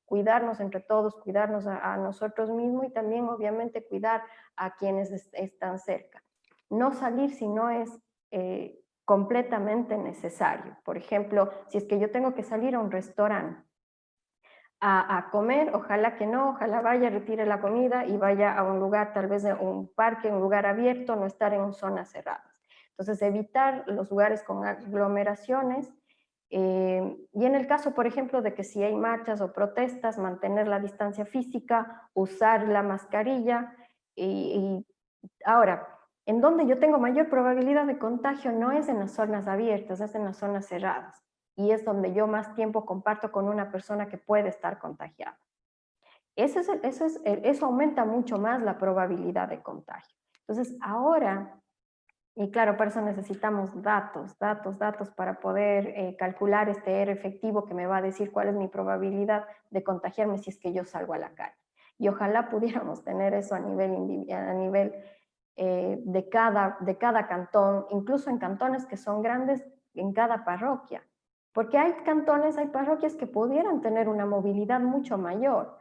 Cuidarnos entre todos, cuidarnos a nosotros mismos y también obviamente cuidar a quienes están cerca. No salir si no es completamente necesario. Por ejemplo, si es que yo tengo que salir a un restaurante a comer, ojalá que no, ojalá vaya, retire la comida y vaya a un lugar, tal vez un parque, un lugar abierto, no estar en zonas cerradas. Entonces, evitar los lugares con aglomeraciones. Y en el caso, por ejemplo, de que si hay marchas o protestas, mantener la distancia física, usar la mascarilla. Y ahora, en donde yo tengo mayor probabilidad de contagio no es en las zonas abiertas, es en las zonas cerradas. Y es donde yo más tiempo comparto con una persona que puede estar contagiada. Eso aumenta mucho más la probabilidad de contagio. Entonces, ahora... Y claro, para eso necesitamos datos para poder calcular este R efectivo que me va a decir cuál es mi probabilidad de contagiarme si es que yo salgo a la calle. Y ojalá pudiéramos tener eso a nivel de cada cantón, incluso en cantones que son grandes, en cada parroquia. Porque hay cantones, hay parroquias que pudieran tener una movilidad mucho mayor,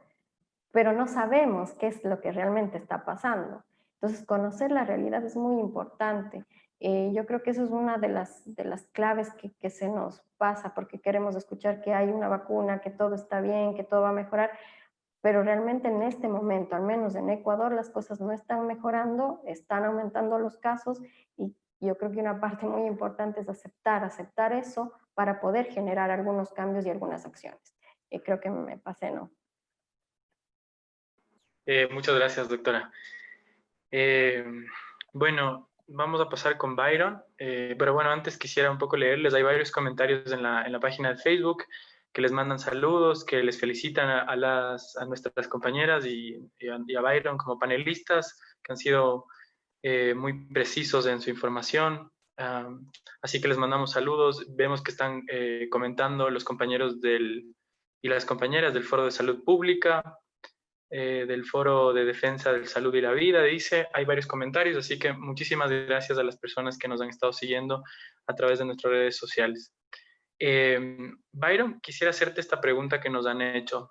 pero no sabemos qué es lo que realmente está pasando. Entonces, conocer la realidad es muy importante. Yo creo que eso es una de las claves que se nos pasa, porque queremos escuchar que hay una vacuna, que todo está bien, que todo va a mejorar, pero realmente en este momento, al menos en Ecuador, las cosas no están mejorando, están aumentando los casos, y yo creo que una parte muy importante es aceptar eso para poder generar algunos cambios y algunas acciones. Creo que me pasé, ¿no? Muchas gracias, doctora. Bueno, vamos a pasar con Byron, pero bueno, antes quisiera un poco leerles, hay varios comentarios en la página de Facebook que les mandan saludos, que les felicitan a nuestras compañeras y a Byron como panelistas, que han sido muy precisos en su información. Así que les mandamos saludos. Vemos que están comentando los compañeros y las compañeras del Foro de Salud Pública. del Foro de Defensa del Salud y la Vida, dice. Hay varios comentarios, así que muchísimas gracias a las personas que nos han estado siguiendo a través de nuestras redes sociales. Byron, quisiera hacerte esta pregunta que nos han hecho.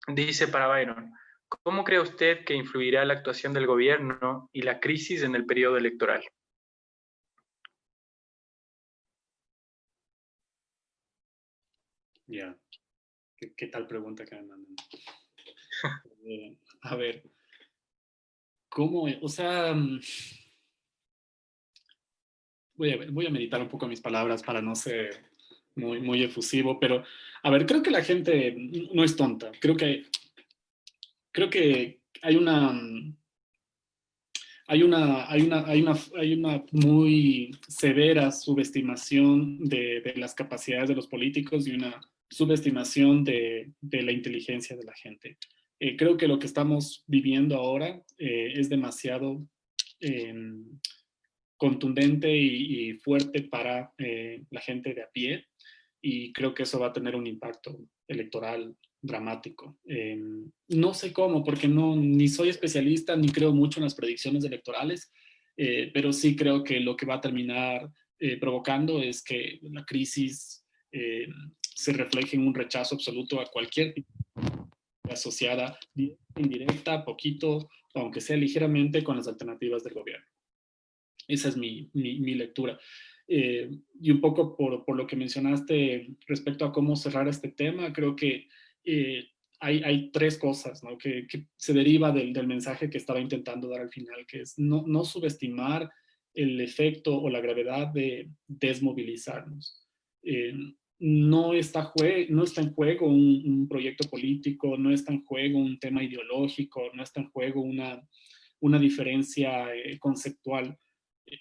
Dice para Byron, ¿cómo cree usted que influirá la actuación del gobierno y la crisis en el periodo electoral? Ya, ¿Qué tal pregunta que me mandan? A ver, ¿cómo? O sea, voy a meditar un poco mis palabras para no ser muy efusivo, pero a ver, creo que la gente no es tonta. Creo que hay una muy severa subestimación de las capacidades de los políticos y una subestimación de la inteligencia de la gente. Creo que lo que estamos viviendo ahora es demasiado contundente y fuerte para la gente de a pie, y creo que eso va a tener un impacto electoral dramático. No sé cómo, porque ni soy especialista ni creo mucho en las predicciones electorales, pero sí creo que lo que va a terminar provocando es que la crisis se refleje en un rechazo absoluto a cualquier tipo asociada, indirecta, poquito, aunque sea ligeramente, con las alternativas del gobierno. Esa es mi lectura. Y un poco por lo que mencionaste respecto a cómo cerrar este tema, creo que hay tres cosas, ¿no?, que se deriva del mensaje que estaba intentando dar al final, que es no subestimar el efecto o la gravedad de desmovilizarnos. No está en juego un proyecto político, no está en juego un tema ideológico, no está en juego una diferencia conceptual.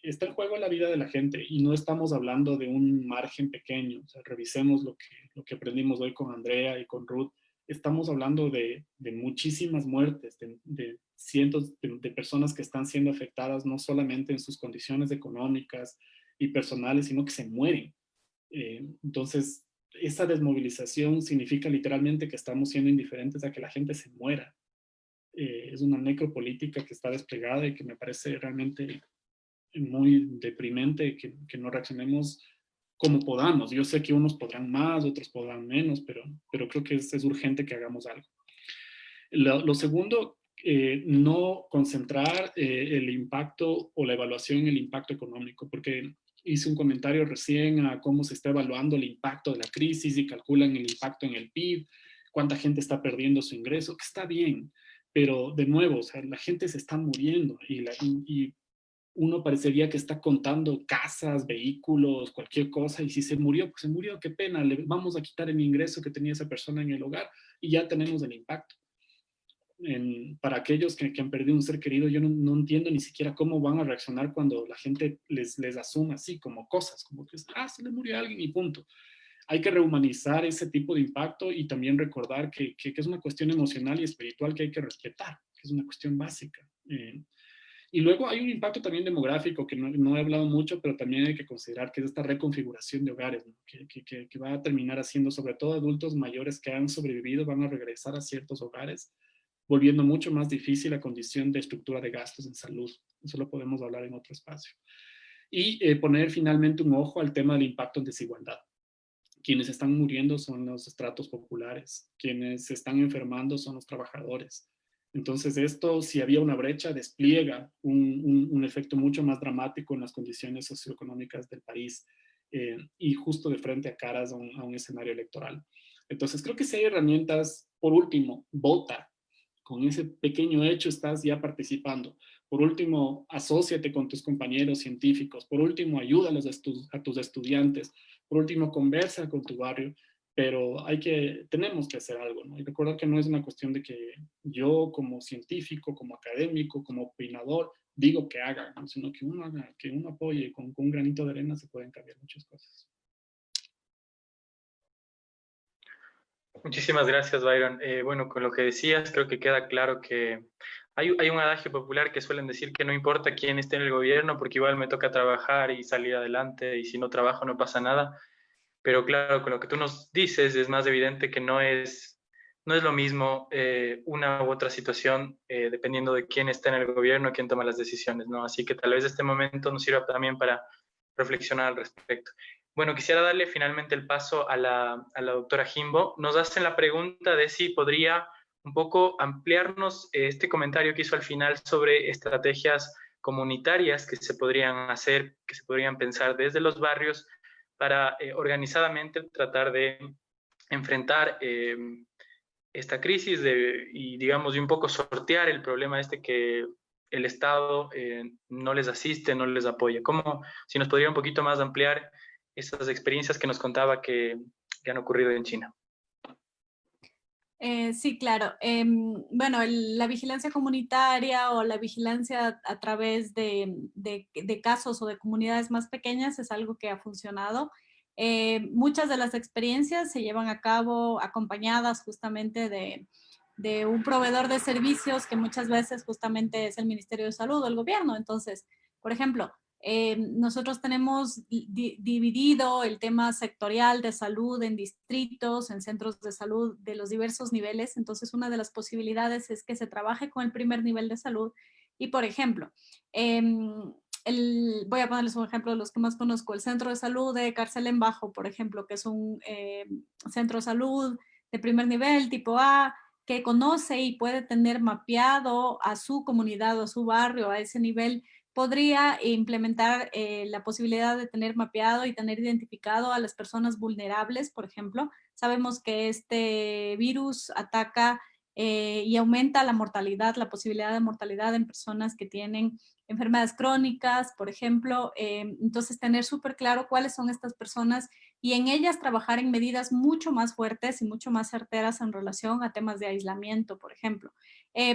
Está en juego la vida de la gente, y no estamos hablando de un margen pequeño. O sea, revisemos lo que aprendimos hoy con Andrea y con Ruth. Estamos hablando de muchísimas muertes, de cientos de personas que están siendo afectadas no solamente en sus condiciones económicas y personales, sino que se mueren. Entonces, esa desmovilización significa literalmente que estamos siendo indiferentes a que la gente se muera. Es una necropolítica que está desplegada y que me parece realmente muy deprimente que no reaccionemos como podamos. Yo sé que unos podrán más, otros podrán menos, pero creo que es urgente que hagamos algo. Lo segundo, no concentrar el impacto o la evaluación en el impacto económico, porque hice un comentario recién a cómo se está evaluando el impacto de la crisis y calculan el impacto en el PIB, cuánta gente está perdiendo su ingreso, que está bien, pero de nuevo, o sea, la gente se está muriendo y uno parecería que está contando casas, vehículos, cualquier cosa, y si se murió, pues se murió, qué pena, le vamos a quitar el ingreso que tenía esa persona en el hogar y ya tenemos el impacto. Para aquellos que han perdido un ser querido, yo no entiendo ni siquiera cómo van a reaccionar cuando la gente les asuma así como cosas, como que se le murió a alguien y punto. Hay que rehumanizar ese tipo de impacto y también recordar que es una cuestión emocional y espiritual que hay que respetar, que es una cuestión básica. Y luego hay un impacto también demográfico que no he hablado mucho, pero también hay que considerar que es esta reconfiguración de hogares, ¿no?, que va a terminar haciendo, sobre todo adultos mayores que han sobrevivido, van a regresar a ciertos hogares, volviendo mucho más difícil la condición de estructura de gastos en salud. Eso lo podemos hablar en otro espacio. Y poner finalmente un ojo al tema del impacto en desigualdad. Quienes están muriendo son los estratos populares, quienes se están enfermando son los trabajadores. Entonces esto, si había una brecha, despliega un efecto mucho más dramático en las condiciones socioeconómicas del país, y justo de frente a caras a un escenario electoral. Entonces creo que si hay herramientas, por último, vota. Con ese pequeño hecho estás ya participando. Por último, asóciate con tus compañeros científicos. Por último, ayúdalos a tus estudiantes. Por último, conversa con tu barrio. Pero tenemos que hacer algo, ¿no? Y recordar que no es una cuestión de que yo como científico, como académico, como opinador, digo que haga, ¿no?, sino que uno haga, que uno apoye. Con un granito de arena se pueden cambiar muchas cosas. Muchísimas gracias, Byron. Bueno, con lo que decías, creo que queda claro que hay un adagio popular que suelen decir que no importa quién esté en el gobierno, porque igual me toca trabajar y salir adelante, y si no trabajo no pasa nada. Pero claro, con lo que tú nos dices es más evidente que no es no es lo mismo una u otra situación dependiendo de quién está en el gobierno, quién toma las decisiones, ¿no? Así que tal vez este momento nos sirva también para reflexionar al respecto. Bueno, quisiera darle finalmente el paso a la doctora Jimbo. Nos hacen la pregunta de si podría un poco ampliarnos este comentario que hizo al final sobre estrategias comunitarias que se podrían hacer, que se podrían pensar desde los barrios para organizadamente tratar de enfrentar esta crisis y, digamos, y un poco sortear el problema que el Estado no les asiste, no les apoya. ¿Cómo, si nos podría un poquito más ampliar esas experiencias que nos contaba que han ocurrido en China? Sí, claro. Bueno, la vigilancia comunitaria o la vigilancia a través de casos o de comunidades más pequeñas es algo que ha funcionado. Muchas de las experiencias se llevan a cabo acompañadas justamente de un proveedor de servicios que muchas veces justamente es el Ministerio de Salud o el gobierno. Entonces, por ejemplo, nosotros tenemos dividido el tema sectorial de salud en distritos, en centros de salud de los diversos niveles. Entonces, una de las posibilidades es que se trabaje con el primer nivel de salud. Y, por ejemplo, voy a ponerles un ejemplo de los que más conozco, el Centro de Salud de Carcelén Bajo, por ejemplo, que es un centro de salud de primer nivel, tipo A, que conoce y puede tener mapeado a su comunidad o a su barrio a ese nivel, podría implementar la posibilidad de tener mapeado y tener identificado a las personas vulnerables, por ejemplo. Sabemos que este virus ataca y aumenta la mortalidad, la posibilidad de mortalidad en personas que tienen enfermedades crónicas, por ejemplo. Entonces, tener súper claro cuáles son estas personas y en ellas trabajar en medidas mucho más fuertes y mucho más certeras en relación a temas de aislamiento, por ejemplo.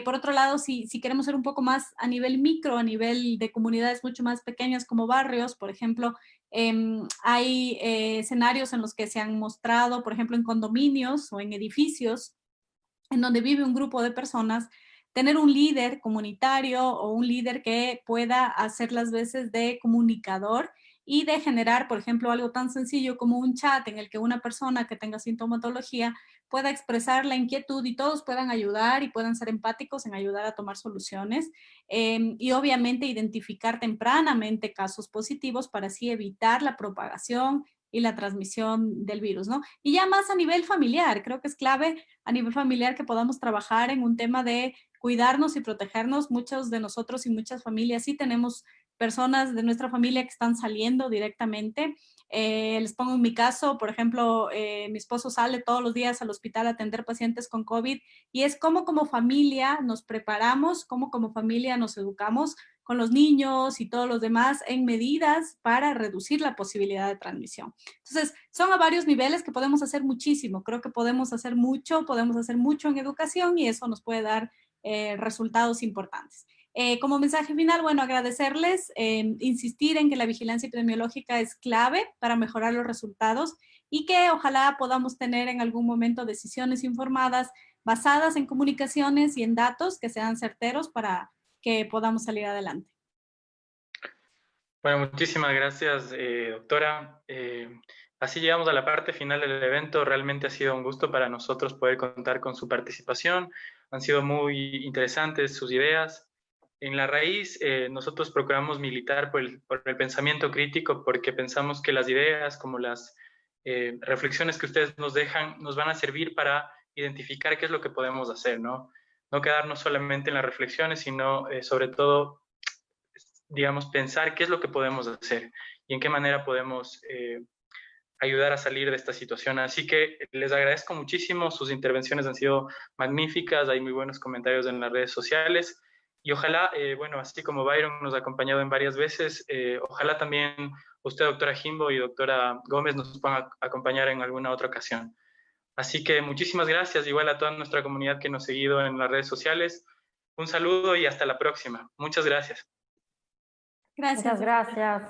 Por otro lado, si queremos ser un poco más a nivel micro, a nivel de comunidades mucho más pequeñas como barrios, por ejemplo, hay escenarios en los que se han mostrado, por ejemplo, en condominios o en edificios, en donde vive un grupo de personas, tener un líder comunitario o un líder que pueda hacer las veces de comunicador y de generar, por ejemplo, algo tan sencillo como un chat en el que una persona que tenga sintomatología pueda expresar la inquietud y todos puedan ayudar y puedan ser empáticos en ayudar a tomar soluciones y obviamente identificar tempranamente casos positivos para así evitar la propagación y la transmisión del virus, ¿no? Y ya más a nivel familiar, creo que es clave a nivel familiar que podamos trabajar en un tema de cuidarnos y protegernos. Muchos de nosotros y muchas familias sí tenemos personas de nuestra familia que están saliendo directamente. Les pongo en mi caso, por ejemplo, mi esposo sale todos los días al hospital a atender pacientes con COVID y es como familia nos preparamos, como familia nos educamos con los niños y todos los demás en medidas para reducir la posibilidad de transmisión. Entonces, son a varios niveles que podemos hacer muchísimo. Creo que podemos hacer mucho en educación y eso nos puede dar resultados importantes. Como mensaje final, bueno, agradecerles, insistir en que la vigilancia epidemiológica es clave para mejorar los resultados y que ojalá podamos tener en algún momento decisiones informadas basadas en comunicaciones y en datos que sean certeros para que podamos salir adelante. Bueno, muchísimas gracias, doctora. Así llegamos a la parte final del evento. Realmente ha sido un gusto para nosotros poder contar con su participación. Han sido muy interesantes sus ideas. En La Raíz, nosotros procuramos militar por el pensamiento crítico porque pensamos que las ideas, como las reflexiones que ustedes nos dejan, nos van a servir para identificar qué es lo que podemos hacer, ¿no? No quedarnos solamente en las reflexiones, sino sobre todo, digamos, pensar qué es lo que podemos hacer y en qué manera podemos ayudar a salir de esta situación. Así que les agradezco muchísimo, sus intervenciones han sido magníficas, hay muy buenos comentarios en las redes sociales y ojalá, bueno, así como Byron nos ha acompañado en varias veces, ojalá también usted, doctora Jimbo y doctora Gómez, nos puedan acompañar en alguna otra ocasión. Así que muchísimas gracias, igual a toda nuestra comunidad que nos ha seguido en las redes sociales. Un saludo y hasta la próxima. Muchas gracias. Gracias. Muchas gracias.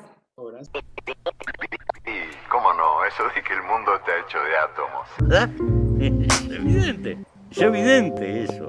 Y cómo no, eso de que el mundo está hecho de átomos. Es evidente eso.